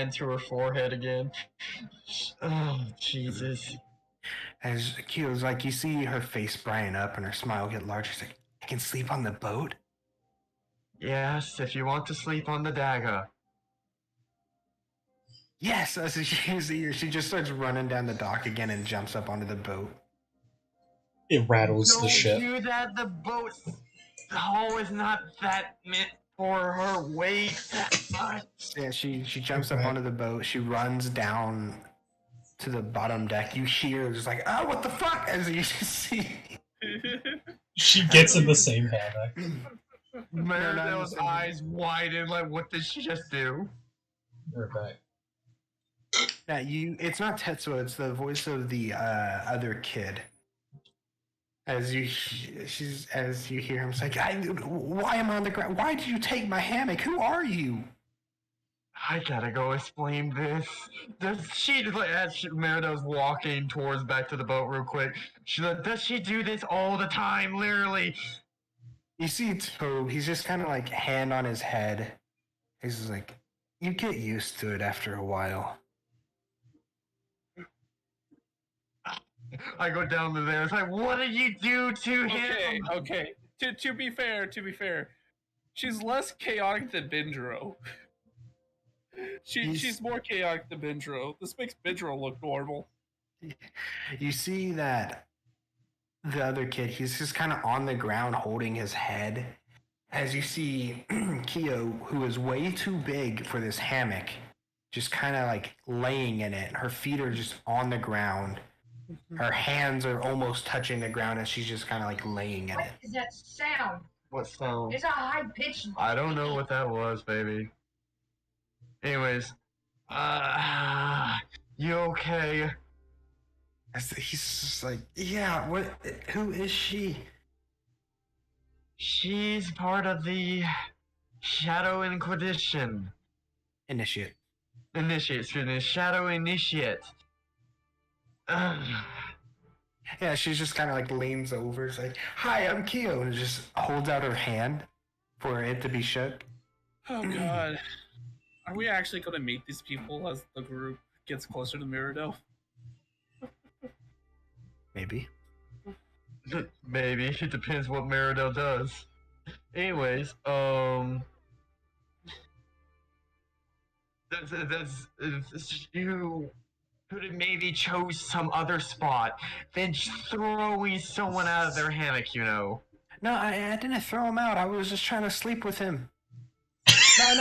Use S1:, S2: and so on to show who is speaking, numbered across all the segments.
S1: hand to her forehead again. Oh, Jesus.
S2: As Kyo's like, you see her face brighten up and her smile get larger. She's like, I can sleep on the boat?
S1: Yes, if you want to sleep on the dagger.
S2: Yes! As she just starts running down the dock again and jumps up onto the boat.
S3: It rattles
S1: Don't
S3: the ship.
S1: do that, the boat hull is not that meant for her weight that much.
S2: Yeah, she jumps up onto the boat. She runs down to the bottom deck. You hear just like, oh, what the fuck? As you see.
S3: She gets in the same hammock.
S1: Maridel's eyes widen, like, what did she just do?
S3: We're back.
S2: Yeah, it's not Tetsuo, it's the voice of the other kid. As you hear him say, why am I on the ground? Why did you take my hammock? Who are you?
S1: I gotta go explain this. As Maridel's walking towards back to the boat real quick, she's like, does she do this all the time, literally?
S2: You see Tobe, he's just kind of like hand on his head. He's just like, you get used to it after a while.
S1: I go down to there. It's like, what did you do to him?
S4: Okay. To be fair, she's less chaotic than Bindro. She's more chaotic than Bindro. This makes Bindro look normal.
S2: You see that the other kid, he's just kind of on the ground holding his head. As you see Kyo, who is way too big for this hammock, just kind of like laying in it. Her feet are just on the ground. Her hands are almost touching the ground, and she's just kind of like laying in it.
S5: What is that sound?
S1: What sound?
S5: It's a high-pitched...
S1: I don't know what that was, baby. Anyways, you okay?
S2: He's just like, yeah, what? Who is she?
S1: She's part of the Shadow Inquisition.
S2: Initiate,
S1: Excuse me, Shadow Initiate.
S2: Yeah, she's just kind of like leans over. It's like, hi, I'm Kyo, and just holds out her hand for it to be shook.
S4: Oh god. Are we actually going to meet these people as the group gets closer to Mirado?
S2: Maybe.
S1: Maybe. It depends what Mirado does. Anyways, you could have maybe chose some other spot than throwing someone out of their hammock, you know.
S2: No, I didn't throw him out. I was just trying to sleep with him. No,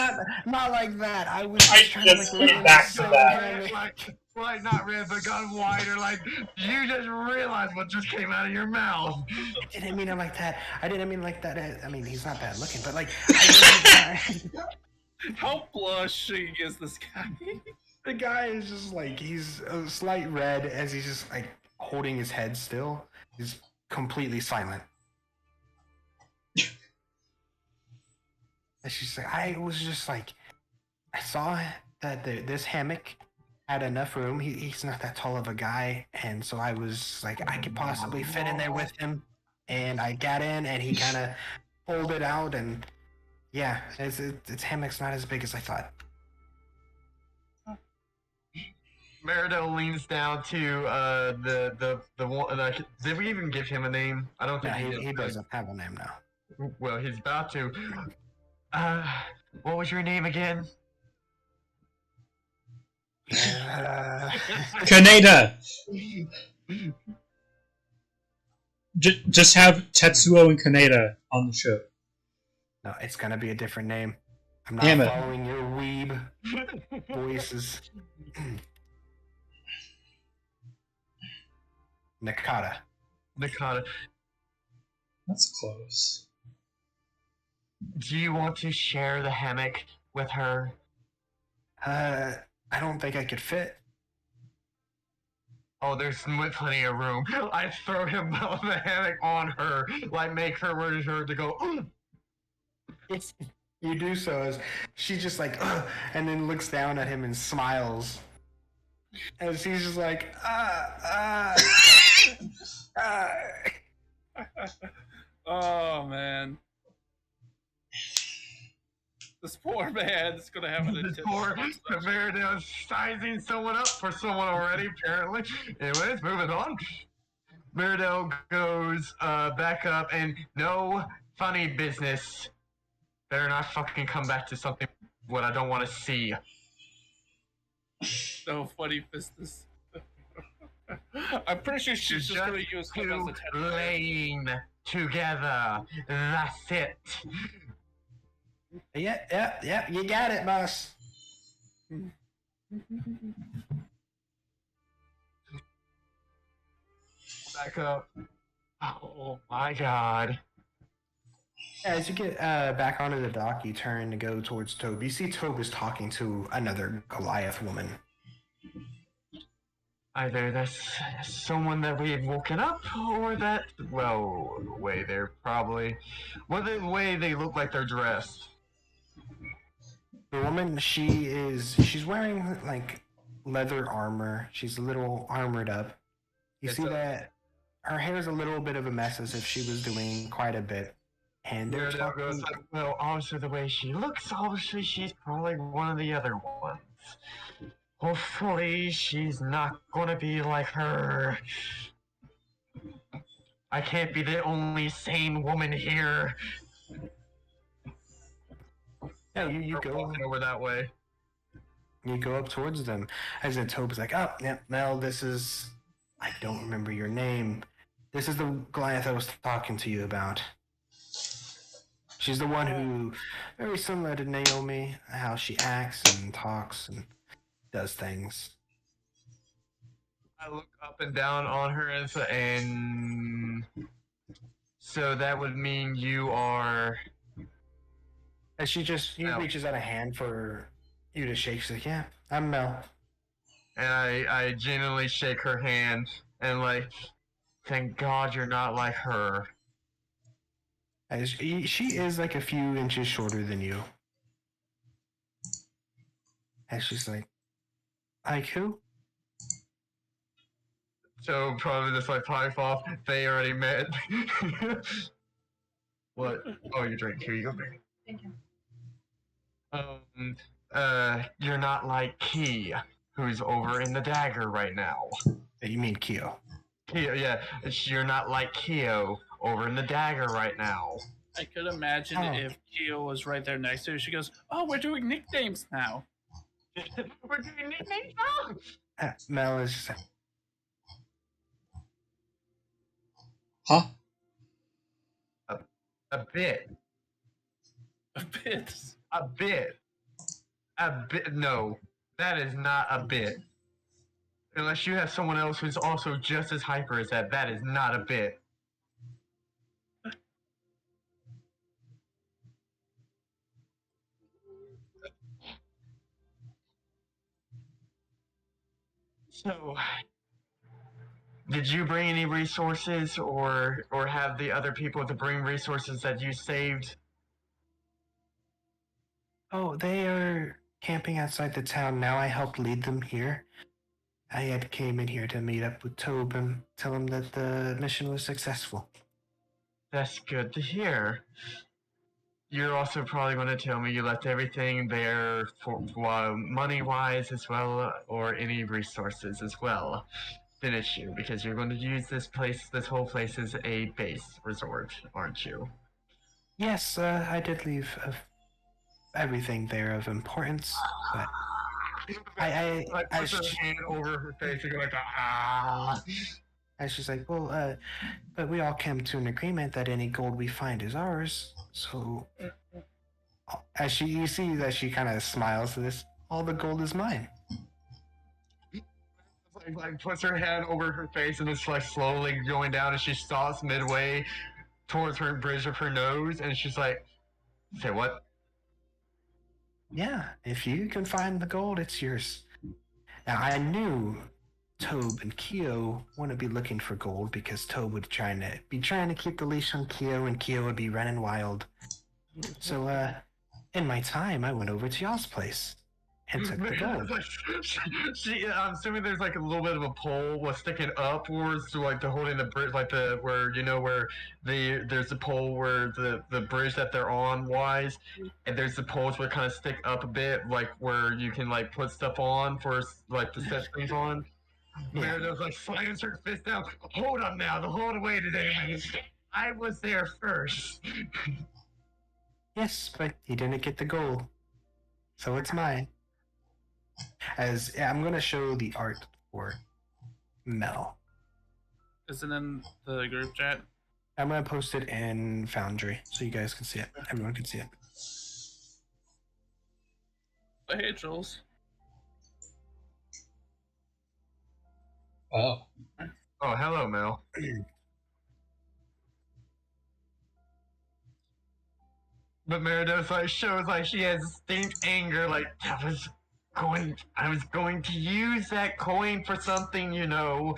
S2: not like that. I was just trying to like
S3: back to that.
S1: Like not red, but got wider. Like you just realized what just came out of your mouth.
S2: I didn't mean it like that. I mean, he's not bad looking, but like.
S4: How blushing is this guy?
S2: The guy is just like, he's a slight red as he's just like holding his head still. He's completely silent. And she's like, I was just like, I saw that this hammock had enough room. He's not that tall of a guy. And so I was like, I could possibly fit in there with him. And I got in and he kind of pulled it out. And yeah, its hammock's not as big as I thought.
S1: Meridel leans down to the one. Did we even give him a name? I don't think
S2: he doesn't have a name now.
S1: Well, he's about to. What was your name again?
S3: Kaneda! Just have Tetsuo and Kaneda on the show.
S2: No, it's gonna be a different name. I'm not
S3: Damn it.
S2: following your weeb voices. Nakata.
S3: That's close.
S1: Do you want to share the hammock with her?
S2: I don't think I could fit.
S1: Oh, there's plenty of room. I throw him out the hammock on her, like make her ready her to go.
S2: You do so as she just like, and then looks down at him and smiles. As he's just like,
S4: Oh man. This poor man is gonna have an
S1: This
S4: intense
S1: poor
S4: conversation.
S1: Meridell sizing someone up for someone already, apparently. Anyways, moving on. Meridell goes back up and no funny business. Better not fucking come back to something what I don't want to see.
S4: No funny business. I'm pretty sure she's just gonna use him as a test.
S1: laying together. That's it.
S2: Yeah, you got it, boss.
S1: Back up. Oh my god.
S2: As you get back onto the dock, you turn to go towards Tobe. You see Tobe is talking to another Goliath woman.
S1: Either that's someone that we had woken up, or that, well, the way they're probably, well, the way they look like they're dressed.
S2: The woman, she's wearing like leather armor. She's a little armored up. You see that her hair is a little bit of a mess, as if she was doing quite a bit. And they're
S1: Meridell goes,
S2: talking.
S1: well, obviously the way she looks, obviously she's probably one of the other ones. Hopefully she's not gonna be like her. I can't be the only sane woman here.
S2: Yeah, you
S1: We're
S2: go
S1: walking over that way.
S2: You go up towards them. As in Tobe's like, oh, yeah, Mel, this is. I don't remember your name. This is the Goliath I was talking to you about. She's the one who, very similar to Naomi, how she acts and talks and does things.
S1: I look up and down on her and so that would mean you are.
S2: And she
S1: Mel.
S2: reaches out a hand for you to shake. She's like, yeah, I'm Mel.
S1: And I genuinely shake her hand and like, thank God you're not like her.
S2: As she is like a few inches shorter than you. And she's like who?
S1: So probably just like pipe off. They already met. What? Oh, your drink. Here you go, baby.
S5: Thank you.
S1: You're not like Key, who's over in the dagger right now.
S2: You mean Kyo?
S1: Kyo, yeah. You're not like Kyo over in the dagger right now.
S4: I could imagine if Kyo was right there next to her. She goes, "Oh, we're doing nicknames now."
S1: We're doing nicknames now.
S2: Mel is just
S3: Huh?
S1: A bit.
S4: A bit.
S1: A bit. A bit. No, that is not a bit. Unless you have someone else who's also just as hyper as that, that is not a bit. So, did you bring any resources, or have the other people to bring resources that you saved?
S2: Oh, they are camping outside the town now. I helped lead them here. I had came in here to meet up with Tobe and tell him that the mission was successful.
S1: That's good to hear. You're also probably going to tell me you left everything there for money-wise as well, or any resources as well. Finish you, because you're going to use this whole place as a base resort, aren't you?
S2: Yes, I did leave everything there of importance, but I
S1: put her hand over her face and go like, ah.
S2: And she's like, well, but we all came to an agreement that any gold we find is ours. So, as you see that she kind of smiles to this, all the gold is mine.
S1: Like puts her hand over her face and it's like slowly going down, and she stops midway towards her bridge of her nose, and she's like, "Say what?"
S2: Yeah, if you can find the gold, it's yours. Now, I knew Tobe and Kyo wouldn't be looking for gold because Tobe would trying to keep the leash on Kyo, and Kyo would be running wild. So, in my time, I went over to y'all's place, and took the gold.
S1: I'm assuming there's like a little bit of a pole was sticking upwards to like the holding the bridge, like the where where there's a pole where the bridge that they're on wise, and there's the poles where kind of stick up a bit, like where you can like put stuff on for like to set things on.
S2: Yeah.
S1: Merido's like slams her fist down. Hold up now, the whole way today. I was there first.
S2: Yes, but he didn't get the gold, so it's mine. As I'm gonna show the art for Mel.
S4: Is it in the group chat?
S2: I'm gonna post it in Foundry so you guys can see it. Everyone can see it.
S4: Oh, hey, Jules.
S3: Oh.
S1: Oh, hello, Mel. But Meridos like shows like she has distinct anger, like I was going to use that coin for something, you know.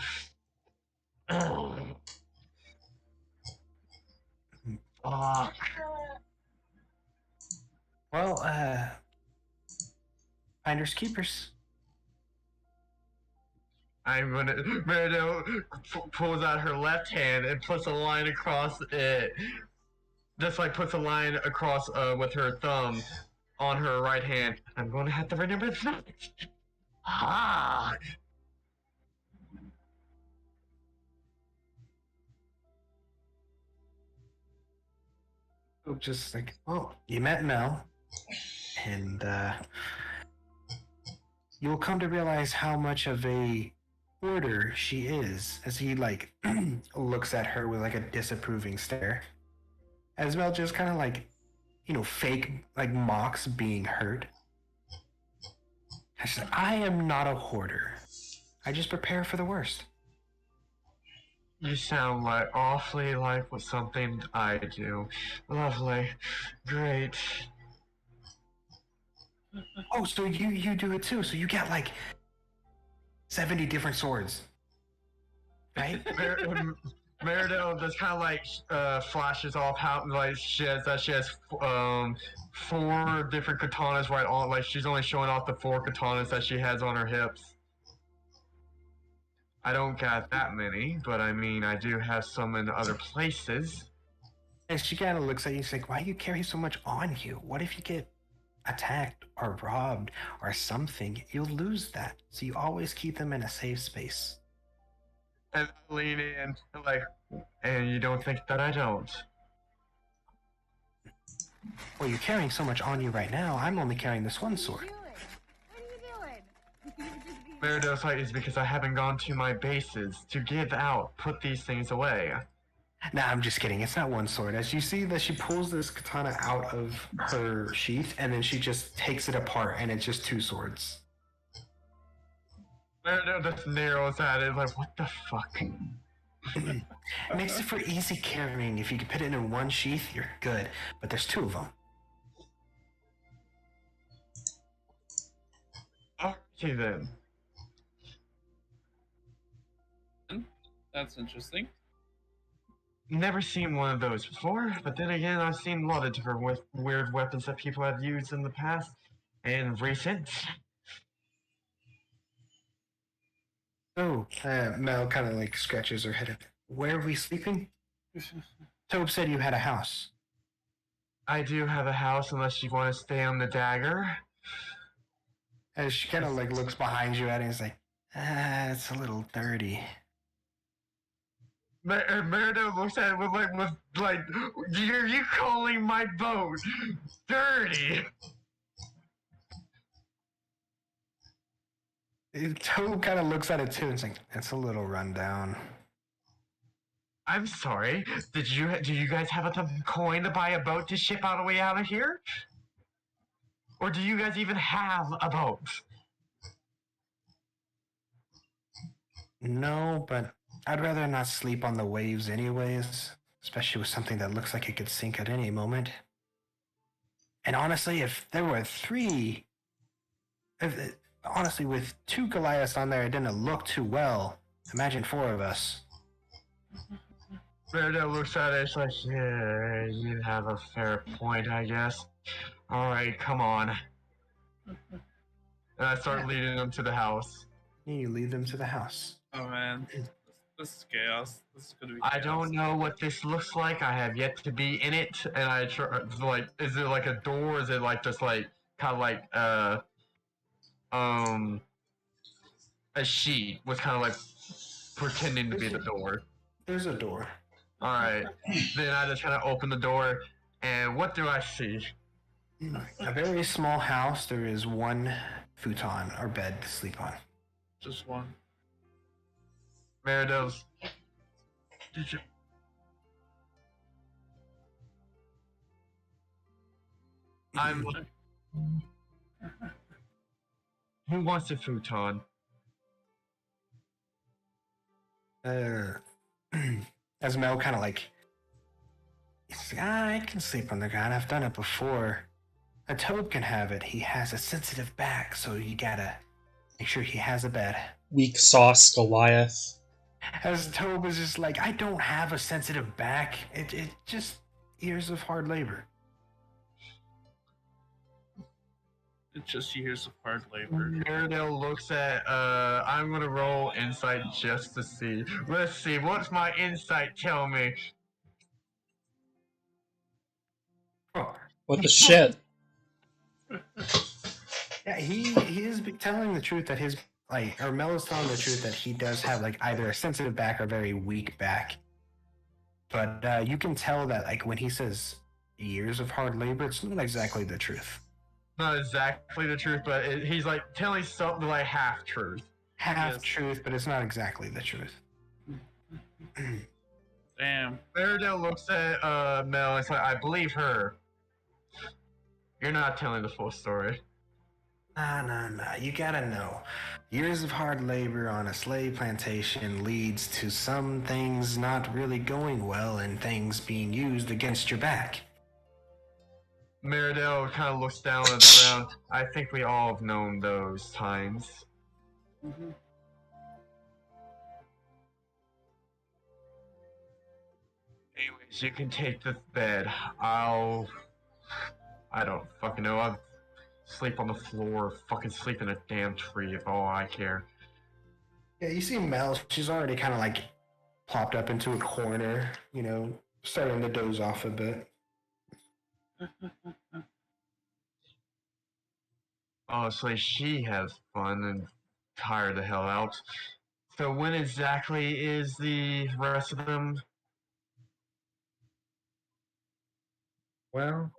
S1: Ah,
S2: Well, finders keepers.
S1: I'm gonna. Merido pulls out her left hand and puts a line across it. Just like puts a line across with her thumb on her right hand. I'm going to have to remember that. Ah.
S2: So just like, oh, you met Mel, and you'll come to realize how much of a hoarder she is as he like looks at her with like a disapproving stare. As Mel just kind of like, fake like mocks being hurt. She's like, I am not a hoarder. I just prepare for the worst.
S1: You sound like awfully like what something I do. Lovely. Great.
S2: Oh, so you do it too. So you get like 70 different swords. Right?
S1: Meridel just kind of like flashes off how like she has 4 different katanas right on, like she's only showing off the 4 katanas that she has on her hips. I don't got that many, but I mean I do have some in other places.
S2: And she kind of looks at you. She's like, why do you carry so much on you? What if you get attacked or robbed or something? You'll lose that. So you always keep them in a safe space.
S1: And I lean in, like, and you don't think that I don't?
S2: Well, you're carrying so much on you right now. I'm only carrying this one sword.
S1: Meridos like is because I haven't gone to my bases to give out, put these things away.
S2: Nah, I'm just kidding. It's not one sword. As you see that she pulls this katana out of her sheath, and then she just takes it apart, and it's just 2 swords.
S1: Meridos just narrows at it, like, what the fuck?
S2: It makes it for easy carrying. If you can put it in one sheath, you're good. But there's 2 of them.
S1: Okay then.
S4: That's interesting.
S1: Never seen one of those before, but then again, I've seen a lot of different weird weapons that people have used in the past and recent.
S2: Oh, Mel kind of like scratches her head. Where are we sleeping? Tobe said you had a house.
S1: I do have a house unless you want to stay on the dagger.
S2: As she kind of like looks behind you at it and is like, it's a little dirty.
S1: Merido looks at it with like, are you calling my boat dirty?
S2: Tobe kind of looks at it too and is like, it's a little rundown.
S1: I'm sorry. Do you guys have enough coin to buy a boat to ship all the way out of here? Or do you guys even have a boat?
S2: No, but I'd rather not sleep on the waves anyways, especially with something that looks like it could sink at any moment. And honestly, if there were 3... honestly, with 2 Goliaths on there, it didn't look too well. Imagine 4 of us.
S1: Merido looks at it, it's like, yeah, you have a fair point, I guess. Alright, come on. And I start leading them to the house.
S2: You lead them to the house.
S4: Oh man, this is chaos. This is gonna be.
S1: I
S4: Chaos.
S1: don't know what this looks like. I have yet to be in it, and I try, like, is it like a door? Is it like just like kind of like um a sheet was kind of like pretending to be the door?
S2: There's a door.
S1: All right, then I just kind of open the door, and what do I see?
S2: A very small house. There is one futon or bed to sleep on.
S4: Just one.
S1: Meridos, did you? I'm. Who wants a futon?
S2: As Mel kind of like, he's like, I can sleep on the ground. I've done it before. A toad can have it. He has a sensitive back, so you gotta make sure he has a bed.
S3: Weak sauce Goliath.
S2: As Toad was just like, I don't have a sensitive back. It just years of hard labor.
S4: It's just years of hard labor.
S1: Meredale looks at, I'm gonna roll insight just to see. Let's see, what's my insight tell me?
S2: Oh.
S3: What the shit?
S2: Yeah, he is telling the truth that his or Mel is telling the truth that he does have like either a sensitive back or very weak back. But you can tell that like when he says years of hard labor, it's not exactly the truth.
S1: Not exactly the truth, but he's like telling something like half truth.
S2: Half truth, but it's not exactly the truth.
S4: Damn.
S1: Meredale looks at Mel and says, I believe her. You're not telling the full story.
S2: Nah. You gotta know. Years of hard labor on a slave plantation leads to some things not really going well and things being used against your back.
S1: Meredale kind of looks down at the ground. I think we all have known those times.
S4: Mm-hmm.
S1: Anyways, you can take the bed. I don't fucking know. I'll sleep on the floor, fucking sleep in a damn tree if all I care.
S2: Yeah, you see Mel, she's already kind of like plopped up into a corner, you know, starting to doze off a bit.
S1: Honestly, she has fun and tired the hell out. So when exactly is the rest of them?
S2: Well,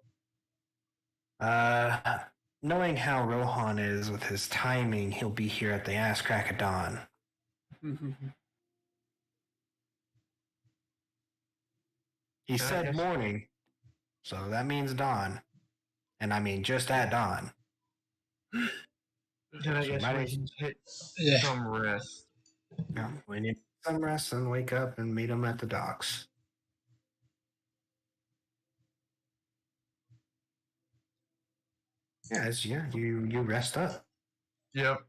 S2: knowing how Rohan is with his timing, he'll be here at the ass crack of dawn. He said morning, so that means dawn. And I mean just at dawn.
S1: Then I guess we can take some rest.
S2: Yeah, we need some rest and wake up and meet him at the docks. Yeah, you rest up.
S1: Yep.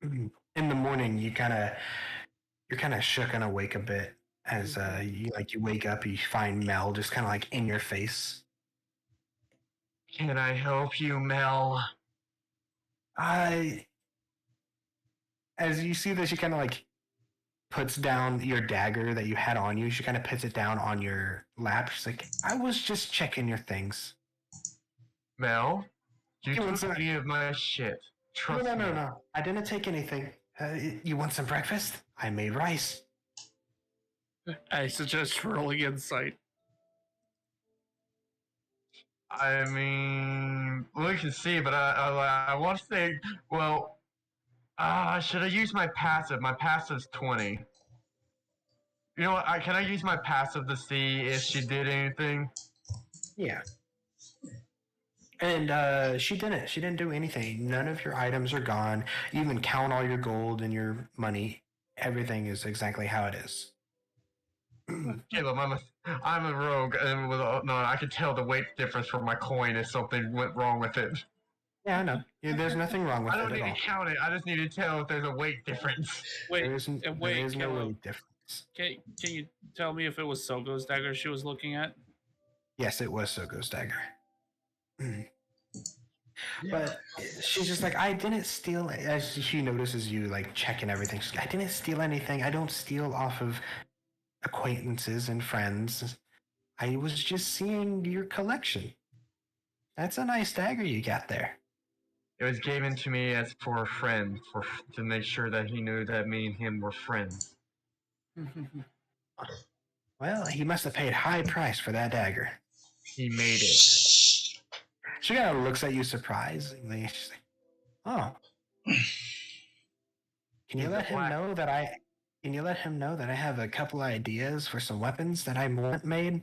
S2: In the morning, you're kind of shook and awake a bit as you wake up, you find Mel just kind of like in your face.
S1: Can I help you, Mel?
S2: As you see that she kind of like puts down your dagger that you had on you, she kind of puts it down on your lap. She's like, I was just checking your things.
S1: Mel, you
S2: want
S1: took any of my shit. Trust me.
S2: No. I didn't take anything. You want some breakfast? I made rice.
S4: I suggest rolling insight.
S1: I mean, we can see, but I want to say, well, should I use my passive? My passive's 20. You know what? Can I use my passive to see if she did anything?
S2: Yeah. And she didn't. She didn't do anything. None of your items are gone. You even count all your gold and your money. Everything is exactly how it is.
S1: Caleb, I'm a rogue, and no, I can tell the weight difference from my coin if something went wrong with it.
S2: Yeah, I know. There's nothing wrong with it at all.
S1: I don't need to count it. I just need to tell if there's a weight difference.
S4: Wait,
S2: there is no weight difference.
S4: Can you tell me if it was Sogo's dagger she was looking at?
S2: Yes, it was Sogo's dagger. But she's just like, I didn't steal. As she notices you like checking everything, she's like, I didn't steal anything. I don't steal off of acquaintances and friends. I was just seeing your collection. That's a nice dagger you got there.
S1: It was given to me as for a friend, to make sure that he knew that me and him were friends.
S2: Well, he must have paid high price for that dagger.
S1: He made it.
S2: She kind of looks at you surprisingly. She's like, "Oh, can you let him know that I? Can you let him know that I have a couple ideas for some weapons that I want made?"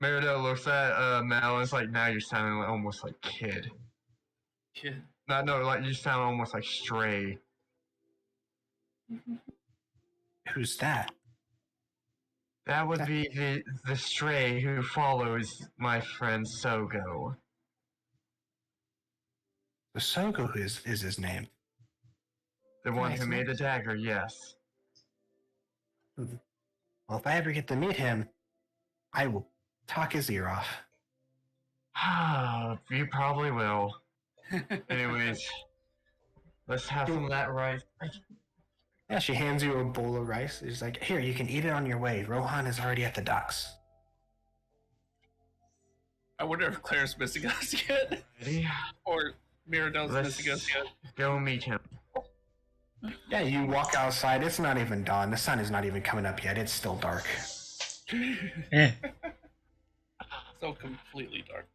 S1: Merida looks at Mel and is like, now you're sounding almost like Kid.
S4: Kid.
S1: No, like you sound almost like Stray.
S2: Who's that?
S1: That would be the Stray who follows my friend Sogo.
S2: The Sogo is his name.
S1: The one
S2: Nice
S1: who
S2: name.
S1: made the dagger, yes.
S2: Well, if I ever get to meet him, I will talk his ear off.
S1: You probably will. Anyways, let's have some of that rice.
S2: Yeah, she hands you a bowl of rice. She's like, here, you can eat it on your way. Rohan is already at the docks.
S4: I wonder if Claire's missing us yet,
S1: Ready?
S4: or Mirado's missing us yet.
S1: Go meet him.
S2: Yeah, you walk outside. It's not even dawn. The sun is not even coming up yet. It's still dark.
S3: Eh.
S4: So completely dark.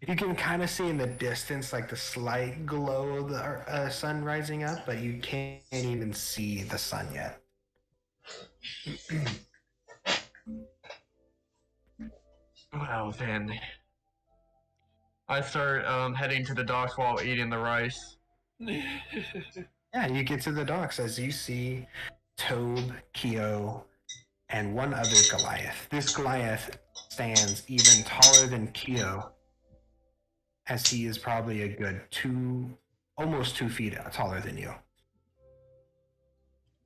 S2: You can kind of see in the distance, like the slight glow of the sun rising up, but you can't even see the sun yet.
S1: Well then, I start heading to the docks while eating the rice.
S2: Yeah, you get to the docks as you see Tobe, Kyo, and one other Goliath. This Goliath stands even taller than Kyo, as he is probably a good almost 2 feet taller than you.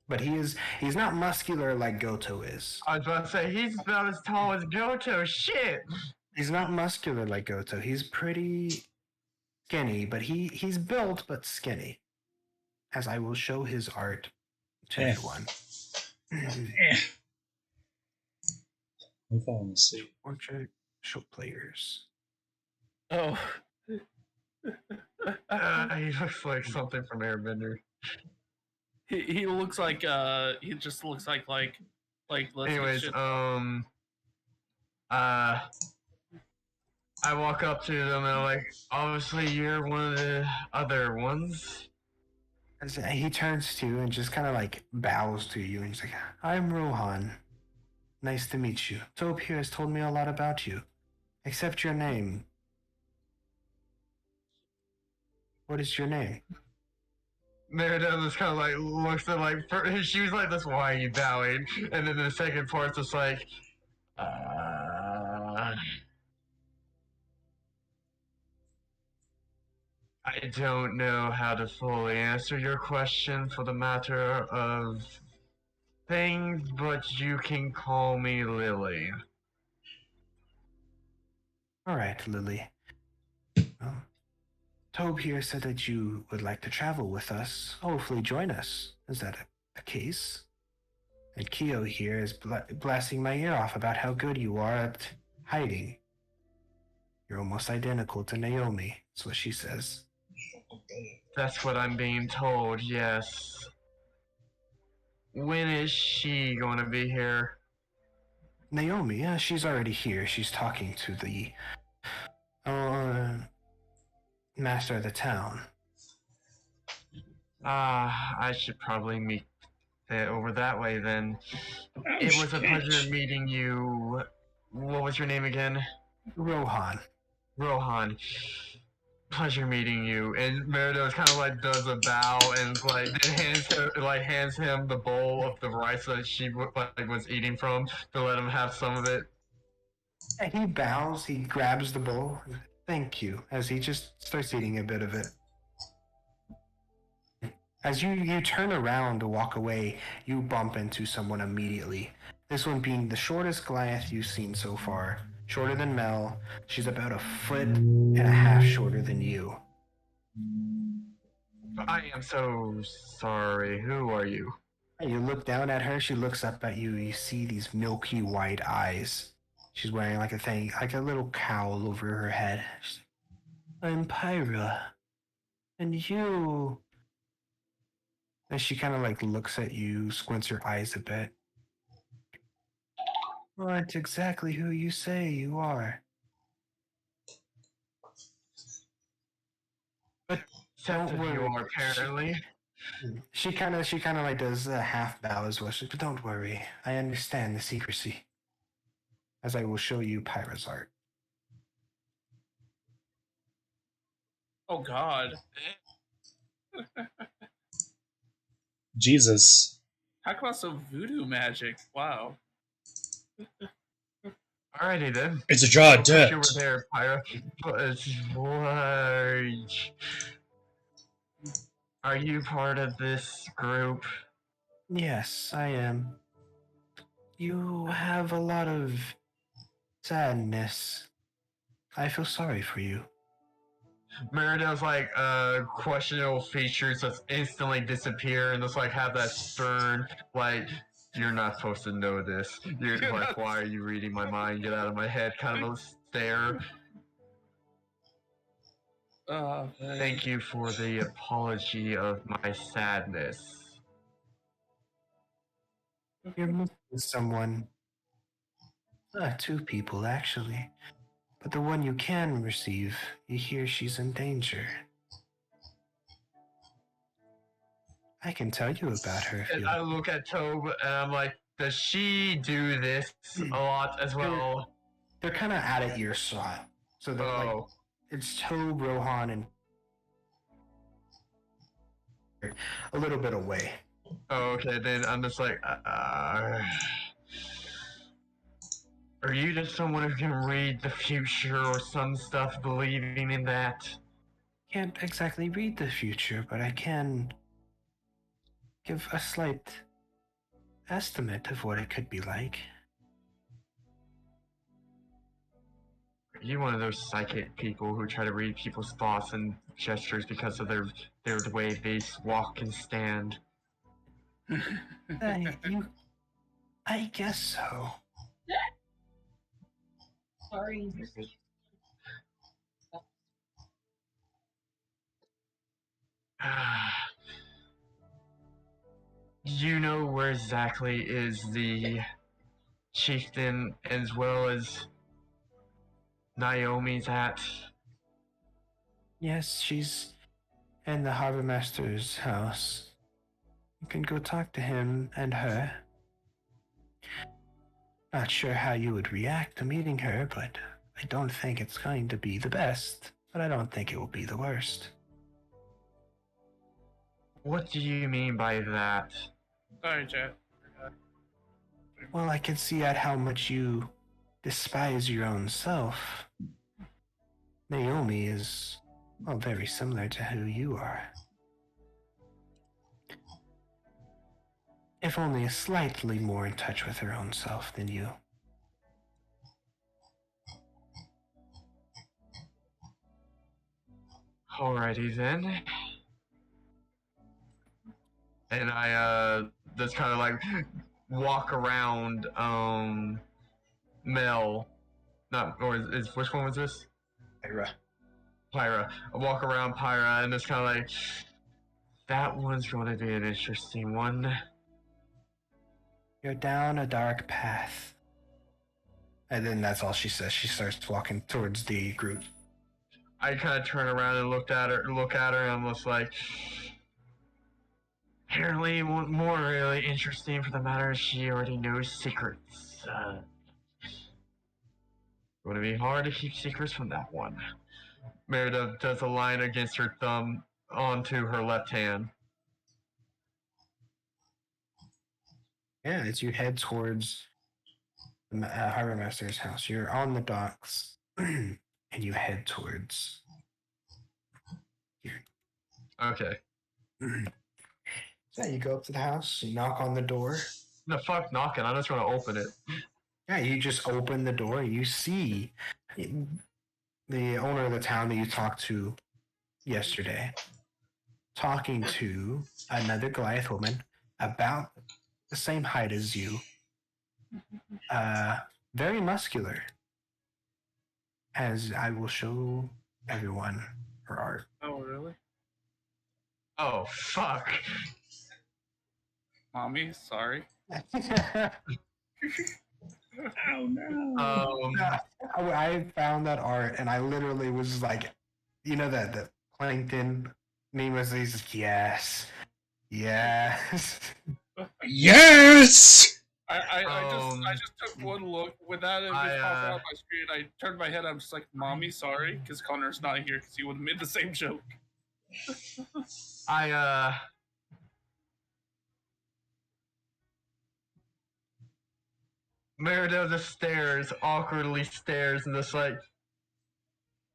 S2: But he's not muscular like Goto is.
S1: I was about to say, he's about as tall as Goto, shit!
S2: He's not muscular like Goto. He's pretty skinny, but he's built but skinny. As I will show his art to everyone.
S3: I'm falling asleep.
S2: Portrait show players.
S4: Oh.
S1: He looks like something from Airbender.
S4: He looks like he just looks like let's
S1: Anyways, I walk up to them and I'm like, obviously you're one of the other ones.
S2: As he turns to you and just kind of like bows to you and he's like, I'm Rohan. Nice to meet you. Tobe here has told me a lot about you. Except your name. What is your name?
S1: Merida just kind of like looks at like, she was like, that's why are you bowing? And then the second part's just like, I don't know how to fully answer your question for the matter of things, but you can call me Lily.
S2: All right, Lily. Well, Tobe here said that you would like to travel with us. Hopefully join us. Is that a case? And Kyo here is blasting my ear off about how good you are at hiding. You're almost identical to Naomi. That's what she says.
S1: That's what I'm being told, yes. When is she going to be here?
S2: Naomi, yeah, she's already here. She's talking to the master of the town.
S1: I should probably meet over that way then. It was a pleasure meeting you. What was your name again?
S2: Rohan.
S1: Rohan. Pleasure meeting you. And Meridos kind of like does a bow and like hands him the bowl of the rice that she was eating from to let him have some of it.
S2: And he bows. He grabs the bowl. Thank you. As he just starts eating a bit of it. As you turn around to walk away, you bump into someone immediately. This one being the shortest Goliath you've seen so far. shorter than Mel. She's about a foot and a half shorter than you.
S1: I am so sorry. Who are you?
S2: You look down at her, she looks up at you, you see these milky white eyes. She's wearing like a thing, like a little cowl over her head. She's like, I'm Pyra. And you. And she kind of like looks at you, squints her eyes a bit. Aren't exactly who you say you are. But
S1: Except
S2: don't
S1: that you
S2: worry.
S1: are apparently.
S2: She kind of like does a half bow as well. She's like, but don't worry. I understand the secrecy. As I will show you Pyra's art.
S4: Oh God.
S3: Jesus.
S4: Talk about some voodoo magic. Wow.
S1: Alrighty then.
S3: It's a draw of
S1: Glad you
S3: dirt.
S1: were there, Pyra. But are you part of this group?
S2: Yes, I am. You have a lot of sadness. I feel sorry for you.
S1: Merida's like questionable features just instantly disappear and just like have that stern like you're not supposed to know this. You're like, why are you reading my mind? Get out of my head kind of a stare.
S4: Oh,
S1: Thank you for the apology of my sadness.
S2: You're missing someone. Two people, actually. But the one you can receive, you hear she's in danger. I can tell you about her if
S1: And
S2: you
S1: I look at Tobe and I'm like, does she do this a lot as well?
S2: They're kind of at it earshot. So they're like, it's Tobe, Rohan, and a little bit away.
S1: Oh, okay, then I'm just like, are you just someone who can read the future or some stuff believing in that?
S2: Can't exactly read the future, but I can give a slight estimate of what it could be like.
S1: Are you one of those psychic people who try to read people's thoughts and gestures because of the way they walk and stand?
S2: I guess so.
S5: Sorry.
S1: You know where exactly is the chieftain as well as Naomi's at?
S2: Yes, she's in the harbor master's house. You can go talk to him and her. Not sure how you would react to meeting her, but I don't think it's going to be the best, but I don't think it will be the worst.
S1: What do you mean by that?
S4: sorry, Jet.
S2: Well, I can see at how much you despise your own self. Naomi is, well, very similar to who you are. If only slightly more in touch with her own self than you.
S1: Alrighty then. And I just kind of like walk around Mel. Not or is which one was this?
S2: Pyra.
S1: Pyra. I walk around Pyra and it's kind of like that one's going to be an interesting one.
S2: You're down a dark path. And then that's all she says. She starts walking towards the group.
S1: I kind of turn around and look at her, and I'm just like, apparently, more really interesting for the matter is she already knows secrets. Going to be hard to keep secrets from that one. Merida does a line against her thumb onto her left hand.
S2: Yeah, as you head towards the harbor master's house, you're on the docks, and you head towards here.
S1: Okay.
S2: So you go up to the house, you knock on the door.
S1: No, fuck knocking. I'm just going to open it.
S2: Yeah, you just open the door. You see the owner of the town that you talked to yesterday talking to another Goliath woman about the same height as you. Very muscular. As I will show everyone her art.
S4: Oh, really?
S1: Oh, fuck.
S4: Mommy, sorry.
S3: Oh no.
S2: I found that art and I literally was like, you know that the plankton meme was these yes. Yes.
S3: Yes.
S4: I just took one look with that image popping on my screen. I turned my head. I'm just like, "Mommy, sorry," because Connor's not here because he would have made the same joke.
S1: Merida just stares, awkwardly stares, and just like,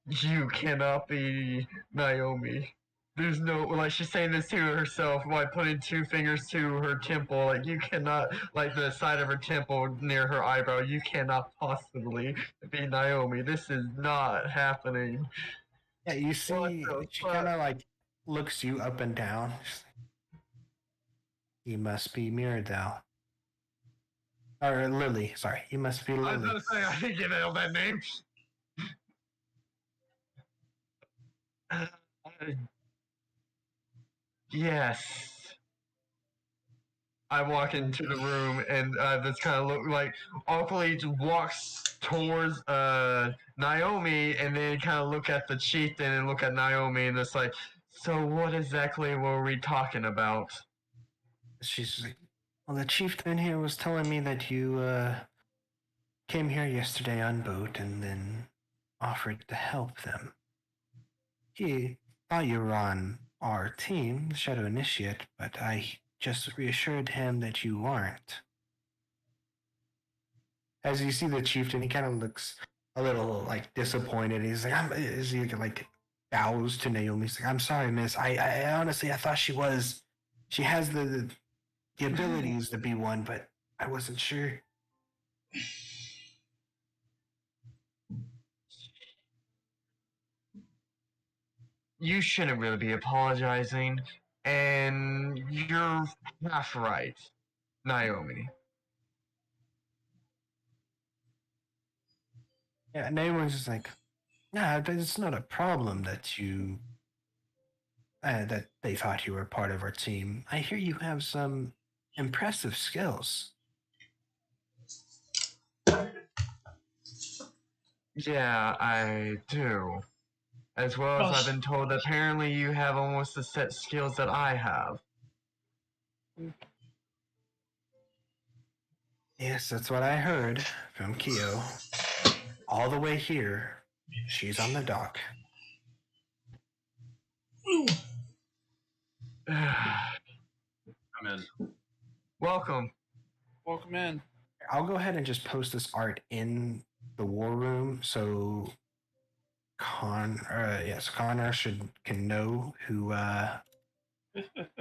S1: you cannot be Naomi. There's no, like, she's saying this to herself while putting two fingers to her temple. Like, you cannot, like, the side of her temple near her eyebrow, you cannot possibly be Naomi. This is not happening.
S2: Yeah, you see, she kind of like looks you up and down. You must be Mirabelle. Or Lily, sorry. You must be Lily.
S1: I was gonna say, I didn't get that name. Yes. I walk into the room and this kind of look like awkwardly just walks towards Naomi and then kind of look at the chieftain and look at Naomi and it's like, so what exactly were we talking about?
S2: She's like, well, the chieftain here was telling me that you came here yesterday on boat and then offered to help them. He thought you were on our team, the Shadow Initiate, but I just reassured him that you weren't. As you see the chieftain, he kind of looks a little like disappointed. He's like, is he like bows to Naomi? He's like, I'm sorry, miss. I honestly, I thought she was. She has the abilities to be one, but I wasn't sure.
S1: You shouldn't really be apologizing, and you're half right, Naomi.
S2: Yeah, Naomi's just like, nah, but it's not a problem that you that they thought you were part of our team. I hear you have some impressive skills.
S1: Yeah, I do. As well as I've been told that apparently you have almost the set skills that I have.
S2: Yes, that's what I heard from Kyo. All the way here, she's on the dock.
S6: I'm in.
S1: Welcome.
S4: Welcome in.
S2: I'll go ahead and just post this art in the war room so Connor can know who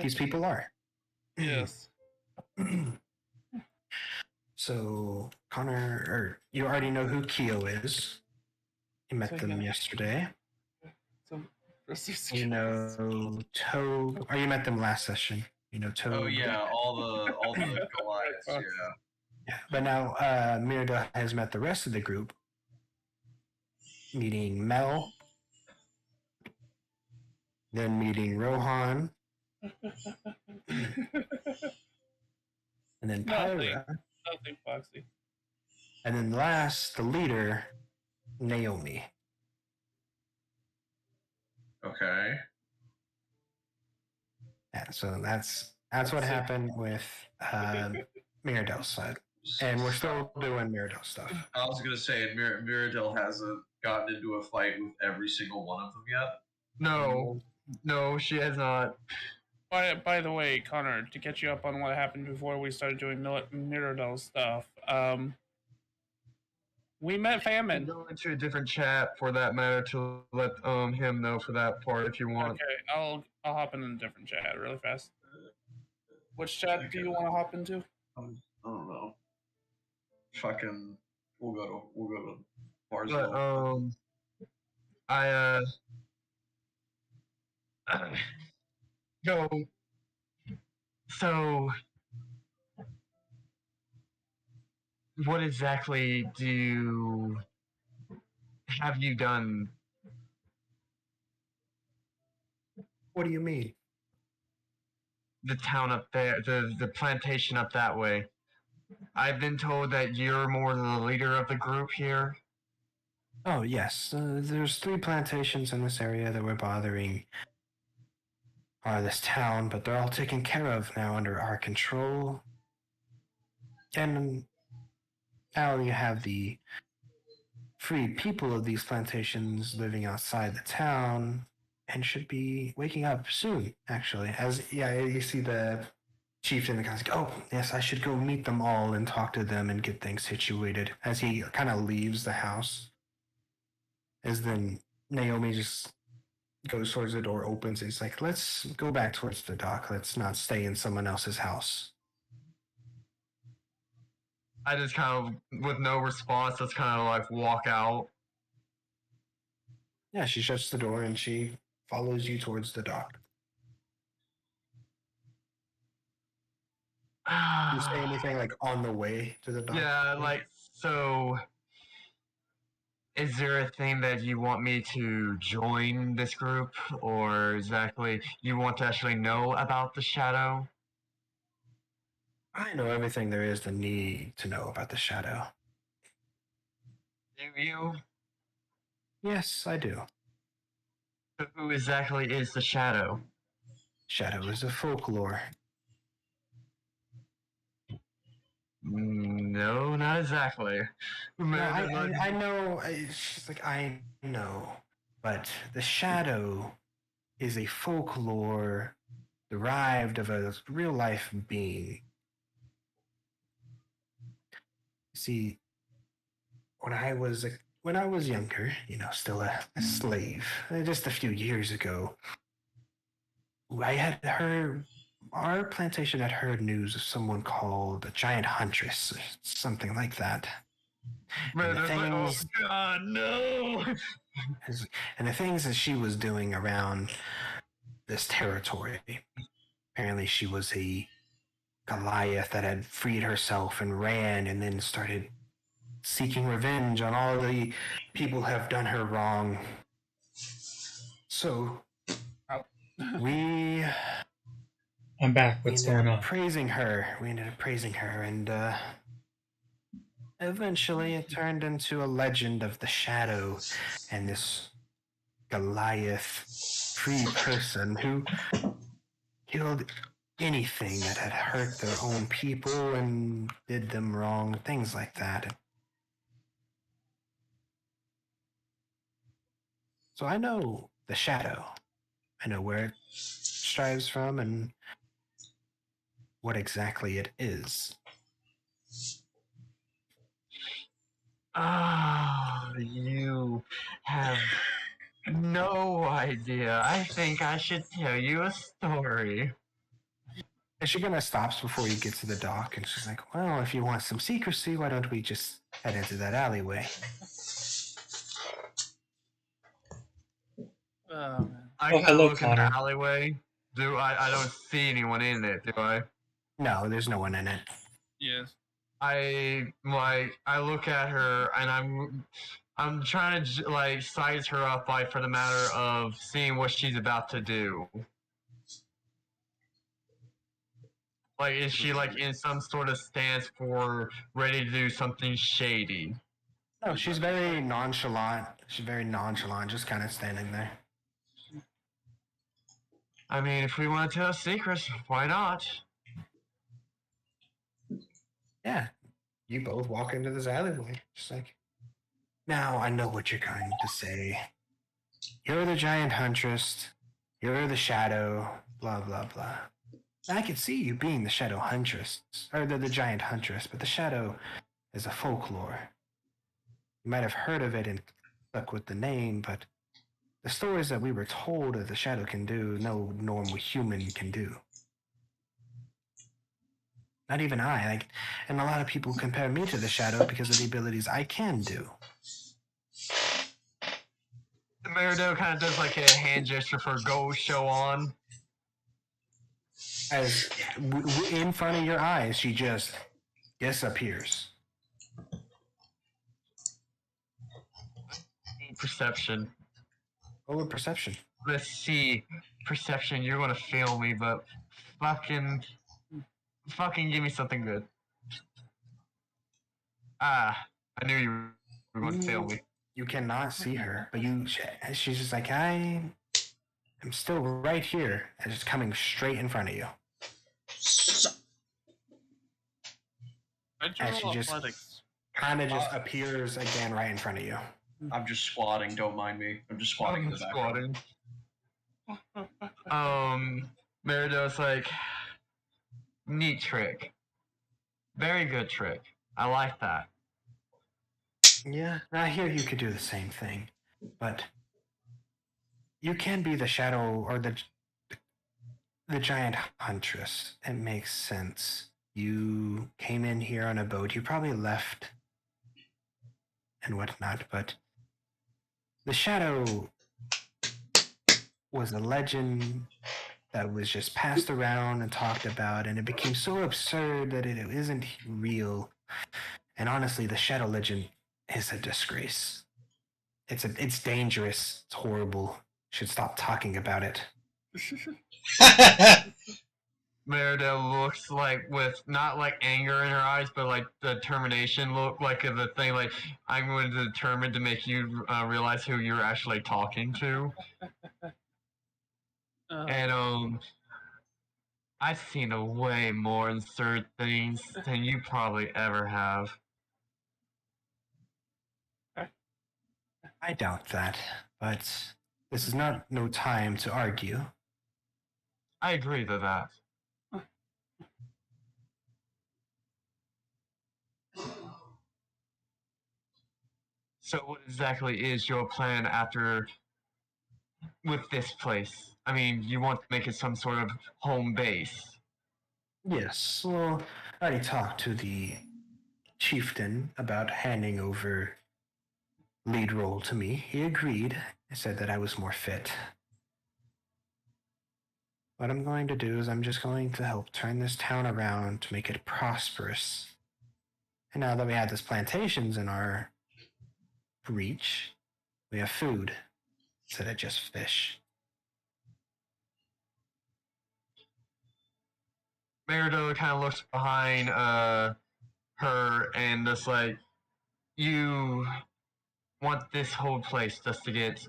S2: these people are.
S4: Yes.
S2: So Connor, or you already know who Kyo is. You met them yesterday. You know Toad, or you met them last session. You know Toad.
S6: Oh yeah, all the Goliaths, yeah.
S2: Yeah, but now Mirda has met the rest of the group, meeting Mel, then meeting Rohan, and then Pyra,
S4: Nothing, Foxy.
S2: and then last, the leader, Naomi.
S6: Okay.
S2: Yeah, so that's what happened with Miradel's side. And we're still doing Mirado stuff.
S6: I was gonna say, Mirabelle hasn't gotten into a fight with every single one of them yet.
S1: No, she has not.
S4: By the way, Connor, to catch you up on what happened before we started doing Mirrodell stuff, we met Famine.
S1: Go into a different chat for that matter to let him know for that part if you want.
S4: Okay, I'll hop in a different chat really fast. Which chat do you want to hop into?
S6: I don't know. fucking we'll go to
S1: But
S6: Barsville.
S1: I go. So, what exactly have you done?
S2: What do you mean?
S1: The town up there, the plantation up that way. I've been told that you're more the leader of the group here.
S2: Oh, yes. There's 3 plantations in this area that were bothering this town, but they're all taken care of now under our control. And now you have the free people of these plantations living outside the town and should be waking up soon, actually. You see the chieftain kind of like, oh, yes, I should go meet them all and talk to them and get things situated as he kind of leaves the house. As then Naomi just goes towards the door, opens, and he's like, let's go back towards the dock. Let's not stay in someone else's house.
S1: I just kind of, with no response, just kind of like walk out.
S2: Yeah, she shuts the door and she follows you towards the dock. You say anything like on the way to the dock?
S1: Yeah, like, so is there a thing that you want me to join this group, or exactly you want to actually know about the shadow?
S2: I know everything there is to need to know about the shadow.
S1: Do you?
S2: Yes, I do.
S1: So who exactly is the shadow?
S2: Shadow is a folklore.
S1: No, not exactly.
S2: No, I know. She's like, I know. But the shadow is a folklore derived of a real life being. See, when I was younger, still a slave, just a few years ago, I had heard our plantation had heard news of someone called a giant huntress, or something like that.
S1: Man,
S2: And the
S1: like, oh
S2: things,
S1: god, no!
S2: and the things that she was doing around this territory. Apparently, she was a Goliath that had freed herself and ran, and then started seeking revenge on all the people who have done her wrong. So we
S3: I'm back. What's going on?
S2: praising her. We ended up praising her, and eventually it turned into a legend of the shadow and this Goliath free person who killed anything that had hurt their own people and did them wrong, things like that. So I know the shadow. I know where it strives from and what exactly it is.
S1: Ah, you have no idea. I think I should tell you a story.
S2: And she kind of stops before you get to the dock, and she's like, well, if you want some secrecy, why don't we just head into that alleyway?
S1: I
S3: Oh, hello,
S1: look in
S3: Connor.
S1: the alleyway. I don't see anyone in it, do I?
S2: No, there's no one in it.
S4: Yes.
S1: I look at her and I'm trying to like size her up like for the matter of seeing what she's about to do. Like, is she like in some sort of stance for ready to do something shady?
S2: No, she's very nonchalant. She's very nonchalant, just kind of standing there.
S1: I mean, if we want to tell secrets, why not?
S2: Yeah, you both walk into this alleyway. Just like, now I know what you're going to say. You're the giant huntress. You're the shadow. Blah blah blah. I can see you being the shadow huntress, or the giant huntress, but the shadow is a folklore. You might have heard of it and stuck with the name, but the stories that we were told that the shadow can do, no normal human can do. Not even I. Like, and a lot of people compare me to the Shadow because of the abilities I can do.
S1: Meridell kind of does like a hand gesture for go show on.
S2: As in front of your eyes, she just disappears.
S1: Perception.
S2: Roll a perception.
S1: Let's see. Perception, you're gonna fail me, but fucking give me something good. Ah, I knew you were going to fail me.
S2: You cannot see her, but she's just like, I am still right here, and just coming straight in front of you. And she just kind of just appears again right in front of you.
S6: I'm just squatting, don't mind me. I'm just squatting in the background.
S1: Meridell's like, neat trick. Very good trick. I like that.
S2: Yeah, I hear you could do the same thing, but you can be the shadow or the giant huntress. It makes sense. You came in here on a boat. You probably left and whatnot, but the shadow was a legend that was just passed around and talked about, and it became so absurd that it isn't real. And honestly, the shadow legend is a disgrace. It's dangerous. It's horrible. Should stop talking about it.
S1: Meridell looks like with not like anger in her eyes, but like determination look, like the thing like I'm going to determine to make you realize who you're actually talking to. And I've seen a way more absurd things than you probably ever have.
S2: I doubt that, but this is not no time to argue.
S1: I agree to that. So what exactly is your plan after with this place? I mean, you want to make it some sort of home base.
S2: Yes, well, I already talked to the chieftain about handing over lead role to me. He agreed. He said that I was more fit. What I'm going to do is I'm just going to help turn this town around to make it prosperous. And now that we have these plantations in our reach, we have food instead of just fish.
S1: Meridell kind of looks behind her and just like, you want this whole place just to get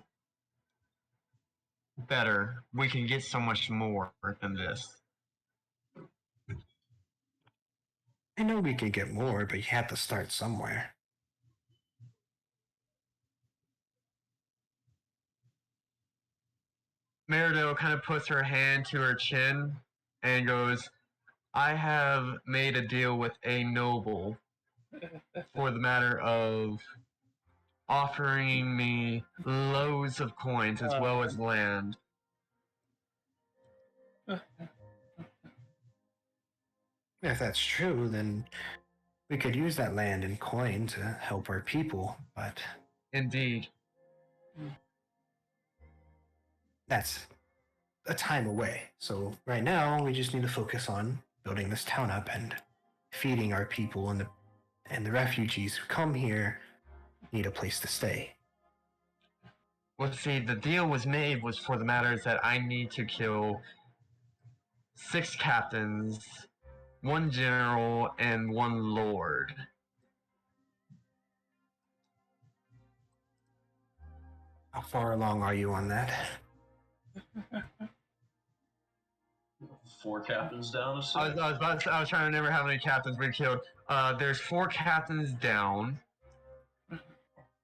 S1: better. We can get so much more than this.
S2: I know we could get more, but you have to start somewhere.
S1: Meridell kind of puts her hand to her chin and goes, I have made a deal with a noble for the matter of offering me loads of coins as well as land.
S2: If that's true, then we could use that land and coin to help our people, but
S1: Indeed.
S2: that's a time away. So right now, we just need to focus on building this town up and feeding our people, and the refugees who come here need a place to stay.
S1: Well, see, the deal was made was for the matters that I need to kill 6 captains, 1 general, and 1 lord.
S2: How far along are you on that?
S6: 4 captains down to 6.
S1: I was trying to remember how many captains we killed. There's 4 captains down.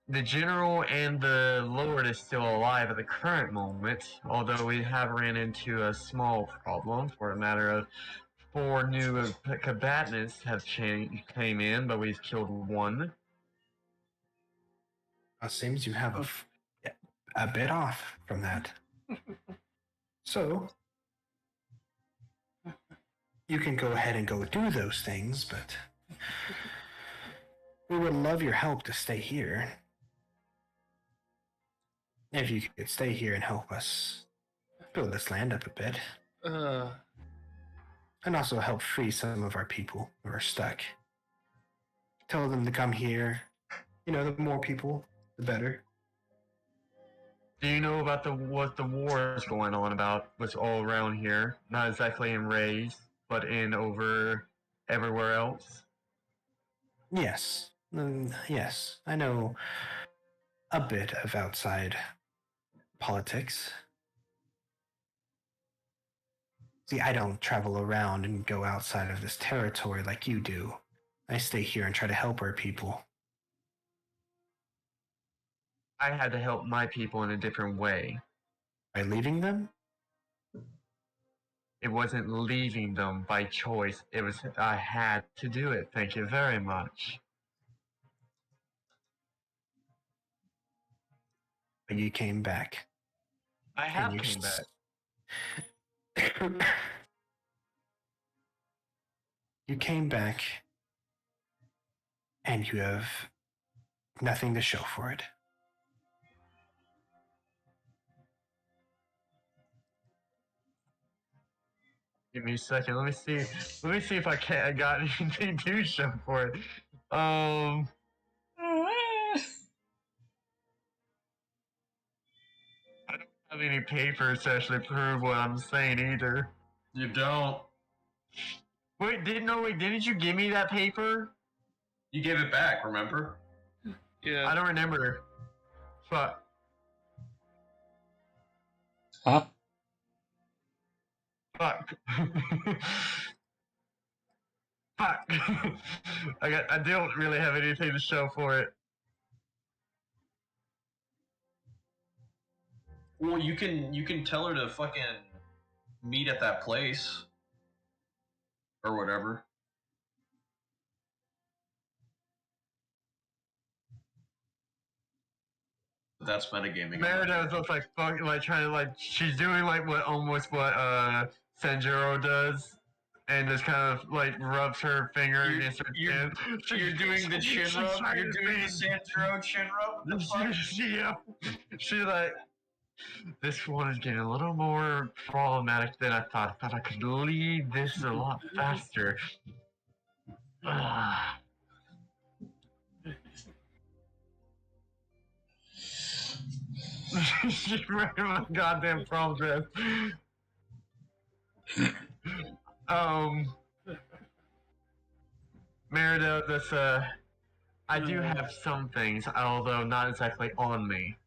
S1: The general and the lord is still alive at the current moment, although we have ran into a small problem for a matter of 4 new combatants have came in, but we've killed 1.
S2: It seems you have a bit off from that. So, you can go ahead and go do those things, but we would love your help to stay here. If you could stay here and help us build this land up a bit. And also help free some of our people who are stuck. Tell them to come here. You know, the more people, the better.
S1: Do you know about what the war is going on about? What's all around here? Not exactly in Rays, but in over everywhere else.
S2: Yes. Yes. I know a bit of outside politics. See, I don't travel around and go outside of this territory like you do. I stay here and try to help our people.
S1: I had to help my people in a different way.
S2: By leaving them?
S1: It wasn't leaving them by choice. It was I had to do it. Thank you very much.
S2: But you came back.
S1: I have came back.
S2: You came back, and you have nothing to show for it.
S1: Give me a second. Let me see if I got anything to show for it. I don't have any papers to actually prove what I'm saying either.
S6: You don't.
S1: Wait, didn't you give me that paper?
S6: You gave it back, remember?
S4: Yeah.
S1: I don't remember. Fuck.
S3: Huh?
S1: Fuck. Fuck. I don't really have anything to show for it.
S6: Well, you can tell her to fucking meet at that place. Or whatever. That's metagaming.
S1: Meredith looks like fuck, like trying to she's doing almost what Sanjuro does, and just kind of rubs her finger against her chin.
S6: You're doing the chin rub. You're doing the Sanjuro chin rub. The fuck?
S1: She's like, this one is getting a little more problematic than I thought. I thought I could lead this a lot faster. She's wearing my goddamn prom dress. Merida, I do have some things, although not exactly on me.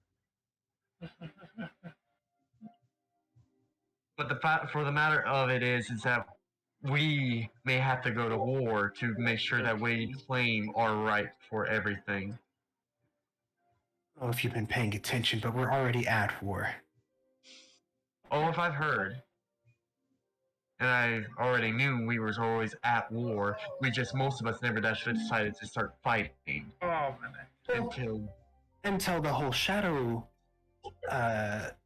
S1: But for the matter of it is that we may have to go to war to make sure that we claim our right for everything.
S2: I don't know if you've been paying attention, but we're already at war.
S1: Oh, if I've heard. And I already knew we were always at war. Most of us never actually decided to start fighting.
S4: Oh, man.
S2: Until the whole Shadow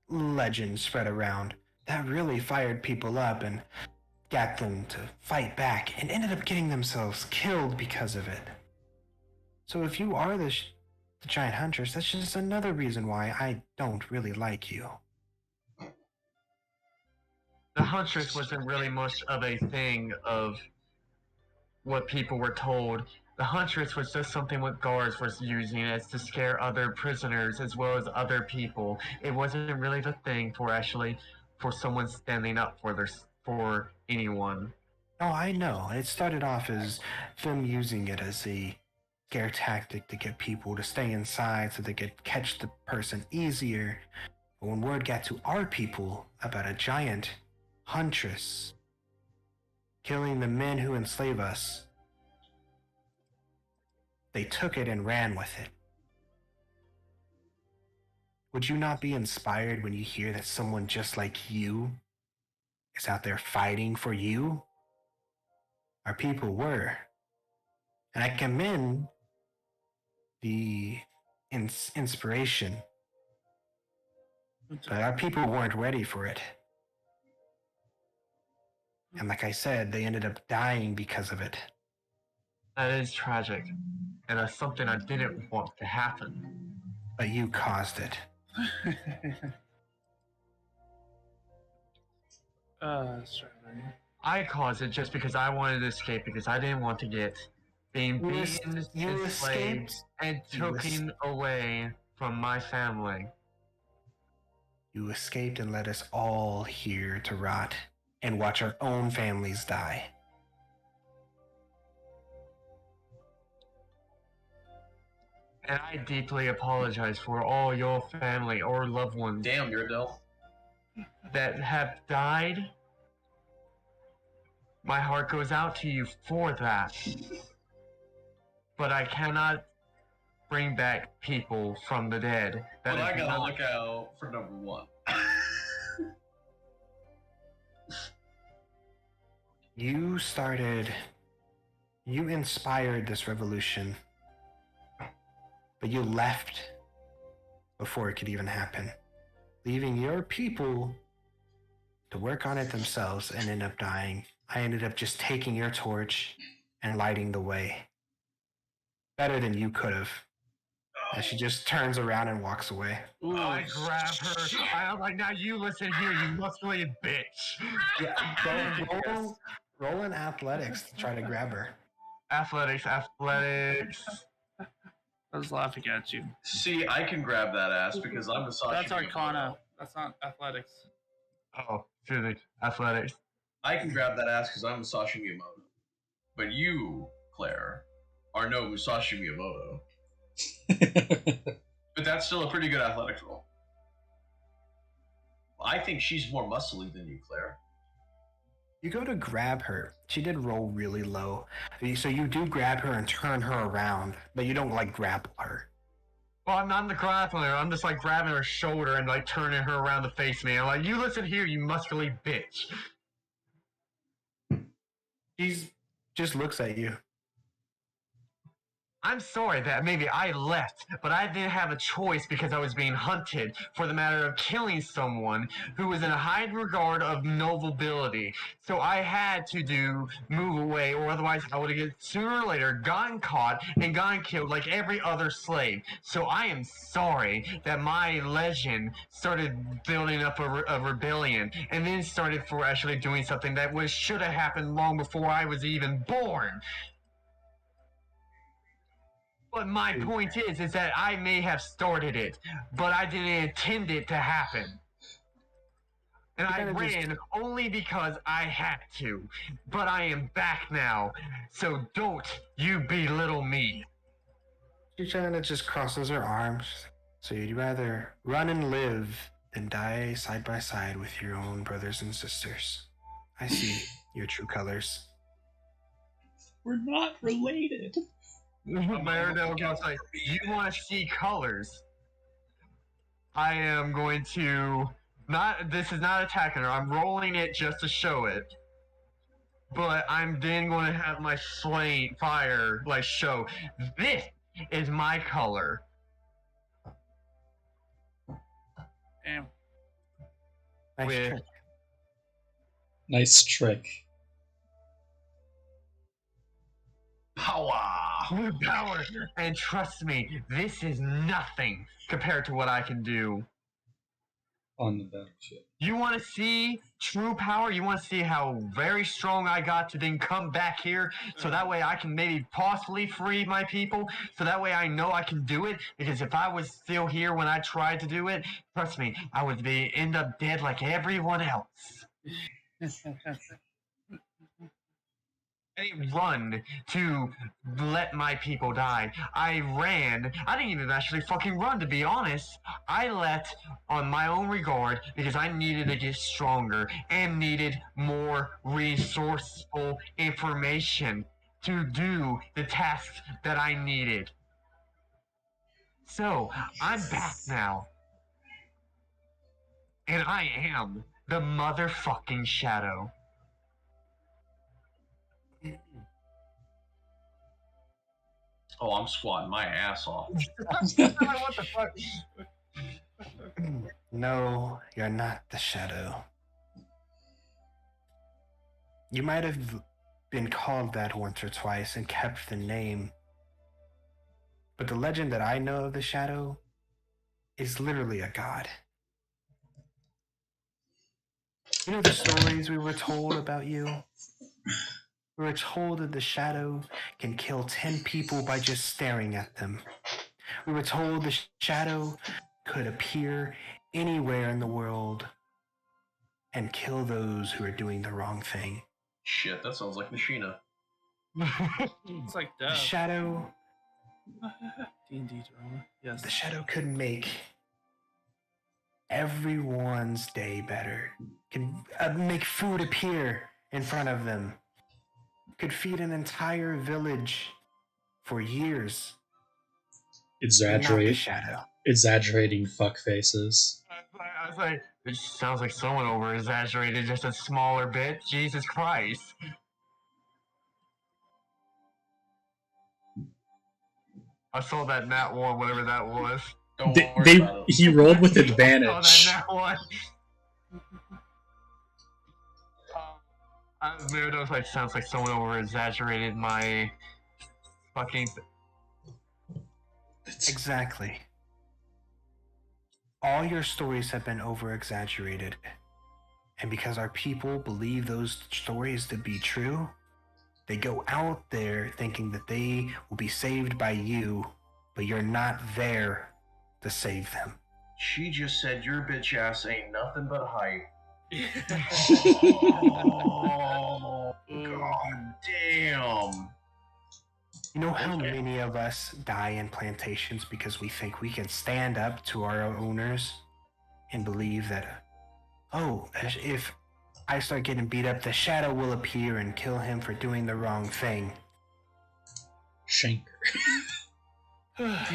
S2: legend spread around. That really fired people up and got them to fight back and ended up getting themselves killed because of it. So if you are the giant huntress, that's just another reason why I don't really like you.
S1: The huntress wasn't really much of a thing of what people were told. The huntress was just something what guards was using as to scare other prisoners as well as other people. It wasn't really the thing for someone standing up for anyone.
S2: Oh, I know. It started off as them using it as a scare tactic to get people to stay inside so they could catch the person easier. But when word got to our people about a giant huntress killing the men who enslave us, they took it and ran with it. Would you not be inspired when you hear that someone just like you is out there fighting for you? Our people were. And I commend the inspiration. But our people weren't ready for it. And like I said, they ended up dying because of it.
S1: That is tragic. And that's something I didn't want to happen.
S2: But you caused it.
S4: Sorry.
S1: I caused it just because I wanted to escape because I didn't want to get being beaten, enslaved, and taken away from my family.
S2: You escaped and led us all here to rot and watch our own families die.
S1: And I deeply apologize for all your family or loved ones.
S6: Damn, you're Adele.
S1: That have died. My heart goes out to you for that. But I cannot bring back people from the dead.
S6: But I gotta look out for number one.
S2: You inspired this revolution, but you left before it could even happen, leaving your people to work on it themselves and end up dying. I ended up just taking your torch and lighting the way. Better than you could have. As she just turns around and walks away.
S1: Ooh, I grab her. I'm like, now you listen here, you muscly bitch.
S2: Yeah, roll in athletics to try to grab her.
S1: Athletics.
S4: I was laughing at you.
S6: See, I can grab that ass because I'm the Sasha.
S4: That's Arcana. That's not athletics.
S1: Oh, excuse me. Athletics.
S6: I can grab that ass because I'm Musashi Miyamoto. But you, Claire, are no Musashi Miyamoto. But that's still a pretty good athletics roll. I think she's more muscly than you, Claire.
S2: You go to grab her. She did roll really low. So you do grab her and turn her around, but you don't like grapple her.
S1: Well, I'm not the grappling her. I'm just like grabbing her shoulder and like turning her around to face me. I'm like, you listen here, you muscly bitch.
S2: She just looks at you.
S1: I'm sorry that maybe I left, but I didn't have a choice because I was being hunted for the matter of killing someone who was in a high regard of nobility. So I had to move away, or otherwise I would have sooner or later gotten caught and gotten killed like every other slave. So I am sorry that my legend started building up a rebellion, and then started for actually doing something that should have happened long before I was even born. But my point is that I may have started it, but I didn't intend it to happen. And I ran only because I had to. But I am back now, so don't you belittle me.
S2: She kind of just crosses her arms. So you'd rather run and live than die side by side with your own brothers and sisters. I see your true colors.
S3: We're not related.
S1: Marinelle goes like, you want to see colors? I am going to this is not attacking her. I'm rolling it just to show it. But I'm then going to have my fire like show. This is my color.
S4: Damn.
S3: Nice trick.
S1: Power! And trust me, this is nothing compared to what I can do.
S3: On the battleship.
S1: You want to see true power? You want to see how very strong I got to then come back here so that way I can maybe possibly free my people? So that way I know I can do it? Because if I was still here when I tried to do it, trust me, I would end up dead like everyone else. I didn't run to let my people die. I ran. I didn't even actually fucking run, to be honest. I left on my own regard because I needed to get stronger and needed more resourceful information to do the tasks that I needed. So, I'm back now. And I am the motherfucking Shadow.
S6: Oh, I'm squatting my ass off.
S1: What the fuck?
S2: No, you're not the Shadow. You might have been called that once or twice and kept the name, but the legend that I know of the Shadow is literally a god. You know the stories we were told about you? We were told that the Shadow can kill 10 people by just staring at them. We were told the Shadow could appear anywhere in the world and kill those who are doing the wrong thing.
S6: Shit, that sounds like Machina.
S4: It's like
S2: The
S4: death.
S2: Shadow,
S4: D&D drama. Yes.
S2: the Shadow could make everyone's day better. Can make food appear in front of them. Could feed an entire village for years. But not the Shadow.
S3: Exaggerating fuck faces.
S1: I was like, it sounds like someone over exaggerated just a smaller bit. Jesus Christ. I saw that nat one, whatever that was.
S6: Don't worry about it.
S3: He rolled with
S1: I
S3: advantage.
S1: saw that nat one. Meridos like sounds like someone over exaggerated my fucking.
S2: Exactly. All your stories have been over exaggerated. And because our people believe those stories to be true, they go out there thinking that they will be saved by you, but you're not there to save them.
S6: She just said your bitch ass ain't nothing but hype. Oh, god damn.
S2: You know how many of us die in plantations because we think we can stand up to our owners and believe that, oh, if I start getting beat up, the Shadow will appear and kill him for doing the wrong thing.
S3: Shanker.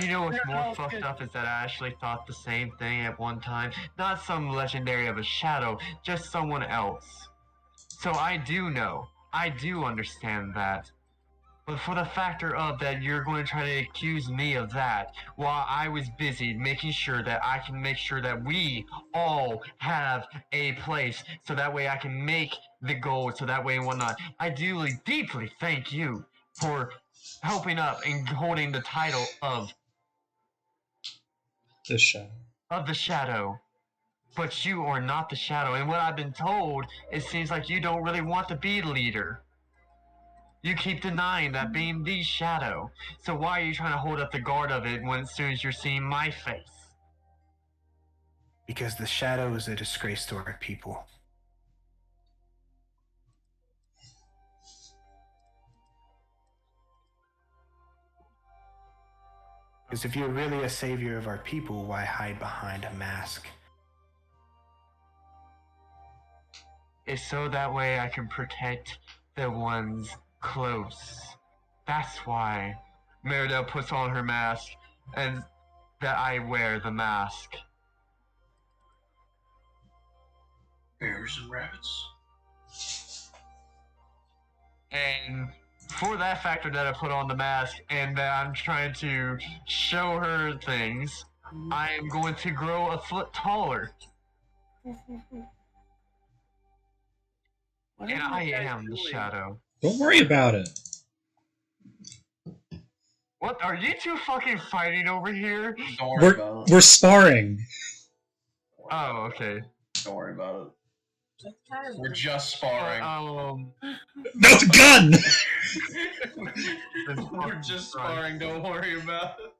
S1: You know what's more fucked up is that I actually thought the same thing at one time. Not some legendary of a Shadow, just someone else. So I do know. I do understand that. But for the factor of that you're going to try to accuse me of that while I was busy making sure that I can make sure that we all have a place so that way I can make the goal so that way and whatnot. I do deeply thank you for helping up and holding the title of
S3: The Shadow.
S1: Of the Shadow. But you are not the Shadow, and what I've been told, it seems like you don't really want to be leader. You keep denying that being the Shadow. So why are you trying to hold up the guard of it when as soon as you're seeing my face?
S2: Because the Shadow is a disgrace to our people. Because if you're really a savior of our people, why hide behind a mask?
S1: It's so that way I can protect the ones close. That's why Meridell puts on her mask and that I wear the mask.
S6: Bears and rabbits.
S1: And for that factor that I put on the mask and that I'm trying to show her things, I am going to grow a foot taller. And I am the Shadow.
S3: Don't worry about it.
S1: What? Are you two fucking fighting over here?
S6: Don't worry about it.
S3: We're sparring.
S1: Oh, okay.
S6: Don't worry about it. We're just sparring.
S3: No gun!
S6: We're just sparring, don't worry about it.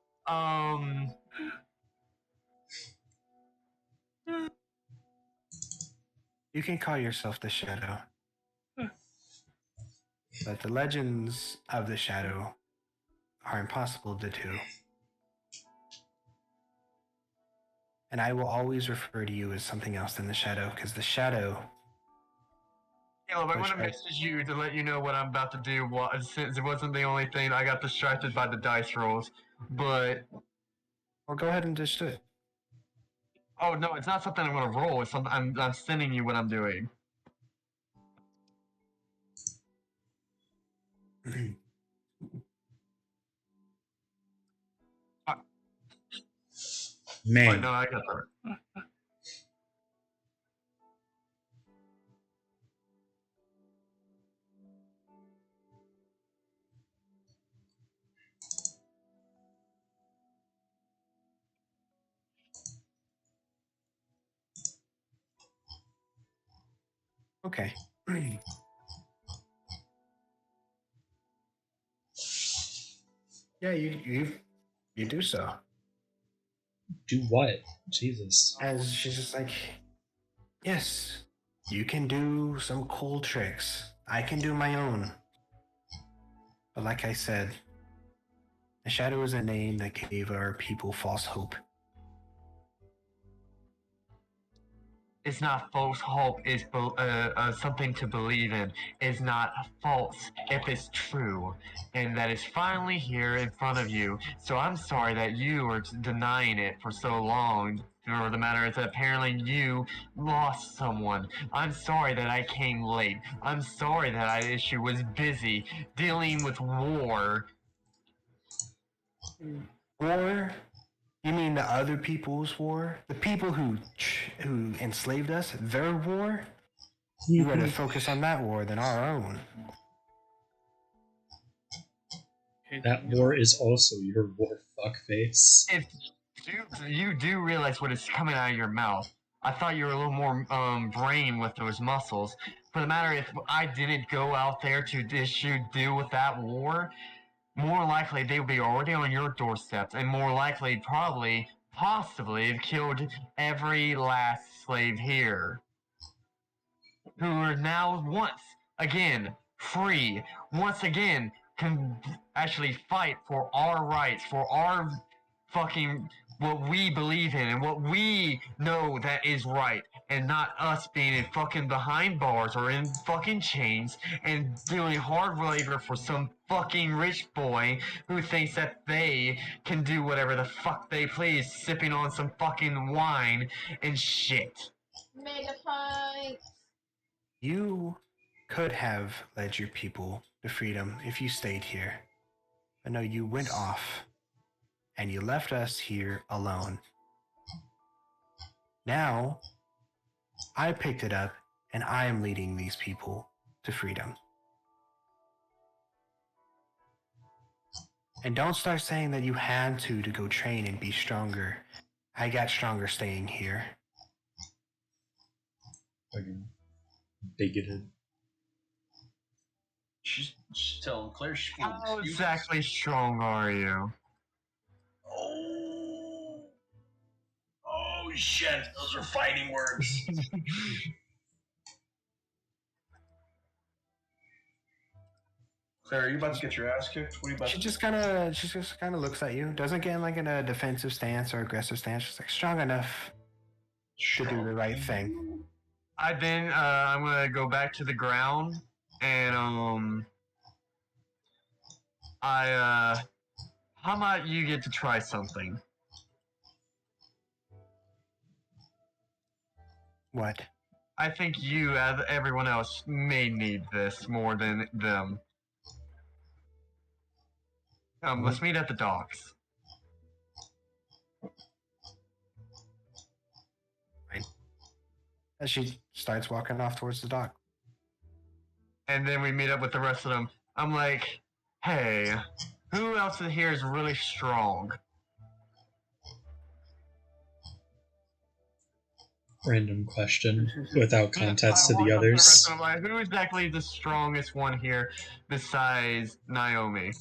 S2: You can call yourself the Shadow. But the legends of the Shadow are impossible to do. And I will always refer to you as something else than the Shadow, because the Shadow...
S1: Caleb, I'm gonna message you to let you know what I'm about to do, since it wasn't the only thing. I got distracted by the dice rolls, but...
S2: Well, go ahead and just do it.
S1: Oh, no, it's not something I'm gonna roll. It's something I'm sending you what I'm doing.
S3: Man.
S1: Oh, no, I got that.
S2: Okay. Yeah, you do so.
S3: Do what? Jesus.
S2: As she's just like, yes, you can do some cool tricks. I can do my own. But like I said, the shadow is a name that gave our people false hope.
S1: It's not false hope. It's something to believe in. It's not false if it's true, and that is finally here in front of you. So I'm sorry that you were denying it for so long. Or the matter is that apparently you lost someone. I'm sorry that I came late. I'm sorry that I was busy dealing with war.
S2: War? You mean the other people's war? The people who enslaved us? Their war? You better focus on that war than our own.
S3: That war is also your war, fuckface.
S1: If you do realize what is coming out of your mouth, I thought you were a little more brain with those muscles. For the matter, if I didn't go out there to deal with that war, more likely they would be already on your doorsteps, and more likely, probably, possibly, have killed every last slave here, who are now once again free, once again can actually fight for our rights, for our fucking what we believe in and what we know that is right, and not us being in fucking behind bars or in fucking chains and doing hard labor for some fucking rich boy who thinks that they can do whatever the fuck they please, sipping on some fucking wine and shit.
S5: Mega point.
S2: You could have led your people to freedom if you stayed here. But no, you went off and you left us here alone. Now, I picked it up and I am leading these people to freedom. And don't start saying that you had to go train and be stronger. I got stronger staying here.
S3: Fucking bigoted.
S6: She's telling Claire she feels
S1: How
S6: excuses.
S1: exactly strong are you?
S6: Oh shit! Those are fighting words. Claire, are you about to get your ass kicked? What are you about
S2: She
S6: to
S2: just kind of looks at you. Doesn't get in like in a defensive stance or aggressive stance. She's like strong enough to do the right thing.
S1: I'm gonna go back to the ground and how about you get to try something?
S2: What?
S1: I think you, as everyone else, may need this more than them. Let's meet at the docks.
S2: Fine. As she starts walking off towards the dock.
S1: And then we meet up with the rest of them. I'm like, hey, who else in here is really strong?
S3: Random question without context to the others.
S1: I'm like, who exactly is the strongest one here besides Naomi?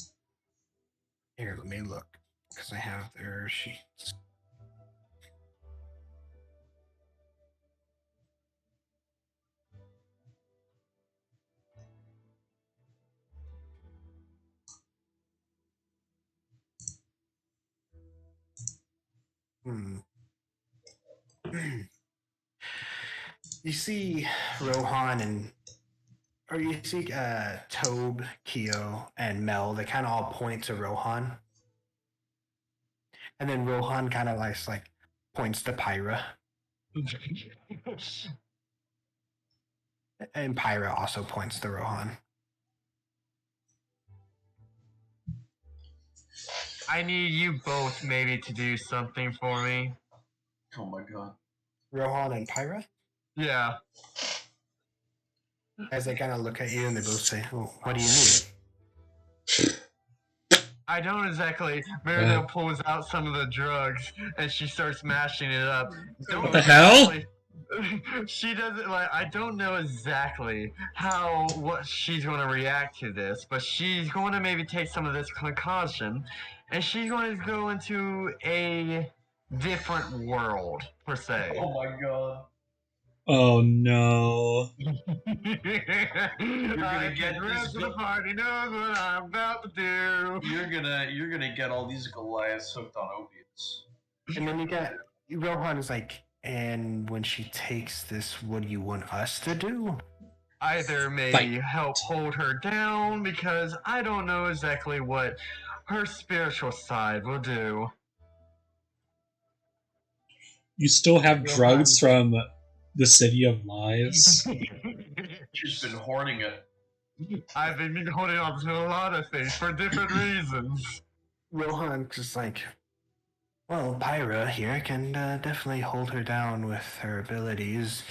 S2: Here, let me look. Because I have their sheets. You see Rohan you see Tobe, Kyo, and Mel, they kind of all point to Rohan. And then Rohan kind of like points to Pyra. And Pyra also points to Rohan.
S1: I need you both maybe to do something for me.
S6: Oh my god.
S2: Rohan and Pyra?
S1: Yeah.
S2: As they kind of look at you and they both say, oh, what do you need?
S1: I don't exactly. Marinelle pulls out some of the drugs and she starts mashing it up.
S3: What the hell?
S1: She doesn't like. I don't know exactly what she's going to react to this, but she's going to maybe take some of this concoction, and she's going to go into a different world per se.
S6: Oh my god.
S3: Oh no.
S1: I
S6: get
S1: the rest
S6: this
S1: of the party knows what I'm about to do.
S6: You're gonna get all these Goliaths hooked on opiates.
S2: And then you got Rohan is like, and when she takes this, what do you want us to do?
S1: Either maybe help hold her down, because I don't know exactly what her spiritual side will do.
S3: You still have drugs from the City of Lies?
S6: She's been hoarding it.
S1: I've been holding on to a lot of things for different reasons.
S2: Rohan's just like, well, Pyra here can definitely hold her down with her abilities.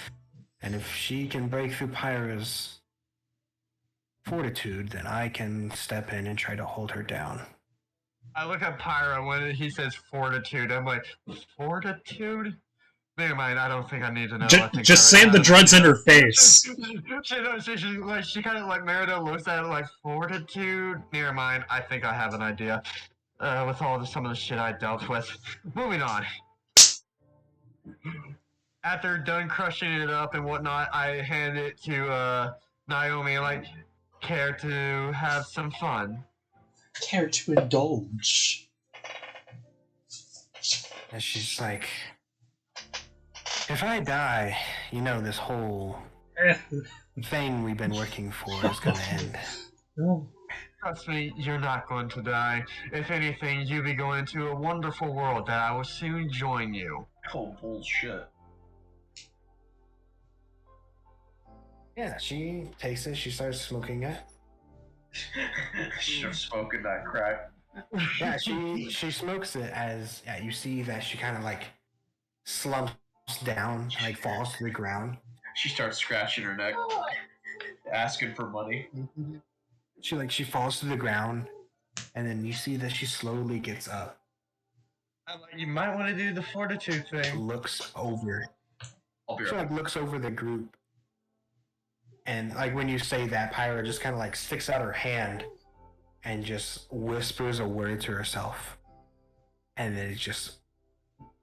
S2: And if she can break through Pyra's fortitude, then I can step in and try to hold her down.
S1: I look at Pyra when he says fortitude. I'm like, fortitude? Never mind, I don't think I need to know.
S3: Just slam the drugs in her face.
S1: She kind of like, Merida looks at it like, fortitude? Never mind, I think I have an idea. With some of the shit I dealt with. Moving on. After done crushing it up and whatnot, I hand it to Naomi, like, care to have some fun?
S3: Care to indulge.
S2: And she's like, if I die, you know this whole thing we've been working for is gonna end.
S1: Trust me, you're not going to die. If anything, you'll be going to a wonderful world that I will soon join you.
S6: Oh, bullshit.
S2: Yeah, she takes it, she starts smoking it.
S6: Should have spoken that crack.
S2: Yeah, she smokes it as you see that she kind of like slumps down, like falls to the ground.
S6: She starts scratching her neck, asking for money.
S2: She falls to the ground, and then you see that she slowly gets up.
S1: You might want to do the fortitude thing.
S2: Looks over.
S6: I'll be
S2: She
S6: right
S2: like looks over the group, and like when you say that, Pyra just kind of like sticks out her hand and just whispers a word to herself, and then it just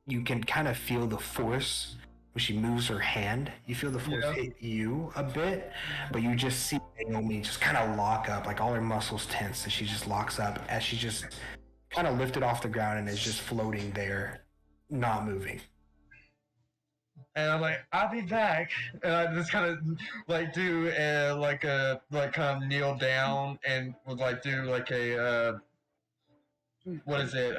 S2: you can kind of feel the force when she moves her hand. You feel the force hit you a bit, but you just see Naomi just kind of lock up, like all her muscles tense, and she just locks up as she just kind of lifted off the ground and is just floating there, not moving.
S1: And I'm like, I'll be back. And I just kind of like do kind of kneel down and would like do like a what is it,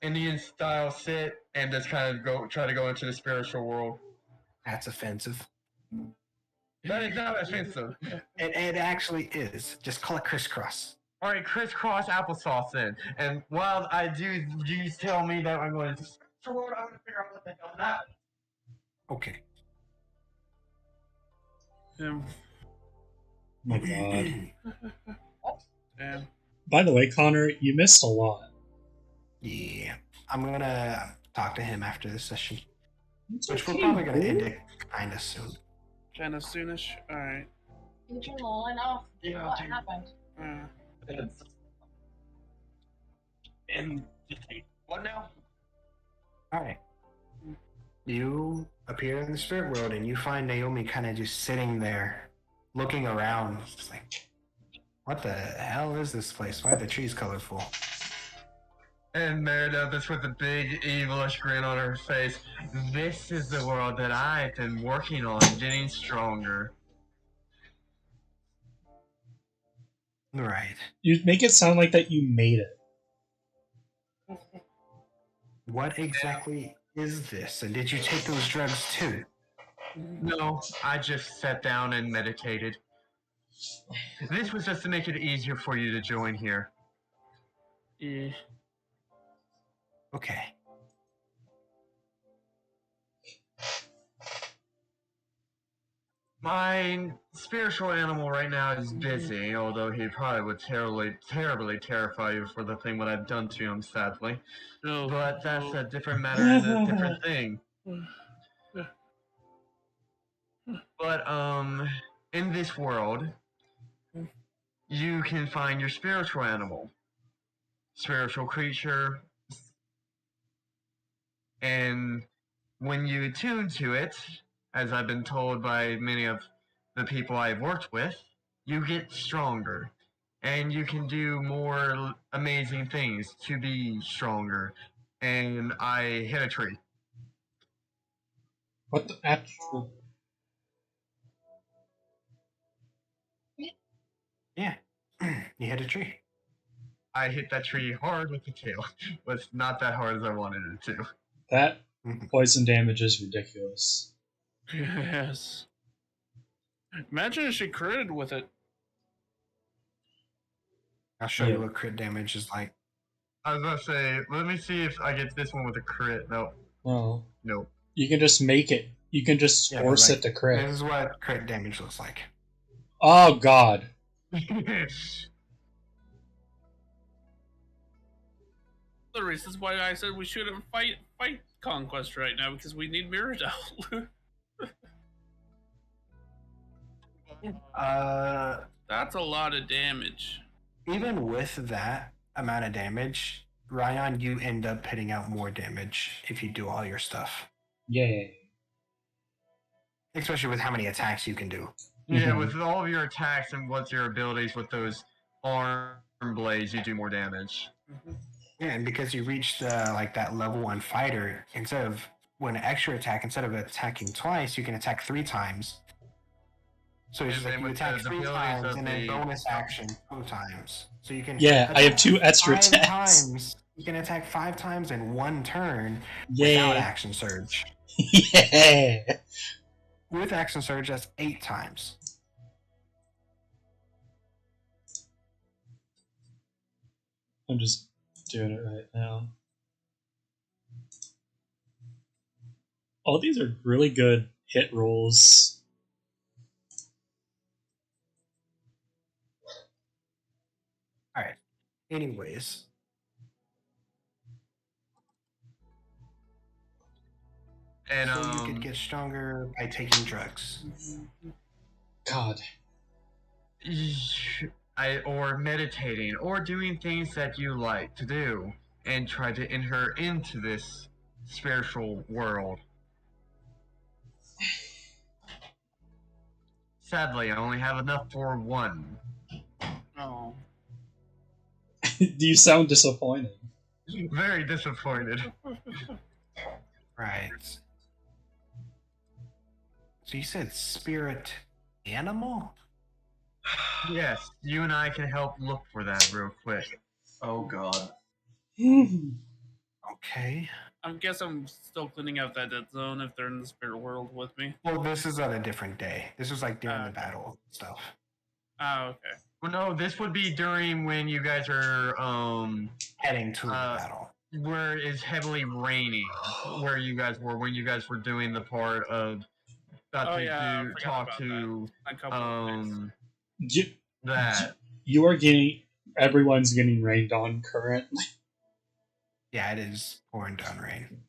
S1: Indian style sit, and just kind of try to go into the spiritual world.
S2: That's offensive.
S1: That is not offensive.
S2: It actually is. Just call it crisscross.
S1: All right, crisscross applesauce then. And while I do, you tell me that I'm going to spiritual world, I'm going to figure out what the hell that is.
S2: Okay.
S3: Oh my god.
S4: Damn.
S3: By the way, Connor, you missed a lot.
S2: Yeah. I'm gonna talk to him after this session. Which we're probably gonna end it kinda soon.
S4: Kinda soonish? Alright.
S5: You turn the line off.
S1: Yeah,
S5: What
S1: dude.
S5: happened?
S1: And what now?
S2: Alright. You appear in the spirit world and you find Naomi kind of just sitting there, looking around. Just like, what the hell is this place? Why are the trees colorful?
S1: And Merida, that's with a big evilish grin on her face. This is the world that I've been working on, getting stronger.
S2: Right.
S3: You make it sound like that you made it.
S2: What exactly is this? And did you take those drugs too?
S1: No, I just sat down and meditated. This was just to make it easier for you to join here.
S4: Yeah.
S2: Okay.
S1: My spiritual animal right now is busy, although he probably would terribly terrify you for the thing what I've done to him, sadly.
S4: No.
S1: But that's a different matter and a different thing. But in this world, you can find your spiritual animal, spiritual creature, and when you attune to it, as I've been told by many of the people I've worked with, you get stronger. And you can do more amazing things to be stronger. And I hit a tree.
S3: What the actual?
S2: Yeah. You hit a tree.
S1: I hit that tree hard with the tail. But not that hard as I wanted it to.
S3: That
S2: Mhm.
S3: poison damage is ridiculous.
S4: Yes. Imagine if she critted with it.
S2: I'll show
S3: Yeah.
S2: you what crit damage is like.
S1: I was gonna say, let me see if I get this one with a crit. No,
S3: No,
S1: nope.
S3: you can just make it. You can just
S2: Yeah, but,
S3: force
S2: like,
S3: it to crit.
S2: This is what crit damage looks like.
S3: Oh god.
S4: The reasons why I said we shouldn't fight Conquest right now because we need Mirrodale. That's a lot of damage.
S2: Even with that amount of damage, Ryan, you end up hitting out more damage if you do all your stuff.
S3: Yay.
S2: Especially with how many attacks you can do.
S1: Yeah,
S3: Mhm.
S1: with all of your attacks and what's your abilities with those arm blades, you do more damage.
S2: Yeah, and because you reached like that level 1 fighter, instead of when an extra attack, instead of attacking twice, you can attack 3 times. So it's
S1: And
S2: just like
S1: then
S2: you
S1: with
S2: attack
S1: the
S2: 3
S1: abilities
S2: times
S1: of
S2: and then
S1: the-
S2: bonus action 2 times. So you can
S3: Yeah, I have
S2: attack
S3: 2 extra
S2: 5
S3: attacks.
S2: times. You can attack 5 times in 1 turn
S3: Yay.
S2: without action surge.
S3: Yeah.
S2: With action surge, that's 8 times.
S3: I'm just doing it right now. All these are really good hit rolls.
S2: All right. Anyways,
S1: And
S2: so you could get stronger by taking drugs.
S3: God.
S1: or meditating, or doing things that you like to do, and try to enter into this spiritual world. Sadly, I only have enough for one.
S4: Oh.
S3: You sound disappointed.
S1: Very disappointed.
S2: Right. So you said spirit animal?
S1: Yes, you and I can help look for that real quick.
S6: Oh god.
S2: Okay.
S4: I guess I'm still cleaning out that dead zone if they're in the spirit world with me.
S2: Well, this is on a different day. This was like during the
S4: Okay.
S2: battle stuff.
S4: Oh, okay.
S1: Well, no, this would be during when you guys are
S2: Heading to the
S1: Uh,
S2: battle.
S1: where it's heavily raining. Where you guys were when you guys were doing the part of
S4: Oh, yeah, I forgot
S1: talk
S4: about
S1: to
S4: A couple of days.
S3: You,
S1: that.
S3: you are getting. Everyone's getting rained on currently.
S2: Yeah, it is pouring down rain.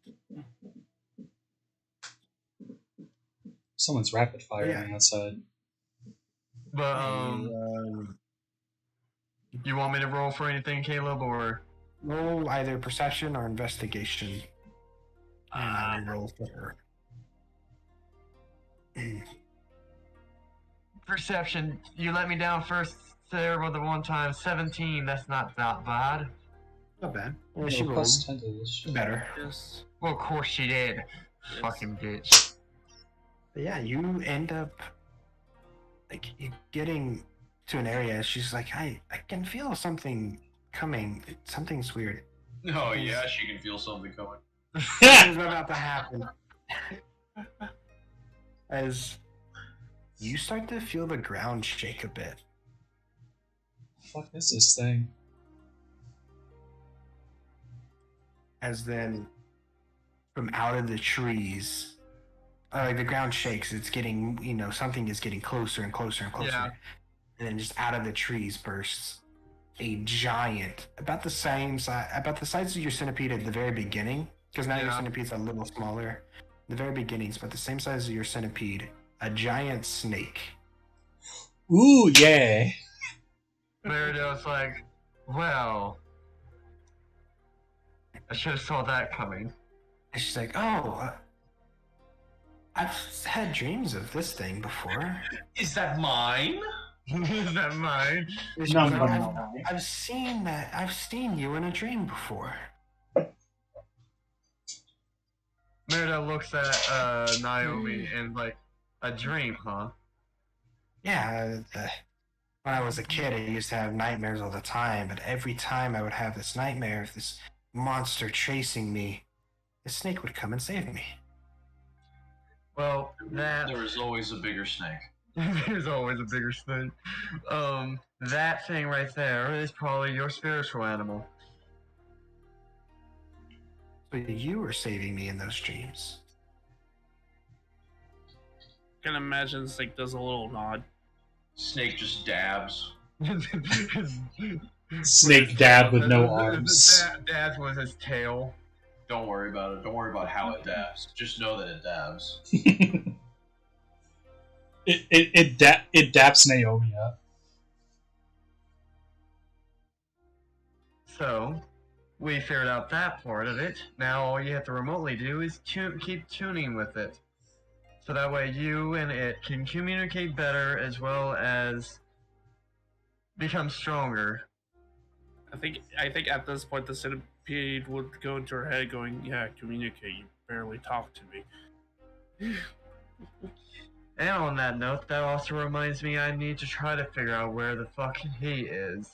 S3: Someone's rapid firing
S2: Yeah.
S3: outside.
S1: But
S2: Um,
S1: you want me to roll for anything, Caleb, or
S2: roll either perception or investigation. And I will roll for her.
S1: perception? You let me down first there with the one time 17. That's not that bad.
S2: Not bad. Yeah,
S3: No,
S2: she
S3: plus
S2: rolled
S3: 10 to this.
S2: better.
S4: Yes.
S1: Well, of course she did.
S4: Yes.
S1: Fucking bitch.
S2: But yeah, you end up like getting to an area. She's like, I can feel something coming. Something's weird.
S6: Oh yeah, she can feel something coming.
S2: Something's about to happen. As you start to feel the ground shake a bit.
S3: Fuck is this thing?
S2: As then from out of the trees, like the ground shakes. It's getting, something is getting closer and closer and closer.
S1: Yeah.
S2: And then just out of the trees bursts a giant, about the size of your centipede at the very beginning. Because now your
S1: Yeah.
S2: centipede's a little smaller. The very beginning is about the same size as your centipede. a giant snake.
S3: Ooh, yeah.
S1: Merido's like, well, I should have saw that coming.
S2: And she's like, oh, I've had dreams of this thing before.
S6: Is that mine?
S1: Is that mine?
S2: And she
S3: No,
S2: was
S3: no,
S2: like,
S3: no.
S2: I've seen that. I've seen you in a dream before.
S1: Merida looks at Naomi and like, a dream, huh?
S2: Yeah, when I was a kid, I used to have nightmares all the time, but every time I would have this nightmare of this monster chasing me, the snake would come and save me.
S1: Well, that
S6: There is always a bigger snake.
S1: there's always a bigger snake. That thing right there is probably your spiritual animal.
S2: So you were saving me in those dreams.
S4: I can imagine Snake does a little nod.
S6: Snake just dabs.
S3: Snake dab with no arms.
S1: Dad's with his tail.
S6: Don't worry about it. Don't worry about how it dabs. Just know that it dabs.
S3: It daps Naomi up.
S1: So, we figured out that part of it. Now all you have to remotely do is keep tuning with it. So that way you and it can communicate better as well as become stronger.
S4: I think at this point the centipede would go into her head going, yeah, communicate, you barely talk to me.
S1: And on that note, that also reminds me I need to try to figure out where the fuck he is.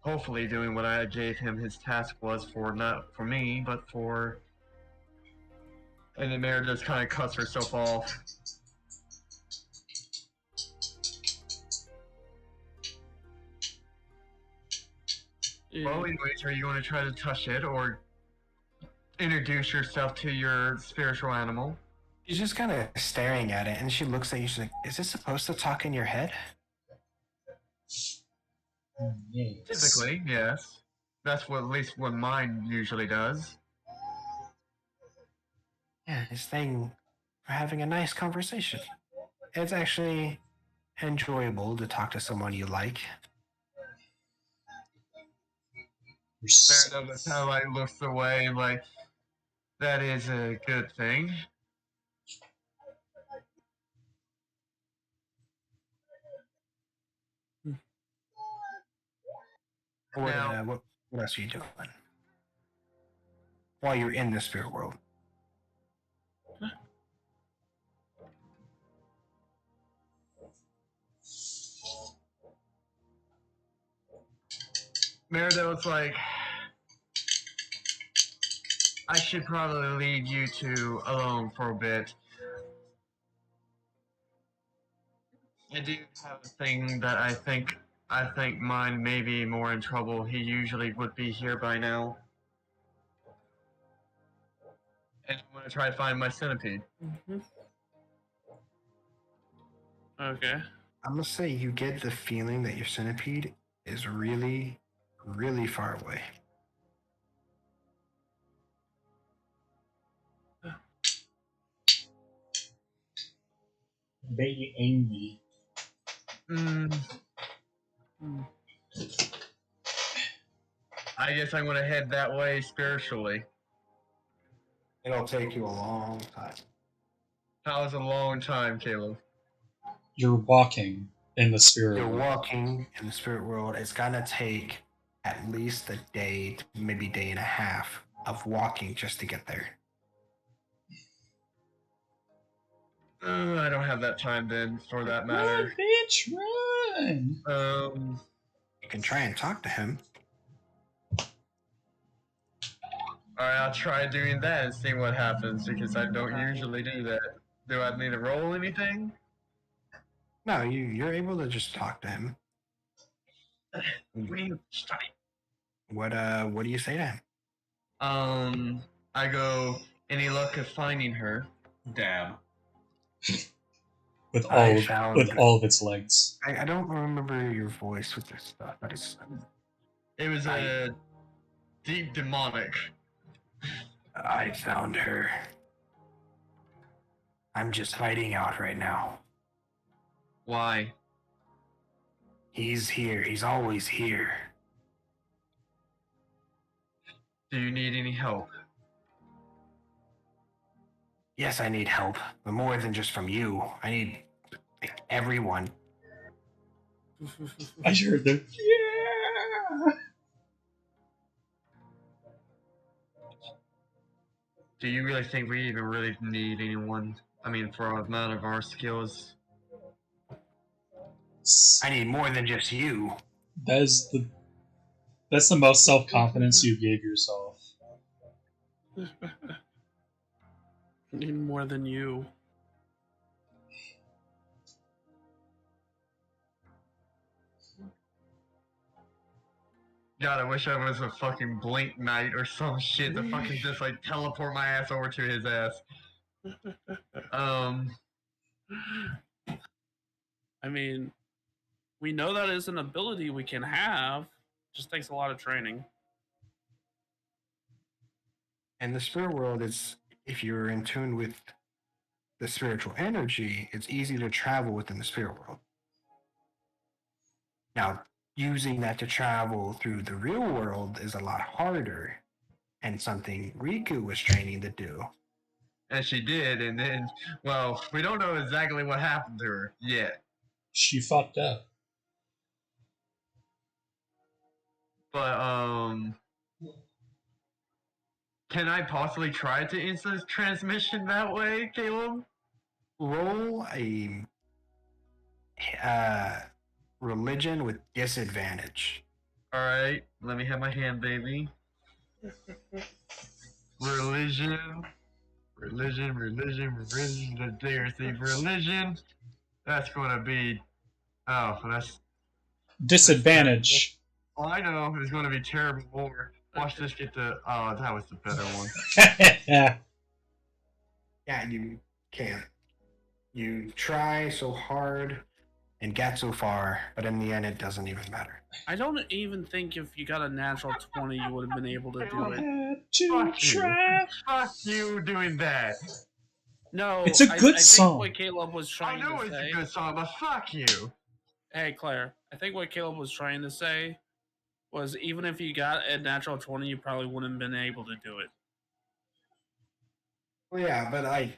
S1: Hopefully doing what I gave him his task was for, not for me, but for... And then Mary just kind of cuts herself off. Well, anyways, are you going to try to touch it, or introduce yourself to your spiritual animal?
S2: She's just kind of staring at it, and she looks at you. She's like, "Is this supposed to talk in your head?"
S3: Yes.
S1: Typically, yes. That's what, at least what mine usually does.
S2: Yeah, this thing, we're having a nice conversation. It's actually enjoyable to talk to someone you like.
S1: Meredith kind of like looks away, like, that is a good thing.
S2: What else are you doing while you're in the spirit world?
S1: Meredith's like, I should probably leave you two alone for a bit. I do have a thing that I think mine may be more in trouble. He usually would be here by now. And I'm gonna try to find my centipede.
S4: Okay.
S2: I'm gonna say you get the feeling that your centipede is really, really far away.
S3: Very angry.
S1: I guess I'm gonna head that way spiritually.
S2: It'll take you a long time.
S1: That was a long time, Caleb.
S3: You're walking in the spirit
S2: You're
S3: world.
S2: walking in the spirit world. It's gonna take at least a day, maybe day and a half of walking just to get there.
S1: I don't have that time then, for that
S3: Run,
S1: matter.
S3: bitch, run!
S2: You can try and talk to him.
S1: Alright, I'll try doing that and see what happens, because I don't usually do that. Do I need to roll anything?
S2: No, you're able to just talk to him.
S1: Stop it.
S2: What do you say to him?
S1: I go, any luck of finding her?
S6: Dab.
S3: With
S2: I
S3: all
S2: found-
S3: with all of its legs.
S2: I don't remember your voice with this stuff, but it's
S1: It was a deep demonic.
S2: I found her. I'm just hiding out right now.
S1: Why?
S2: He's here. He's always here.
S1: Do you need any help?
S2: Yes, I need help, but more than just from you. I need everyone.
S3: I heard them. Yeah.
S1: Do you really think we even really need anyone? I mean, for our amount of our skills.
S2: I need more than just you.
S3: That's the most self confidence you gave yourself.
S4: Need more than you.
S1: God, I wish I was a fucking Blink Knight or some shit to fucking just like teleport my ass over to his ass.
S4: I mean, we know that is an ability we can have. Just takes a lot of training.
S2: And the spirit world is, if you're in tune with the spiritual energy, it's easy to travel within the spirit world. Now, using that to travel through the real world is a lot harder, and something Riku was training to do.
S1: And she did, and then, well, we don't know exactly what happened to her yet.
S3: She fucked up.
S1: But, can I possibly try to instant transmission that way, Caleb?
S2: Roll a religion with disadvantage.
S1: Alright, let me have my hand, baby. Religion. Religion. That's gonna be... Oh, that's...
S3: Disadvantage.
S1: Oh, I know, it's gonna be terrible more. Watch this get the... Oh, that was the better one.
S2: Yeah, you can't. You try so hard and get so far, but in the end, it doesn't even matter.
S4: I don't even think if you got a natural 20, you would have been able to do it.
S1: Fuck you. Fuck you doing that.
S4: No,
S3: It's a good
S4: I
S3: song.
S4: think what Caleb was trying
S1: I know
S4: to
S1: it's
S4: say.
S1: a good song, but fuck you.
S4: Hey, Claire, I think what Caleb was trying to say was even if you got a natural 20, you probably wouldn't have been able to do it.
S2: Well, yeah, but I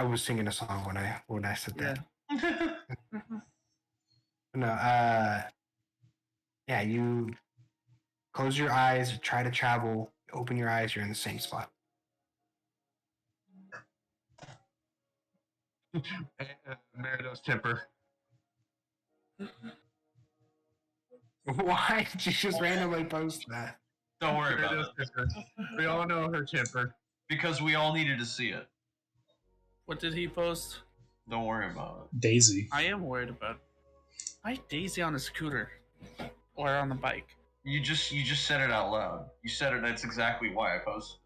S2: was singing a song when I said that. No, yeah, you close your eyes, try to travel, open your eyes, you're in the same spot.
S1: Merido's temper.
S2: Why did you just randomly post that?
S6: Don't worry about
S1: Merido's
S6: it.
S1: temper. We all know her temper.
S6: Because we all needed to see it.
S4: What did he post?
S6: Don't worry about it.
S3: Daisy.
S4: I am worried about it. Why Daisy on a scooter? Or on the bike?
S6: You just said it out loud. You said it. That's exactly why I posted.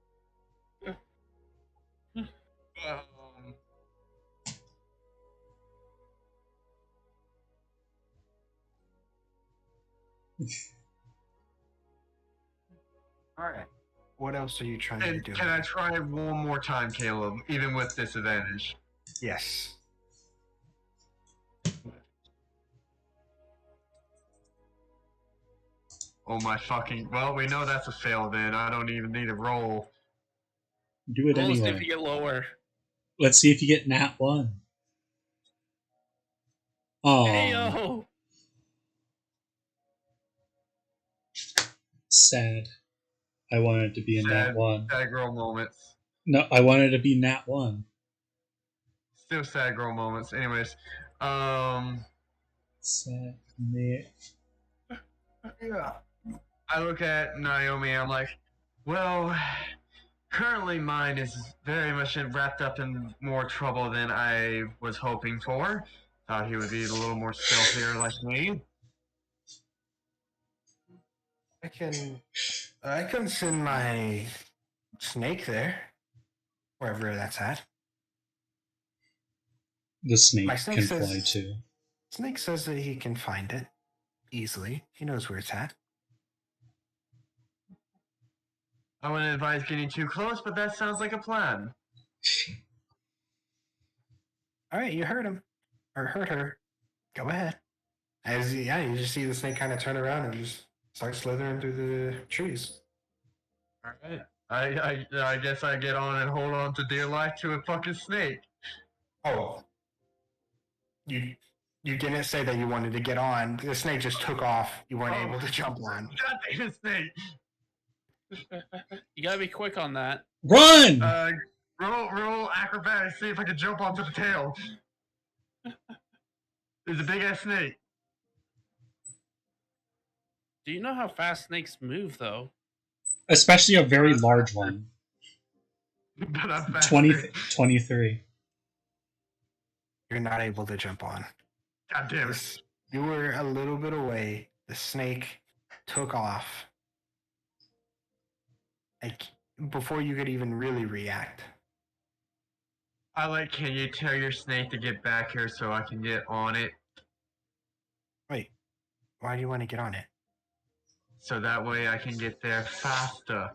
S2: All right. What else are you trying to
S1: And
S2: do?
S1: can I try one more time, Caleb, even with disadvantage?
S2: Yes.
S1: Oh my fucking... Well, we know that's a fail then. I don't even need a roll.
S3: Do it
S4: Roll to see if
S3: anyway.
S4: you get lower.
S3: Let's see if you get nat 1. Oh,
S4: Hey yo!
S3: sad. I wanted it to be a nat 1.
S1: Sad girl moments.
S3: No, I wanted it to be nat 1.
S1: Still sad girl moments. Anyways,
S3: Sad. Nat.
S2: Yeah.
S1: I look at Naomi, I'm like, well, currently mine is very much wrapped up in more trouble than I was hoping for. Thought he would be a little more stealthier like me.
S2: I can send my snake there, wherever that's at.
S3: The snake
S2: My snake
S3: can
S2: says-
S3: fly too.
S2: Snake says that he can find it easily. He knows where it's at.
S1: I wouldn't advise getting too close, but that sounds like a plan.
S2: All right, you heard him. Or heard her. Go ahead. You just see the snake kind of turn around and just start slithering through the trees.
S1: All right. I guess I get on and hold on to dear life to a fucking snake.
S2: Oh. You didn't say that you wanted to get on. The snake just took off. You weren't able to jump on.
S1: God damn snake!
S4: You gotta be quick on that.
S3: Run!
S1: Roll acrobatics, see if I can jump onto the tail. It's a big ass snake.
S4: Do you know how fast snakes move, though?
S3: Especially a very large one.
S1: But I'm faster.
S3: 23.
S2: You're not able to jump on.
S1: God damn it.
S2: You were a little bit away. The snake took off. Like, before you could even really react.
S1: Can you tell your snake to get back here so I can get on it?
S2: Wait, why do you want to get on it?
S1: So that way I can get there faster.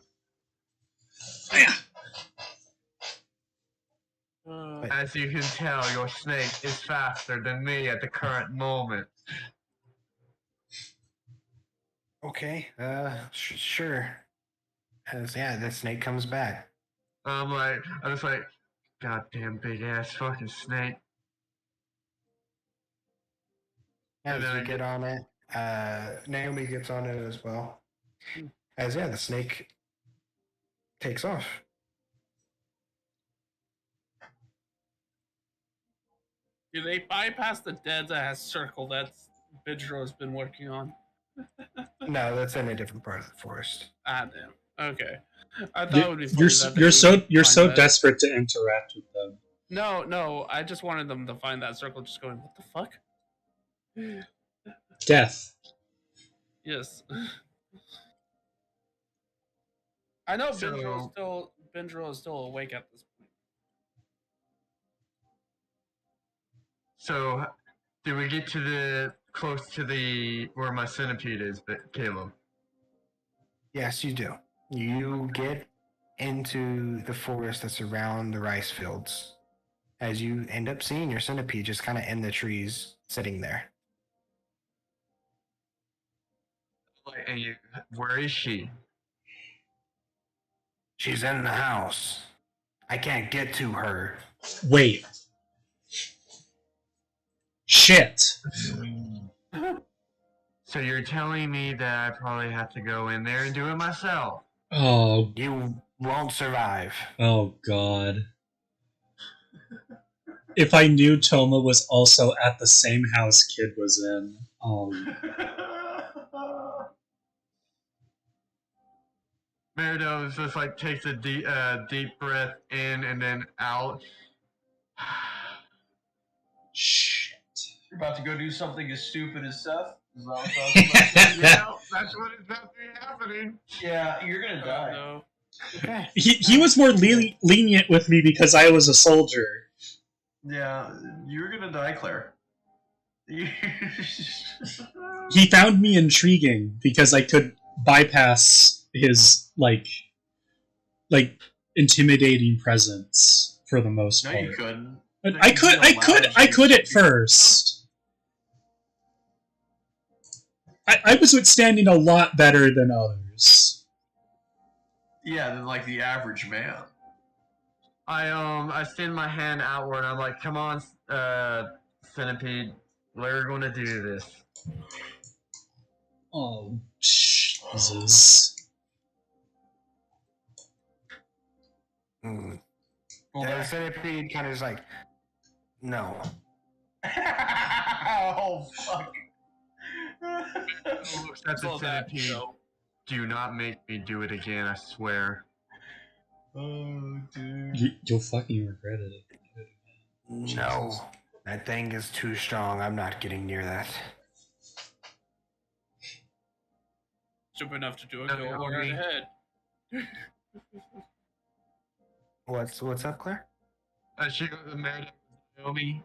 S1: As you can tell, your snake is faster than me at the current moment.
S2: Okay, sure. The snake comes back.
S1: I'm just like, goddamn big ass fucking snake.
S2: As you get on it, Naomi gets on it as well. The snake takes off.
S4: Do they bypass the dead ass circle that Bidro's been working on?
S2: No, that's in a different part of the forest.
S4: Ah, damn. Okay. I thought it would be funny
S3: You're so desperate to interact with them.
S4: No, I just wanted them to find that circle just going, what the fuck?
S3: Death.
S4: Yes. I know Bindro is still awake at this point.
S1: So, do we get to close to where my centipede is, Caleb?
S2: Yes, you do. You get into the forest that's around the rice fields, as you end up seeing your centipede just kind of in the trees, sitting there.
S1: And where is she?
S2: She's in the house. I can't get to her.
S3: Wait. Shit.
S1: So you're telling me that I probably have to go in there and do it myself?
S3: Oh.
S2: You won't survive.
S3: Oh, God. If I knew Toma was also at the same house Kid was in.
S1: Meridos just takes a deep breath in and then out.
S3: Shit.
S6: You're about to go do something as stupid as Seth? Is that what
S1: Yeah, that's what is about to be happening.
S6: Yeah, you're gonna die.
S4: No.
S2: Okay.
S3: He was more lenient with me because I was a soldier.
S6: Yeah, you're gonna die, Claire.
S3: He found me intriguing because I could bypass his intimidating presence for the most part.
S6: No, you couldn't.
S3: I could at first. I was withstanding a lot better than others.
S6: Yeah, than the average man.
S1: I extend my hand outward. I'm like, come on, centipede, we're gonna do this.
S3: Oh, Jesus.
S2: Well, the centipede kind of is like, no.
S6: Oh, fuck.
S1: Looks at the centipede. Do not make me do it again, I swear.
S6: Oh, dude.
S3: You'll fucking regret it.
S2: No. That thing is too strong. I'm not getting near that.
S4: Stupid enough to do it, go right ahead.
S2: What's up, Claire?
S1: She goes to Naomi.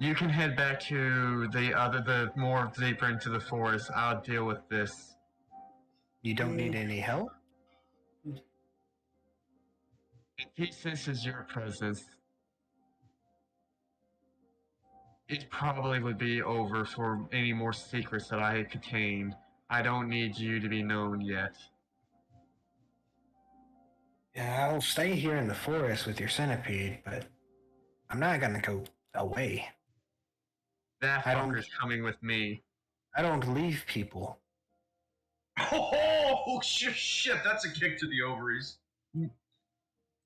S1: You can head back to the more deeper into the forest. I'll deal with this.
S2: You don't need any help?
S1: If he senses your presence, It probably would be over for any more secrets that I contain. I don't need you to be known yet.
S2: Yeah, I'll stay here in the forest with your centipede, but I'm not gonna go away.
S1: That
S2: I don't.
S1: fucker's coming with me.
S2: I don't leave people.
S6: Oh shit! That's a kick to the ovaries.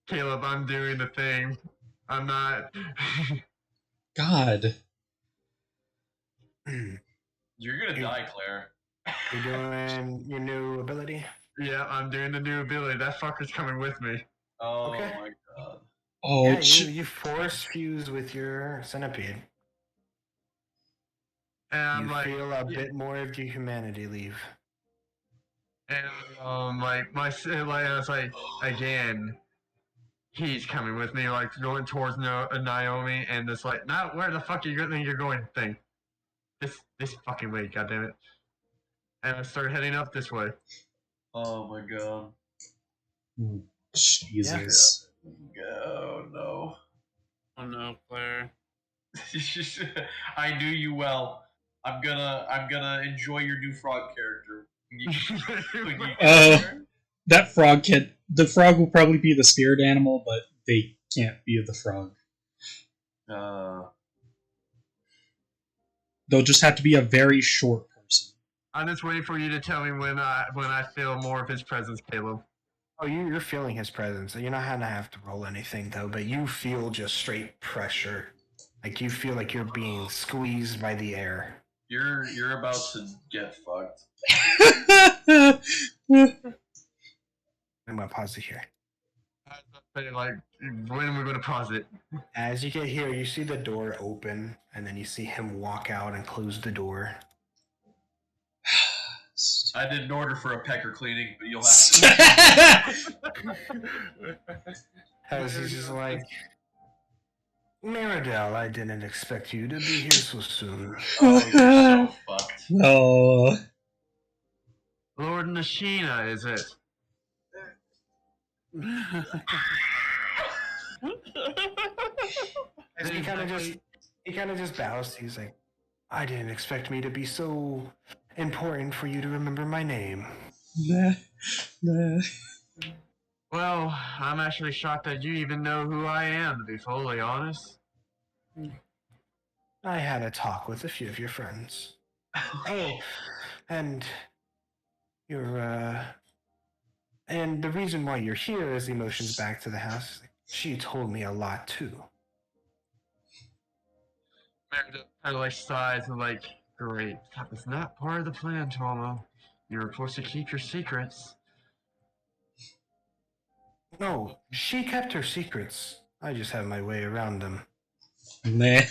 S1: Caleb, I'm doing the thing. I'm not.
S3: God.
S6: You're gonna die, Claire.
S2: You're doing your new ability?
S1: Yeah, I'm doing the new ability. That fucker's coming with me.
S6: Oh
S2: Okay.
S6: my god.
S3: Oh,
S2: Yeah, you force fuse with your centipede.
S1: And I'm
S2: You
S1: like,
S2: feel a bit more of your humanity leave.
S1: and like I was like, again, he's coming with me, like going towards Naomi, and it's like, not where the fuck are you think you're going thing. This fucking way, goddammit. And I start heading up this way.
S6: Oh my god.
S3: Jesus.
S6: Oh no.
S4: Oh no, Claire.
S6: I knew you well. I'm gonna enjoy your new frog character.
S3: That frog kid. The frog will probably be the spirit animal, but they can't be the frog. They'll just have to be a very short person.
S1: I'm just waiting for you to tell me when I feel more of his presence, Caleb.
S2: Oh, you're feeling his presence. You're not gonna have to roll anything though, but you feel just straight pressure. Like you feel like you're being squeezed by the air.
S6: You're about to get fucked.
S2: I'm gonna pause it here.
S1: Like, when are we gonna pause it?
S2: As you get here, you see the door open, and then you see him walk out and close the door.
S6: I didn't order for a pecker cleaning, but you'll have to.
S2: As he's just like, Meridel, I didn't expect you to be here so soon.
S6: Oh, you're so fucked.
S3: Oh.
S1: Lord Nashina, is it?
S2: As he kind of just bows. He's like, I didn't expect me to be so important for you to remember my name.
S1: Well, I'm actually shocked that you even know who I am, to be fully honest.
S2: I had a talk with a few of your friends. Oh, and and the reason why you're here is emotions back to the house. She told me a lot too.
S1: Meredith kind of like sighs and like, great. That was not part of the plan, Tomo. You were supposed to keep your secrets.
S2: No, she kept her secrets. I just have my way around them.
S3: Meh.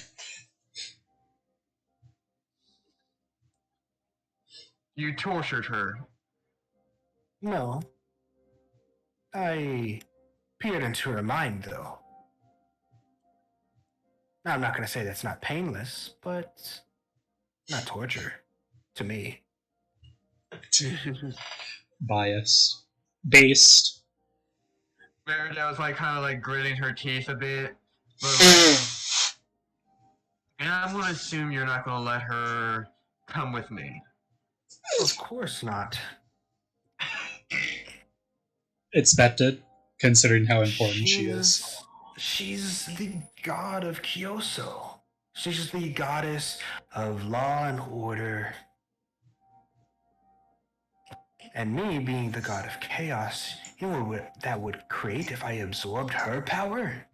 S1: You tortured her.
S2: No. I peered into her mind, though. Now, I'm not going to say that's not painless, but not torture. To me.
S3: Biased. Based.
S1: Meredith was like kind of like gritting her teeth a bit. But like, and I'm going to assume you're not going to let her come with me.
S2: Of course not.
S3: Expected, considering how important she is.
S2: She's the god of Kyoso. She's the goddess of law and order. And me being the god of chaos, you know what that would create if I absorbed her power?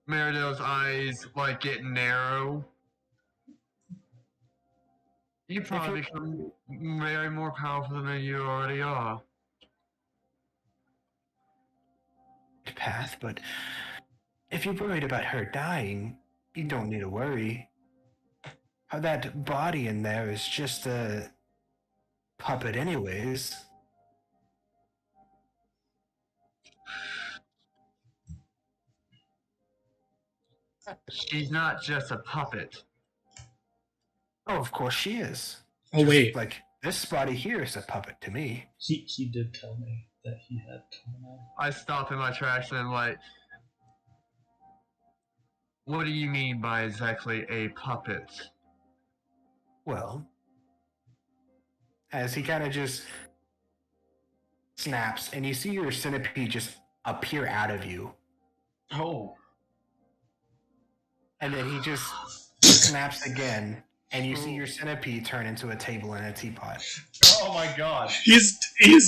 S1: Meredith's eyes like get narrow. You probably become very more powerful than you already are.
S2: Path, but if you're worried about her dying, you don't need to worry. That body in there is just a puppet anyways.
S1: She's not just a puppet.
S2: Oh, of course she is.
S3: Oh,
S2: Just
S3: wait.
S2: like this body here is a puppet to me.
S3: He did tell me that he had Tomo.
S1: I stop in my tracks and like, What do you mean by exactly a puppet?
S2: Well, as he kind of just snaps, and you see your centipede just appear out of you.
S6: Oh.
S2: And then he just snaps again, and you see your centipede turn into a table and a teapot.
S6: Oh my god.
S3: He's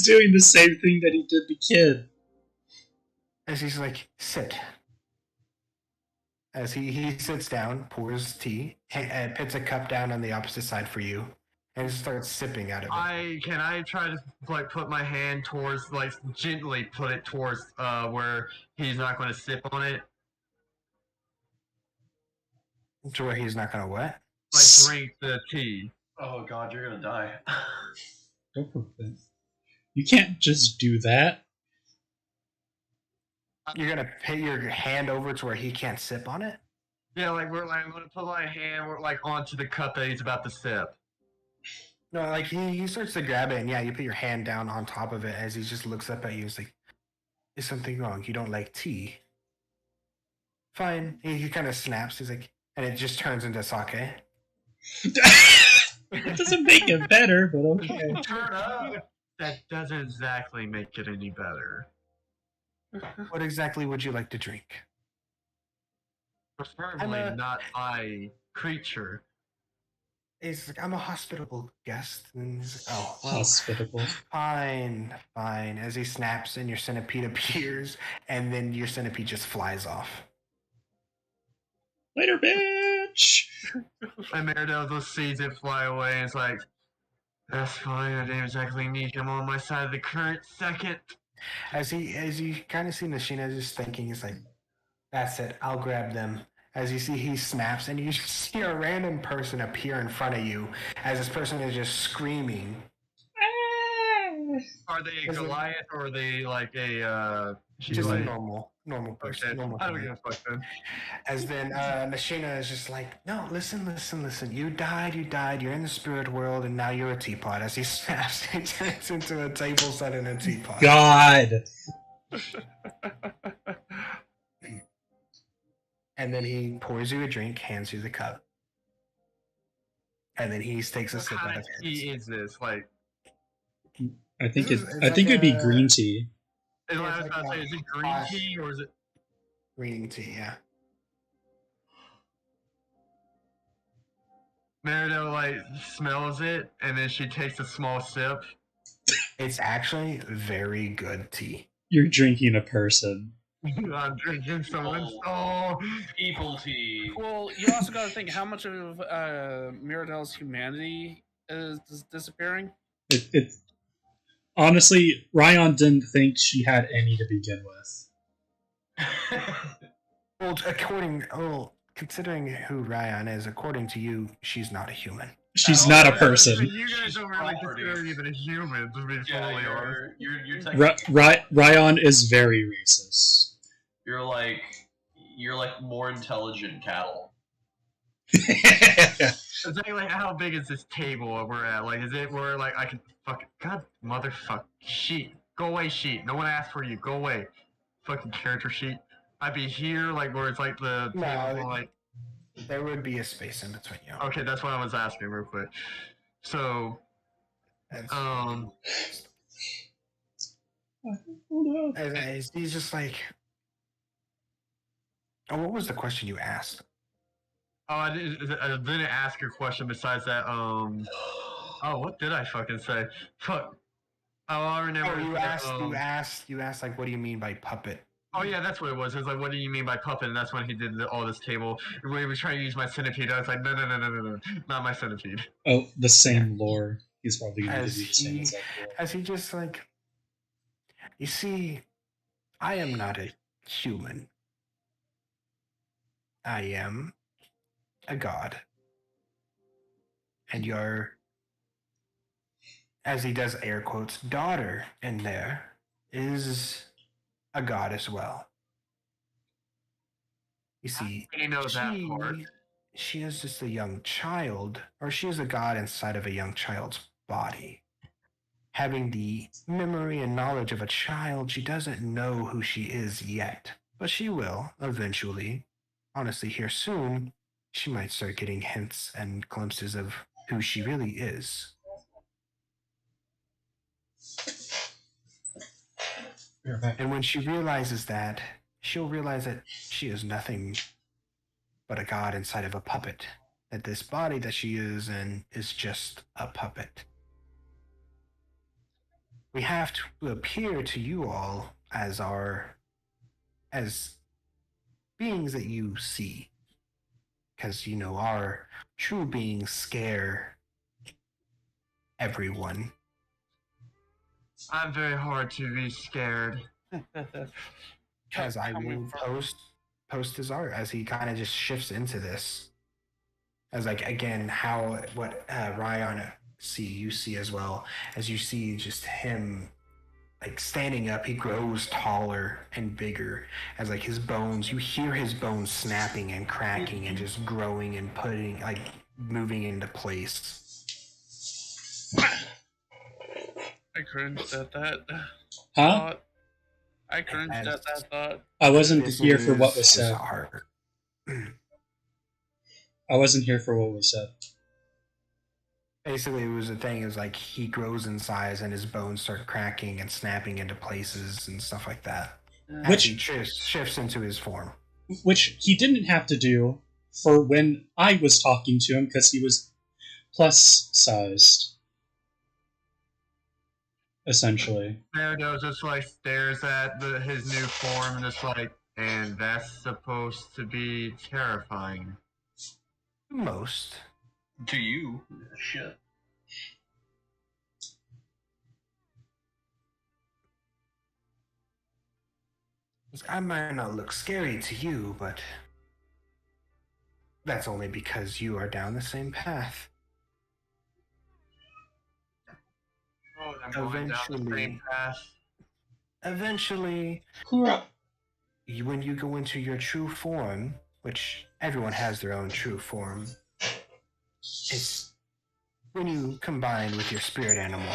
S3: doing the same thing that he did the kid.
S2: As he's like, sit. As he sits down, pours tea, and puts a cup down on the opposite side for you, and just starts sipping out of it.
S1: Can I try to like put my hand towards, like, gently put it towards where he's not going to sip on it?
S2: To where he's not gonna what?
S1: Like drink the tea.
S6: Oh god, you're gonna die.
S3: Don't put that. You can't just do that.
S2: You're gonna put your hand over to where he can't sip on it?
S1: Yeah, like I'm gonna put my hand like onto the cup that he's about to sip.
S2: No, like he starts to grab it, and yeah, you put your hand down on top of it as he just looks up at you. He's like, "Is something wrong? You don't like tea?" Fine. He kind of snaps. He's like, and it just turns into sake.
S3: It doesn't make it better, but okay.
S1: Turn up. That doesn't exactly make it any better.
S2: What exactly would you like to drink?
S1: Preferably not my creature.
S2: He's like, I'm a hospitable guest. And he's like, oh, well,
S3: Hospitable.
S2: fine. As he snaps and your centipede appears, and then your centipede just flies off.
S3: Later, bitch!
S1: And Meredith sees it fly away and it's like, that's fine, I didn't exactly need him on my side of the current second.
S2: As you kind of see Nashina just thinking, he's like, that's it, I'll grab them. As you see, he snaps, and you just see a random person appear in front of you as this person is just screaming.
S1: Are they a Goliath or are they like a
S2: just like, a normal person.
S1: Okay,
S2: normal
S1: I don't give a fuck then.
S2: As then Nashina is just like, no, listen. You died, you're in the spirit world, and now you're a teapot. As he snaps, he turns into a table set and a teapot.
S3: God!
S2: And then he pours you a drink, hands you the cup. And then he takes a sip out of
S1: What tea is this? Like,
S3: I think
S2: like
S3: it'd be green tea.
S1: is it green tea or is it
S2: green tea? Yeah.
S1: Meredith like smells it and then she takes a small sip.
S2: It's actually very good tea.
S3: You're drinking a person.
S1: I'm drinking someone's soul.
S6: People tea.
S4: Well, you also got to think how much of Miradel's humanity is disappearing.
S3: It honestly, Ryan didn't think she had any to begin with.
S2: Well, considering who Ryan is, according to you, she's not a human.
S3: She's not a person.
S1: You guys don't really consider even a human, to be totally honest.
S6: You're
S3: Ryan is very racist.
S6: You're like more intelligent cattle.
S1: Exactly, like, how big is this table we're at? Like, is it where like I can fucking God motherfuck sheet? Go away, sheet. No one asked for you. Go away. Fucking character sheet. I'd be here, like where it's like the table, like.
S2: There would be a space in between you.
S1: Okay, that's what I was asking real quick. So,
S2: he's just like, oh, what was the question you asked?
S1: Oh, I didn't ask your question besides that. Oh, what did I fucking say? Fuck. Oh, I remember.
S2: Oh, you asked, like, what do you mean by puppet?
S1: Oh yeah, that's what it was. It was like, what do you mean by puppet? And that's when he did all this table. When he was trying to use my centipede, I was like, no, not my centipede.
S3: Oh, the same lore. He's probably going to do the same exact lore.
S2: As he just like, you see, I am not a human. I am a god. And your, as he does air quotes, daughter in there is a god as well. You see,
S1: I know that part.
S2: She is just a young child, or she is a god inside of a young child's body. Having the memory and knowledge of a child, she doesn't know who she is yet, but she will eventually. honestly, here soon, she might start getting hints and glimpses of who she really is. And when she realizes that, she'll realize that she is nothing but a god inside of a puppet. That this body that she is in is just a puppet. We have to appear to you all as beings that you see. Because, our true beings scare everyone.
S1: I'm very hard to be scared.
S2: As I will post his art as he kind of just shifts into this. As like again, what Ryan you see as well, as you see just him like standing up, he grows taller and bigger as like his bones, you hear his bones snapping and cracking and just growing and moving into place.
S4: I cringed at that.
S3: Huh?
S4: Thought. I cringed at that thought.
S3: I wasn't here for what was said.
S2: Art.
S3: I wasn't here for what was said.
S2: Basically, it was the thing is like he grows in size and his bones start cracking and snapping into places and stuff like that.
S3: Which
S2: he shifts into his form.
S3: Which he didn't have to do for when I was talking to him because he was plus sized. Essentially.
S1: Naruto just like stares at his new form and just like, and that's supposed to be terrifying.
S2: Most.
S6: To you. Shit.
S2: I might not look scary to you, but that's only because you are down the same path.
S1: Oh, I'm going down the same path.
S2: Eventually, when you go into your true form, which everyone has their own true form, it's when you combine with your spirit animal.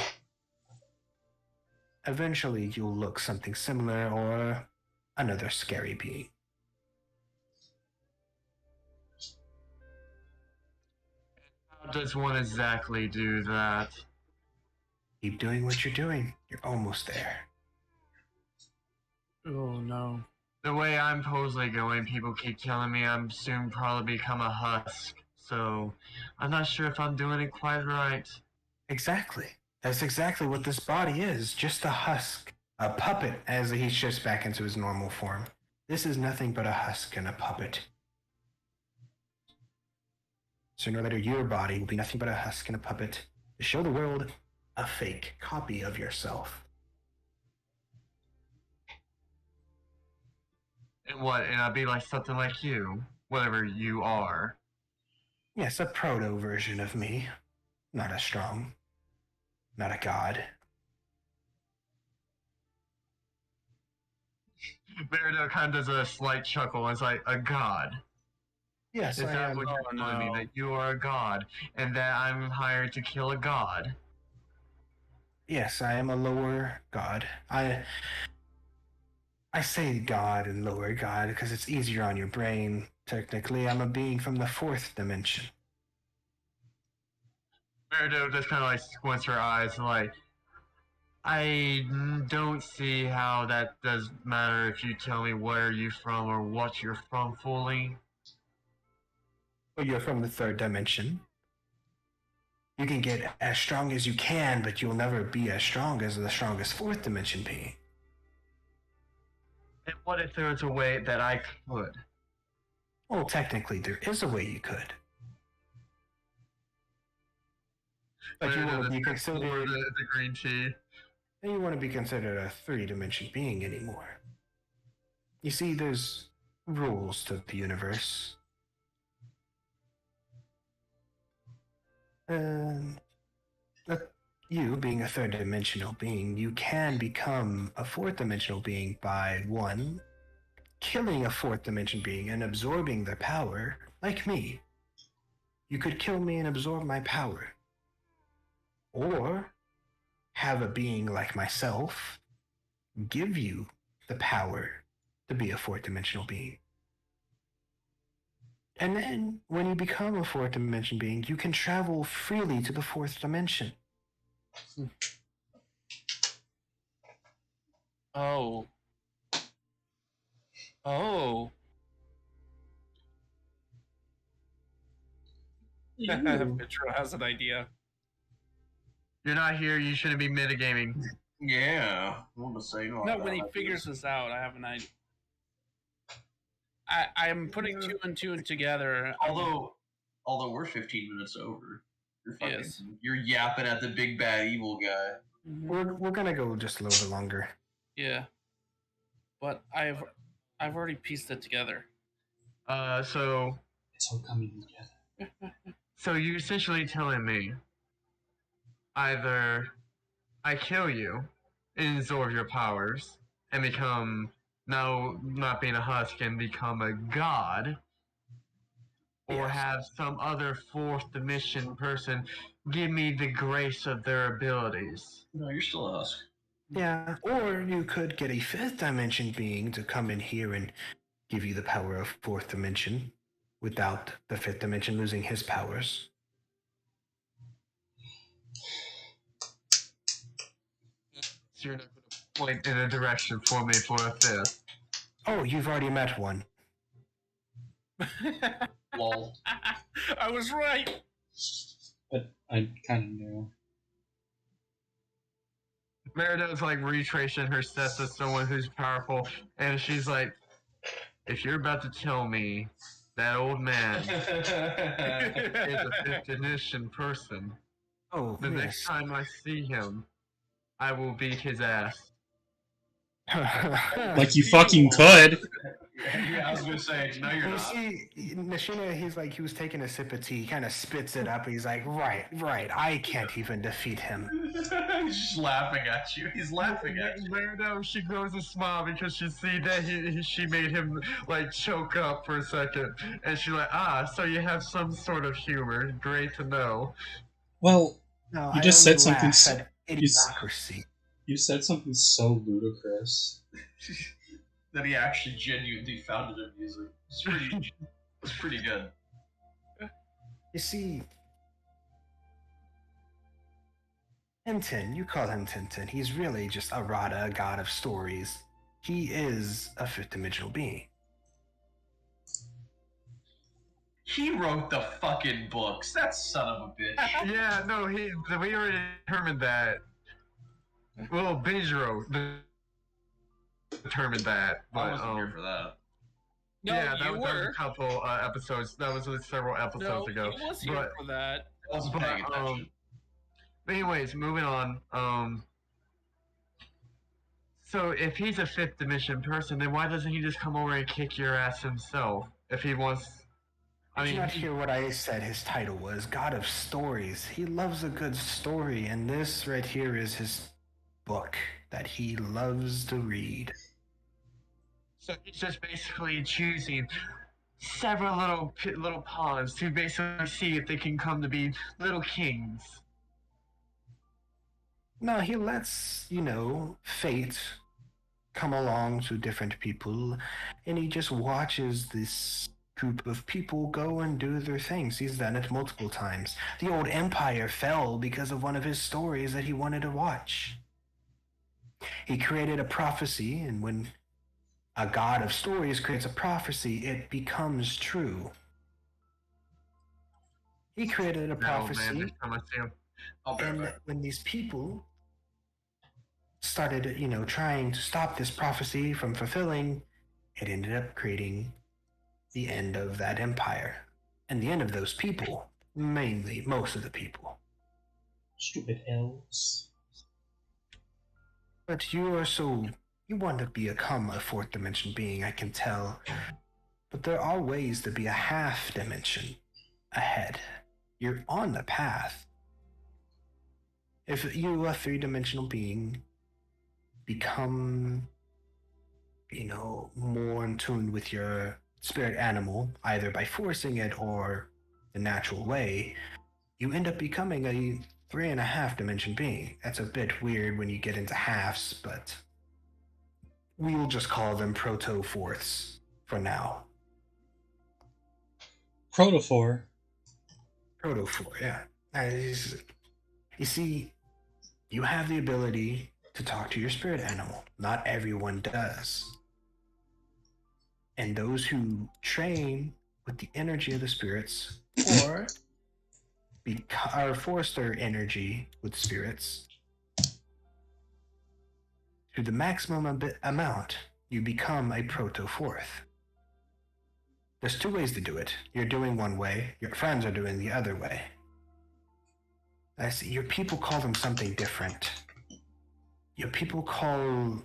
S2: Eventually, you'll look something similar or another scary being.
S1: How does one exactly do that?
S2: Keep doing what you're doing. You're almost there.
S4: Oh no.
S1: The way I'm supposedly going, people keep telling me I'm soon probably become a husk. So, I'm not sure if I'm doing it quite right.
S2: Exactly. That's exactly what this body is. Just a husk. A puppet as he shifts back into his normal form. This is nothing but a husk and a puppet. Sooner or later, your body will be nothing but a husk and a puppet to show the world a fake copy of yourself.
S1: And what? And I'll be like something like you, whatever you are.
S2: Yes, a proto version of me. Not as strong. Not a god.
S1: Beardo kind of does a slight chuckle. It's like, a god.
S2: Yes,
S1: Is
S2: I
S1: that
S2: am.
S1: what you're telling me? That you are a god, and that I'm hired to kill a god?
S2: Yes, I am a lower god. I say god and lower god because it's easier on your brain. Technically, I'm a being from the fourth dimension.
S1: Beardo just kind of like squints her eyes and like, I don't see how that does matter if you tell me where you're from or what you're from fully.
S2: Well, you're from the third dimension. You can get as strong as you can, but you'll never be as strong as the strongest fourth dimension being.
S1: And what if there was a way that I could?
S2: Well, technically, there is a way you could. But you want to be considered
S1: the green tea.
S2: And you want to be considered a three-dimension being anymore. You see, there's rules to the universe. You, being a third-dimensional being, you can become a fourth-dimensional being by, one, killing a fourth-dimension being and absorbing their power, like me. You could kill me and absorb my power. Or have a being like myself give you the power to be a fourth-dimensional being. And then, when you become a fourth dimension being, you can travel freely to the fourth dimension.
S4: Oh. Oh. Petro has an idea.
S1: You're not here. You shouldn't be metagaming.
S6: Yeah. I'm gonna say no.
S4: No, when he figures this out, I have an idea. I'm putting two and two together.
S6: Although we're 15 minutes over.
S4: Yes.
S6: You're yapping at the big bad evil guy.
S2: We're gonna go just a little bit longer.
S4: Yeah. But I've already pieced it together.
S1: So
S3: It's all coming together.
S1: So you're essentially telling me either I kill you and absorb your powers and become, now not being a husk, and become a god, or
S2: Yes.
S1: have some other fourth dimension person give me the grace of their abilities.
S6: No, you're still a husk.
S2: Yeah, or you could get a fifth dimension being to come in here and give you the power of fourth dimension without the fifth dimension losing his powers.
S1: So you're not going to point in a direction for me for a fifth.
S2: Oh, you've already met one.
S6: Lol.
S4: I was right.
S3: But I kind of knew.
S1: Merida's like retracing her steps as someone who's powerful, and she's like, if you're about to tell me that old man is a fifth dimension person,
S2: Oh,
S1: the
S2: yes.
S1: next time I see him, I will beat his ass.
S3: Like you fucking could.
S6: Yeah, I was gonna say, no, you're
S2: You
S6: not.
S2: see, Nashina, he was taking a sip of tea, he kind of spits it up, and he's like, right, I can't even defeat him.
S6: He's just laughing at you. He's laughing at you.
S1: Merida, she grows a smile because she see that she made him like choke up for a second, and she's like, so you have some sort of humor. Great to know.
S3: Well,
S2: No,
S3: you
S2: I
S3: just
S2: only
S3: said something.
S2: laugh at idiocracy.
S3: You said something so ludicrous.
S6: That he actually genuinely found it amusing. It's pretty good.
S2: You see, Tintin, you call him Tintin. He's really just a Rada, a god of stories. He is a fifth dimensional being.
S6: He wrote the fucking books. That son of a bitch.
S1: Yeah, no, we already determined that. Well, Benjiro determined that,
S6: I
S1: but
S6: wasn't here for that.
S4: No,
S1: yeah, that
S4: you
S1: was
S4: were.
S1: a couple episodes. That was several episodes ago.
S4: he was here
S1: But
S4: for that.
S6: I wasn't paying attention.
S1: anyways, moving on. So if he's a fifth dimension person, then why doesn't he just come over and kick your ass himself? If he wants,
S2: Did you not hear what I said his title was? God of Stories. He loves a good story, and this right here is his book that he loves to read.
S1: So he's just basically choosing several little pawns to basically see if they can come to be little kings.
S2: No, he lets, fate come along to different people, and he just watches this group of people go and do their things. He's done it multiple times. The old empire fell because of one of his stories that he wanted to watch. He created a prophecy, and when a god of stories creates a prophecy, it becomes true. He created a prophecy.
S1: Man, next time I see him.
S2: And when these people started, trying to stop this prophecy from fulfilling, it ended up creating the end of that empire. And the end of those people, mainly, most of the people.
S3: Stupid elves.
S2: But you want to become a fourth dimension being, I can tell. But there are ways to be a half dimension ahead. You're on the path. If you, a three-dimensional being, become, more in tune with your spirit animal, either by forcing it or the natural way, you end up becoming a 3.5 dimension being. That's a bit weird when you get into halves, but we'll just call them proto-fourths for now.
S3: Protophore.
S2: Protophore, yeah. You see, you have the ability to talk to your spirit animal. Not everyone does. And those who train with the energy of the spirits or force their energy with spirits to the maximum amount, you become a protofourth. There's two ways to do it. You're doing one way, your friends are doing the other way. I see your people call them something different. Your people call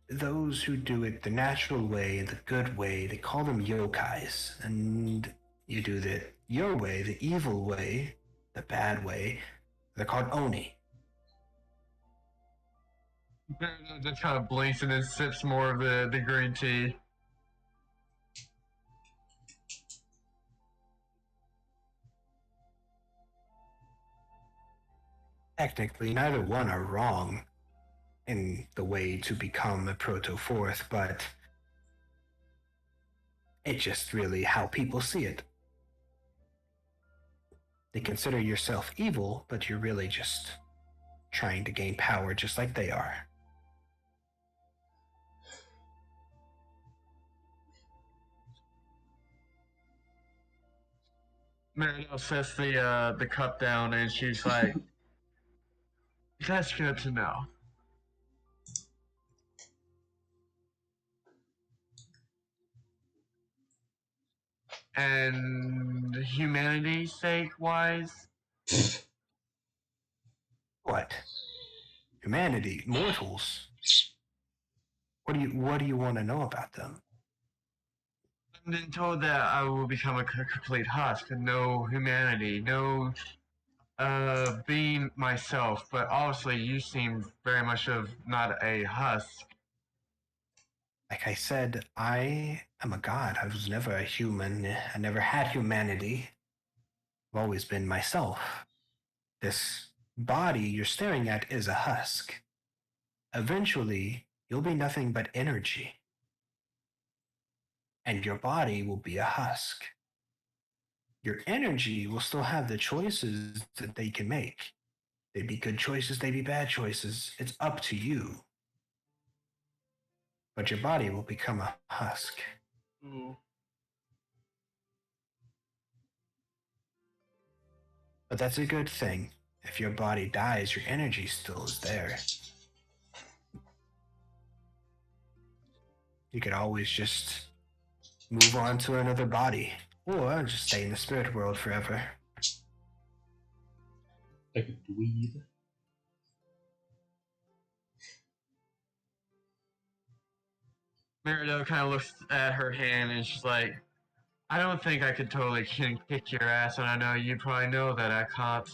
S2: those who do it the natural way, the good way, they call them yokais. And you do it your way, the evil way, the bad way, they're called oni.
S1: Just kind of blinks and then sips more of the green tea.
S2: Technically, neither one are wrong in the way to become a protofourth, but it's just really how people see it. They consider yourself evil, but you're really just trying to gain power just like they are.
S1: Marinelle sets the cup down and she's like, that's good to know. And humanity's sake wise?
S2: What? Humanity, mortals. What do you want to know about them?
S1: I've been told that I will become a complete husk, no humanity, no being myself, but obviously you seem very much of not a husk.
S2: Like I said, I am a god. I was never a human. I never had humanity. I've always been myself. This body you're staring at is a husk. Eventually, you'll be nothing but energy. And your body will be a husk. Your energy will still have the choices that they can make. They'd be good choices, they'd be bad choices. It's up to you. But your body will become a husk.
S4: Ooh.
S2: But that's a good thing. If your body dies, your energy still is there. You could always just move on to another body, or just stay in the spirit world forever.
S3: Like a dweeb.
S1: Meridell kind of looks at her hand and she's like, I don't think I could totally kick your ass, and I know you probably know that I can't,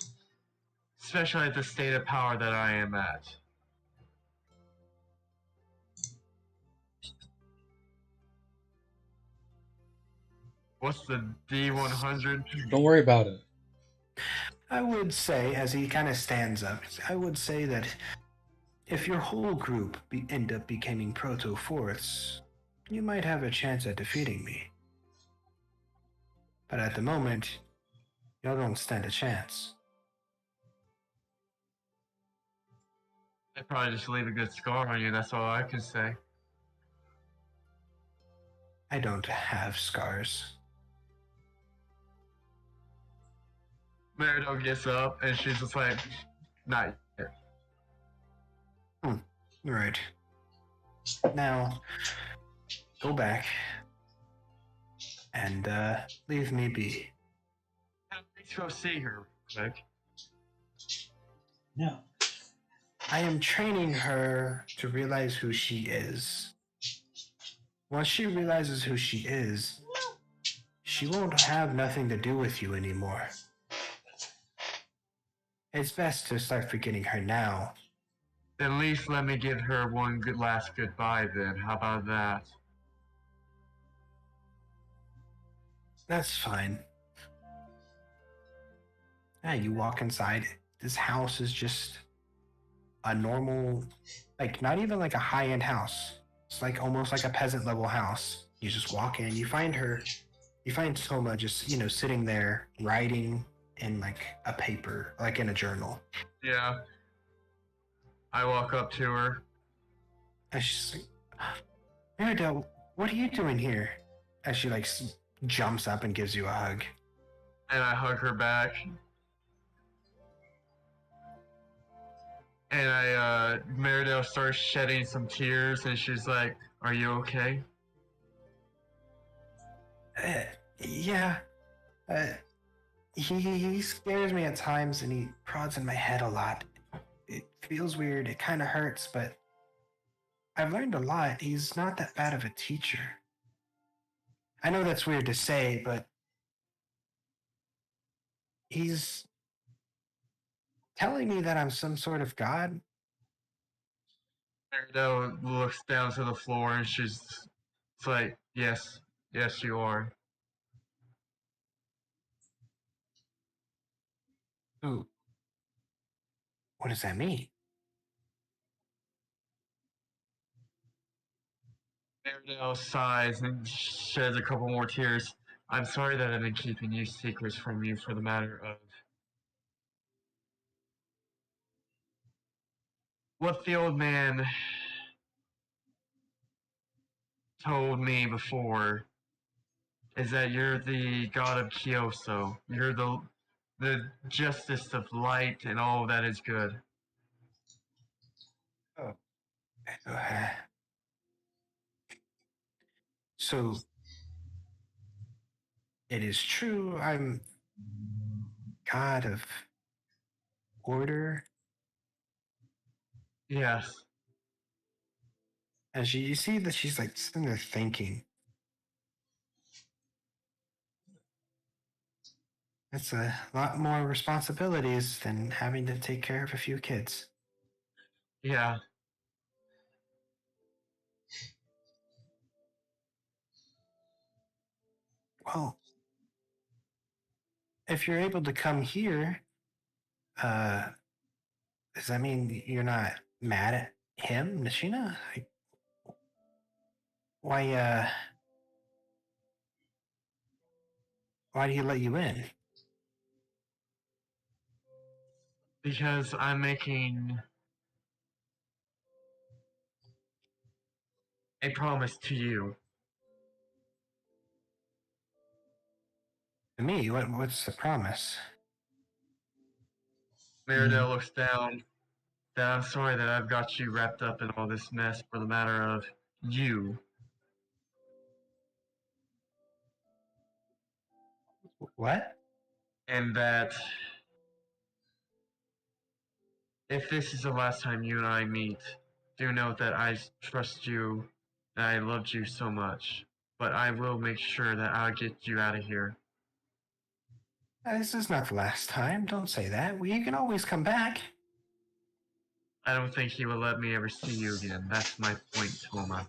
S1: especially at the state of power that I am at. What's the D100?
S3: Don't worry about it.
S2: I would say, as he kind of stands up, I would say that if your whole group end up becoming proto-fourths, you might have a chance at defeating me. But at the moment, y'all don't stand a chance.
S1: I'd probably just leave a good scar on you, that's all I can say.
S2: I don't have scars.
S1: Meridell gets up and she's just like, not yet.
S2: Right. Now, go back and leave me be.
S1: Let's go see her, quick.
S3: No.
S2: I am training her to realize who she is. Once she realizes who she is, she won't have nothing to do with you anymore. It's best to start forgetting her now.
S1: At least let me give her one good last goodbye then. How about that?
S2: That's fine. Yeah, you walk inside. This house is just a normal, like not even like a high-end house. It's like almost like a peasant level house. You just walk in, you find you find Toma just, sitting there writing in like a paper, like in a journal.
S1: Yeah. I walk up to her.
S2: And she's like, Meridel, what are you doing here? As she like jumps up and gives you a hug.
S1: And I hug her back. And Meridel starts shedding some tears, and she's like, "Are you okay?"
S2: Yeah. He scares me at times, and he prods in my head a lot. It feels weird. It kind of hurts, but I've learned a lot. He's not that bad of a teacher. I know that's weird to say, but he's telling me that I'm some sort of god.
S1: Meridel looks down to the floor, and it's like, "Yes, yes, you are."
S2: Ooh. What does that mean?
S1: Meridel sighs and sheds a couple more tears. "I'm sorry that I've been keeping you secrets from you for the matter of what the old man told me before is that you're the god of Kyoso. You're the justice of light and all that is good."
S2: Oh. So it is true. I'm god of order.
S1: Yes.
S2: And you see that she's like sitting there thinking. It's a lot more responsibilities than having to take care of a few kids.
S1: Yeah.
S2: Well, if you're able to come here, does that mean you're not mad at him, Nishina? Like, why, why did he let you in?
S1: Because I'm making a promise to you.
S2: To me, what's the promise?
S1: Meridel looks down. That I'm sorry that I've got you wrapped up in all this mess for the matter of you.
S2: What?
S1: And that if this is the last time you and I meet, do note that I trust you, that I loved you so much. But I will make sure that I'll get you out of here.
S2: This is not the last time. Don't say that. You can always come back.
S1: I don't think he will let me ever see you again. That's my point, Toma.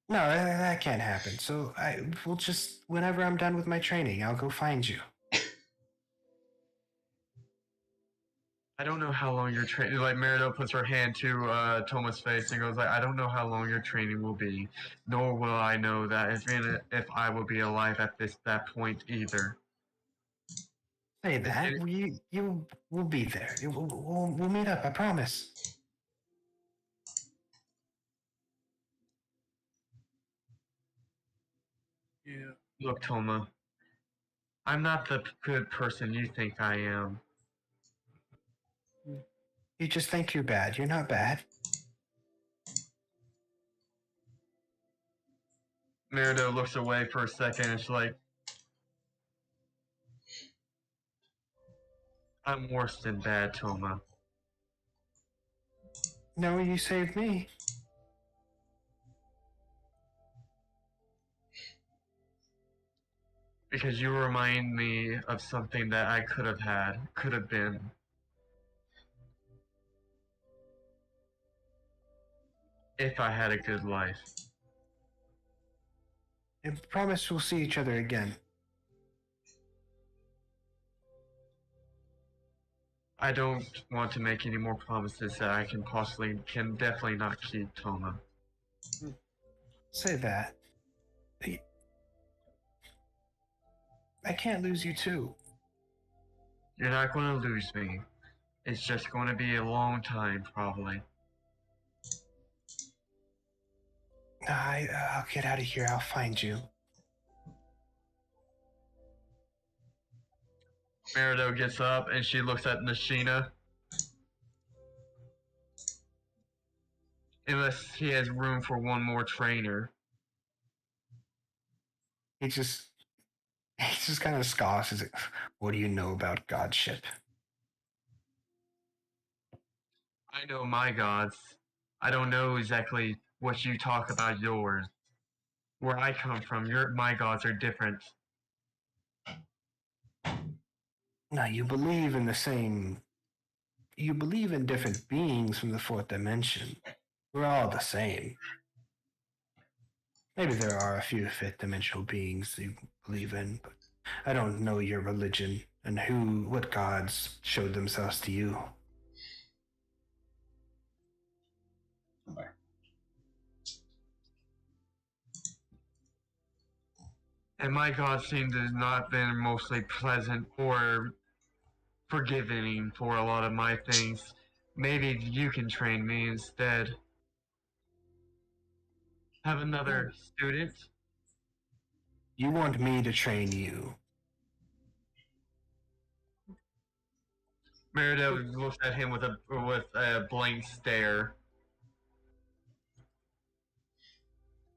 S2: No, that can't happen. So I will just, whenever I'm done with my training, I'll go find you.
S1: I don't know how long your training. Like Meridel puts her hand to Toma's face and goes like, "I don't know how long your training will be, nor will I know that if I will be alive at that point either."
S2: Say that. You will be there. We'll meet up. I promise.
S4: Yeah.
S1: Look, Toma, I'm not the good person you think I am.
S2: You just think you're bad. You're not bad.
S1: Meridel looks away for a second and she's like, "I'm worse than bad, Toma."
S2: No, you saved me.
S1: Because you remind me of something that I could have had, could have been. If I had a good life.
S2: I promise we'll see each other again.
S1: I don't want to make any more promises that I can definitely not keep, Toma.
S2: Say that. I can't lose you too.
S1: You're not going to lose me. It's just going to be a long time, probably.
S2: I'll get out of here. I'll find you.
S1: Merido gets up and she looks at Nashina. Unless he has room for one more trainer.
S2: He just kind of scoffs. He's like, what do you know about godship?
S1: I know my gods. I don't know exactly what you talk about yours. Where I come from, my gods are different.
S2: No, you believe in the same. You believe in different beings from the fourth dimension. We're all the same. Maybe there are a few fifth dimensional beings you believe in, but I don't know your religion and what gods showed themselves to you.
S1: And my gods seem to have not been mostly pleasant or forgiving for a lot of my things. Maybe you can train me instead. Have another student?
S2: You want me to train you?
S1: Merido looks at him with a blank stare.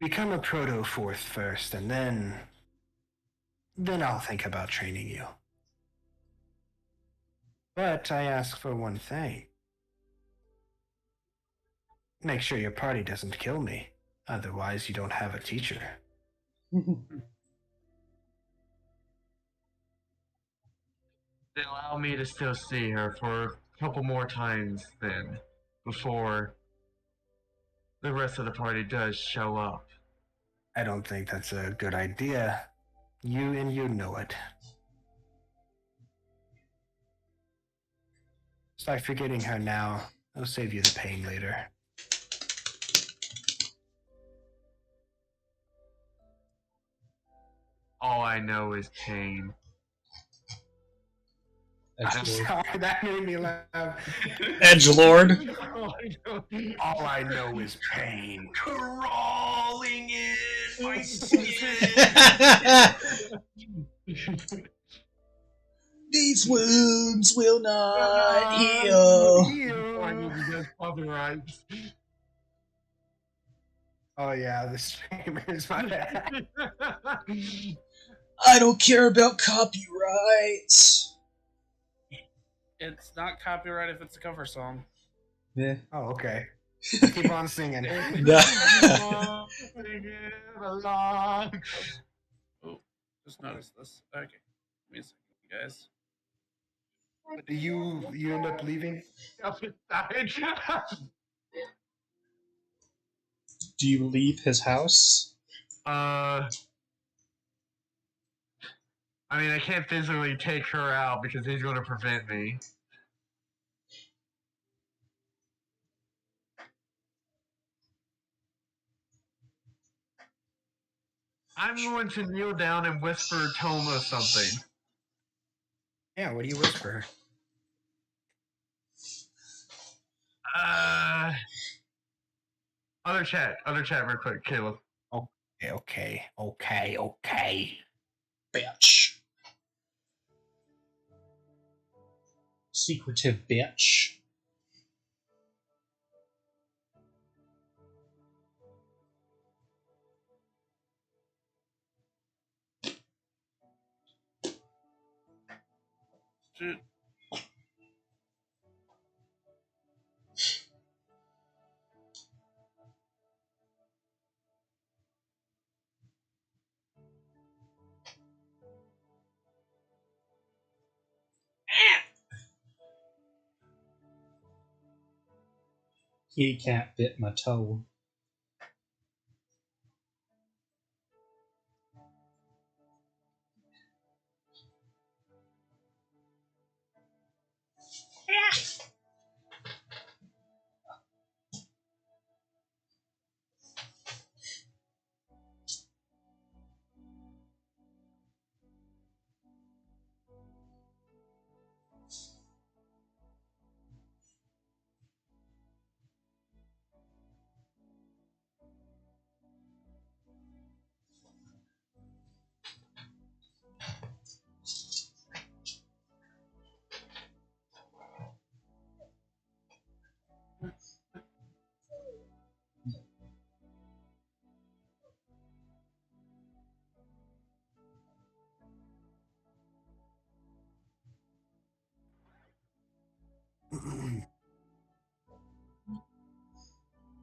S2: Become a proto-fourth first, and then I'll think about training you. But I ask for one thing. Make sure your party doesn't kill me. Otherwise, you don't have a teacher.
S1: Then allow me to still see her for a couple more times then, before the rest of the party does show up.
S2: I don't think that's a good idea. You know it. Start forgetting her now. It'll save you the pain later.
S1: All I know is pain.
S2: I'm sorry, that made me laugh.
S3: Edgelord.
S2: All I know is pain.
S6: Crawling in my skin.
S3: These wounds will not heal.
S2: Oh yeah, the streamers, my bad.
S3: I don't care about copyrights.
S4: It's not copyright if it's a cover song.
S3: Yeah.
S2: Oh, okay. Keep on singing.
S4: Oh, just noticed this. Okay. Give me a second, guys.
S2: Do you end up leaving?
S3: Do you leave his house?
S1: I mean, I can't physically take her out because he's going to prevent me. I'm going to kneel down and whisper Toma something.
S2: Yeah, what do you whisper?
S1: Other chat real quick, Caleb.
S2: Okay.
S3: Bitch. Secretive bitch.
S4: Shoot.
S3: Kitty cat bit my toe.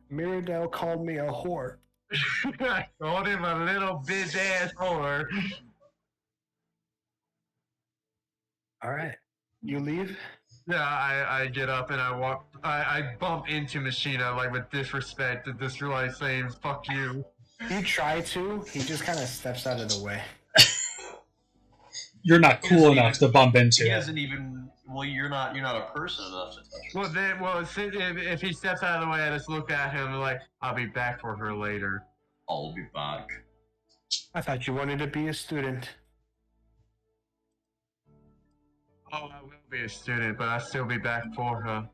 S2: Mirabelle called me a whore.
S1: I called him a little bitch ass whore.
S2: All right. You leave?
S1: Yeah, I get up and I walk. I bump into Machina like with disrespect, just like saying "fuck you."
S2: You try to. He just kind of steps out of the way.
S3: You're not cool enough to bump into
S6: He
S3: him.
S6: hasn't even. Well, you're not a person enough to touch him.
S1: Well, then, if he steps out of the way, I just look at him like I'll be back for her later.
S6: I'll be back.
S2: I thought you wanted to be a student.
S1: Oh, I will be a student, but I'll still be back for her.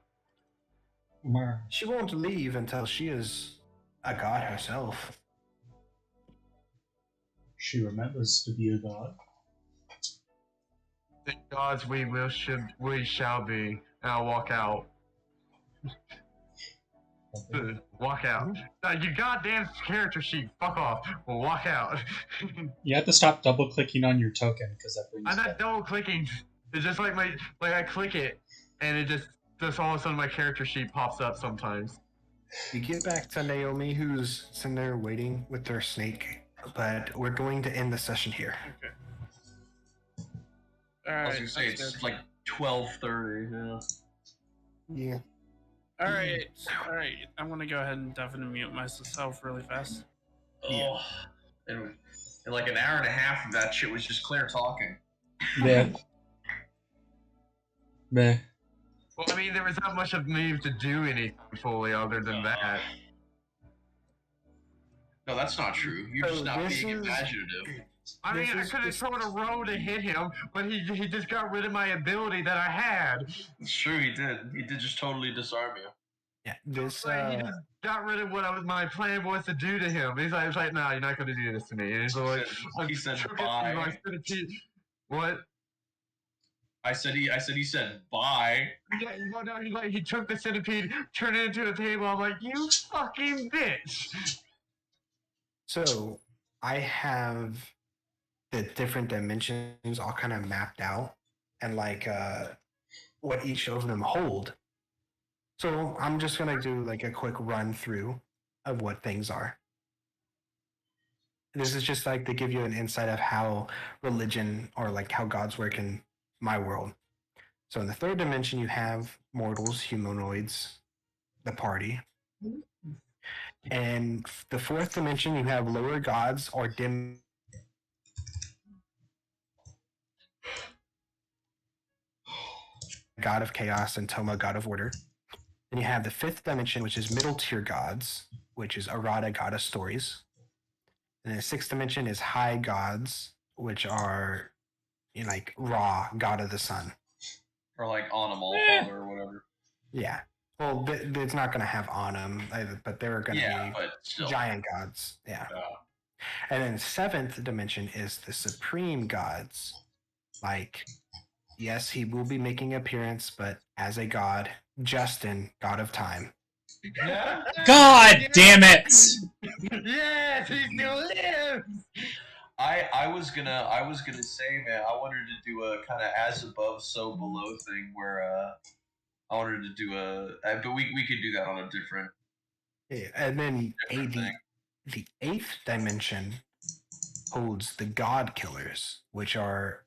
S2: She won't leave until she is a god herself.
S3: She remembers to be a god.
S1: The gods we shall be. And I'll walk out. Walk out. You goddamn character sheet. Fuck off. Well, walk out.
S3: You have to stop double clicking on your token because that brings.
S1: I'm not double clicking. It's just like I click it, and it just all of a sudden my character sheet pops up sometimes.
S2: You get back to Naomi, who's sitting there waiting with her snake, but we're going to end the session here.
S4: Okay. All
S6: I was
S4: right.
S6: gonna say it's like 12:30. Yeah.
S2: Yeah.
S4: All right. All right. I'm gonna go ahead and definitely mute myself really fast.
S6: Oh, and like an hour and a half of that shit was just Claire talking.
S3: Yeah. Meh.
S1: Well, I mean, there was not much of me to do anything fully other than that.
S6: No, that's not true. You're just not being imaginative.
S1: I mean, I could have thrown a row to hit him, but he just got rid of my ability that I had.
S6: It's true, he did. He did just totally disarm you.
S2: Yeah. This.
S1: Like, he just got rid of what my plan was to do to him. He's like, "No, you're not going to do this to me." And he's like,
S6: He said
S1: took it
S6: bye.
S1: through my centipede. What?
S6: I said he said bye.
S1: Yeah, no, he took the centipede, turned it into a table. I'm like, "You fucking bitch!"
S2: So I have the different dimensions all kind of mapped out, and like what each of them hold. So I'm just gonna do like a quick run through of what things are. This is just like to give you an insight of how religion or like how gods work in my world. So in the third dimension, you have mortals, humanoids, the party. And the fourth dimension, you have lower gods or dim. God of chaos and Toma, god of order. Then you have the fifth dimension, which is middle tier gods, which is Arata, god of stories. And the sixth dimension is high gods, which are like Ra, god of the sun.
S6: Or like Anam Allfather or whatever.
S2: Yeah. Well, it's not going to have Anam, but they're going to
S6: but still.
S2: giant gods. Yeah. And then seventh dimension is the supreme gods. Like, yes, he will be making an appearance, but as a god, Justin, god of time.
S3: God damn it!
S1: Yes, he still lives.
S6: I was gonna say, man, I wanted to do a kind of as above, so below thing where I wanted to do but we could do that on a different.
S2: Yeah, and then
S6: thing.
S2: the eighth dimension holds the god killers, which are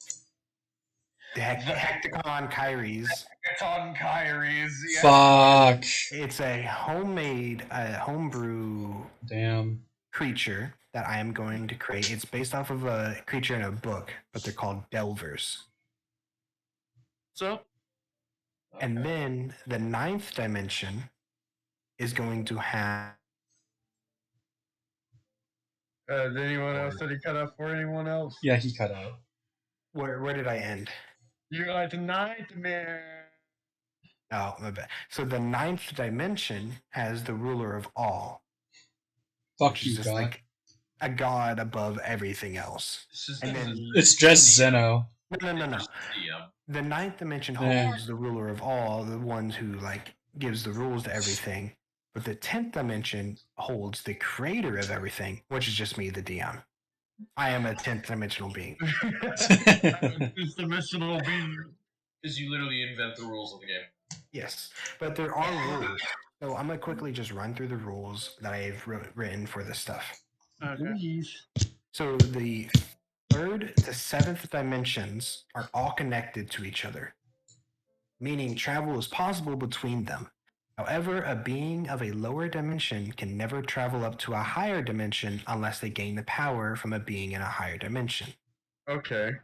S2: the Hecticon Kyries.
S6: Hecticon Kyries. Yeah.
S3: Fuck.
S2: It's a homebrew
S3: Damn.
S2: creature that I am going to create. It's based off of a creature in a book, but they're called Delvers.
S4: So,
S2: And then the ninth dimension is going to have.
S1: Did anyone else? Did he cut up for anyone else?
S3: Yeah, he cut out.
S2: Where did I end?
S1: You got the nightmare.
S2: Oh, my bad. So the ninth dimension has the ruler of all.
S3: Fuck
S2: Which is
S3: you,
S2: just
S3: God.
S2: like a god above everything else. And then
S3: It's just Zeno.
S2: no. The ninth dimension holds the ruler of all, the ones who like gives the rules to everything. But the 10th dimension holds the creator of everything, which is just me, the DM. I am a 10th dimensional being.
S1: Dimensional being.
S6: Because you literally invent the rules of the game.
S2: Yes, but there are rules. So I'm gonna quickly just run through the rules that I've written for this stuff.
S4: Okay.
S1: Please.
S2: So the third to seventh dimensions are all connected to each other, meaning travel is possible between them. However, a being of a lower dimension can never travel up to a higher dimension unless they gain the power from a being in a higher dimension.
S1: Okay.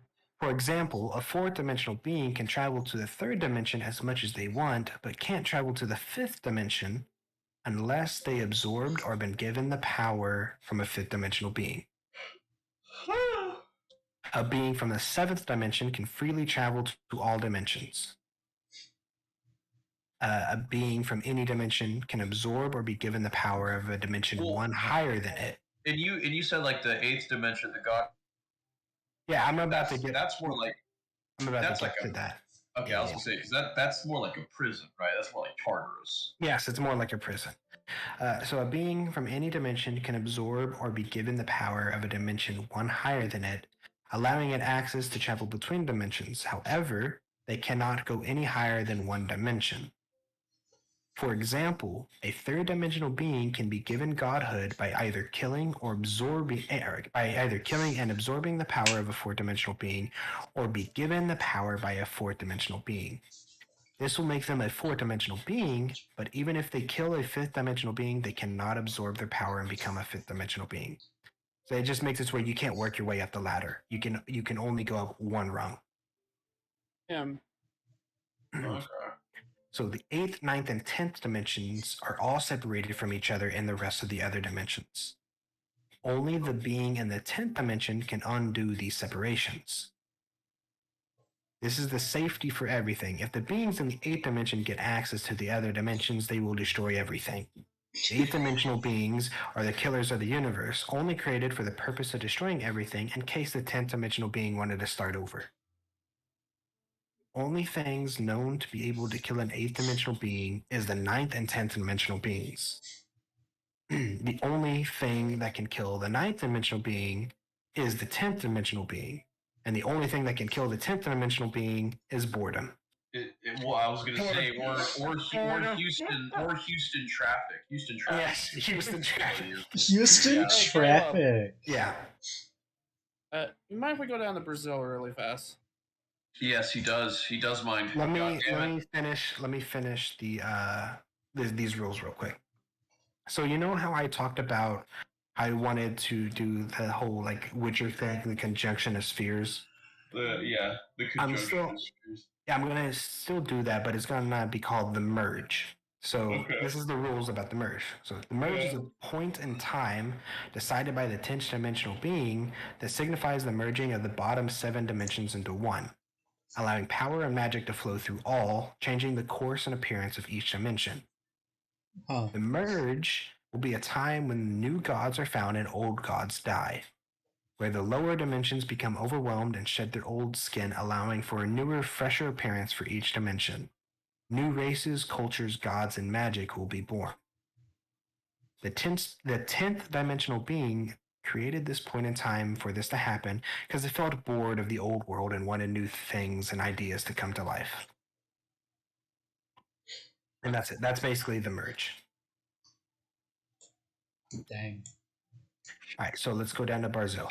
S2: For example, a fourth dimensional being can travel to the third dimension as much as they want, but can't travel to the fifth dimension unless they absorbed or been given the power from a fifth dimensional being. A being from the seventh dimension can freely travel to all dimensions. A being from any dimension can absorb or be given the power of a dimension one higher than it.
S6: And you said like the eighth dimension, the god.
S2: Yeah, I'm about to get.
S6: That's more like.
S2: I'm about
S6: That's
S2: to get
S6: like
S2: to that.
S6: Okay, I was gonna say because that's more like a prison, right? That's more like Tartarus.
S2: Yes, it's more like a prison. So a being from any dimension can absorb or be given the power of a dimension one higher than it, allowing it access to travel between dimensions. However, they cannot go any higher than one dimension. For example, a third dimensional being can be given godhood by either killing and absorbing the power of a fourth dimensional being, or be given the power by a fourth dimensional being. This will make them a fourth dimensional being, but even if they kill a fifth dimensional being, they cannot absorb their power and become a fifth dimensional being. So it just makes it where you can't work your way up the ladder. You can only go up one rung.
S4: Yeah.
S6: Okay.
S2: So the 8th, 9th, and 10th dimensions are all separated from each other in the rest of the other dimensions. Only the being in the 10th dimension can undo these separations. This is the safety for everything. If the beings in the 8th dimension get access to the other dimensions, they will destroy everything. The 8th dimensional beings are the killers of the universe, only created for the purpose of destroying everything in case the 10th dimensional being wanted to start over. Only things known to be able to kill an 8th dimensional being is the 9th and 10th dimensional beings. The only thing that can kill the 9th dimensional being is the 10th dimensional being. And the only thing that can kill the 10th dimensional being is boredom.
S6: Well, I was gonna say, or Houston traffic. Houston traffic.
S2: Yes, Houston traffic.
S3: Houston
S6: Yeah.
S3: traffic.
S2: Yeah.
S4: You mind if we go down to Brazil really fast?
S6: Yes, he does. He does mind.
S2: Let me finish these rules real quick. So you know how I talked about I wanted to do the whole like Witcher thing, the conjunction of spheres.
S6: The conjunction.
S2: I'm gonna still do that, but it's gonna be called the merge. So
S6: Okay.
S2: this is the rules about the merge. So the merge is a point in time decided by the 10th dimensional being that signifies the merging of the bottom 7 dimensions into one, allowing power and magic to flow through all, changing the course and appearance of each dimension.
S3: Huh.
S2: The merge will be a time when new gods are found and old gods die, where the lower dimensions become overwhelmed and shed their old skin, allowing for a newer, fresher appearance for each dimension. New races, cultures, gods, and magic will be born. The 10th dimensional being created this point in time for this to happen because it felt bored of the old world and wanted new things and ideas to come to life. And that's it. That's basically the merge.
S3: Dang.
S2: All right, so let's go down to Barzil.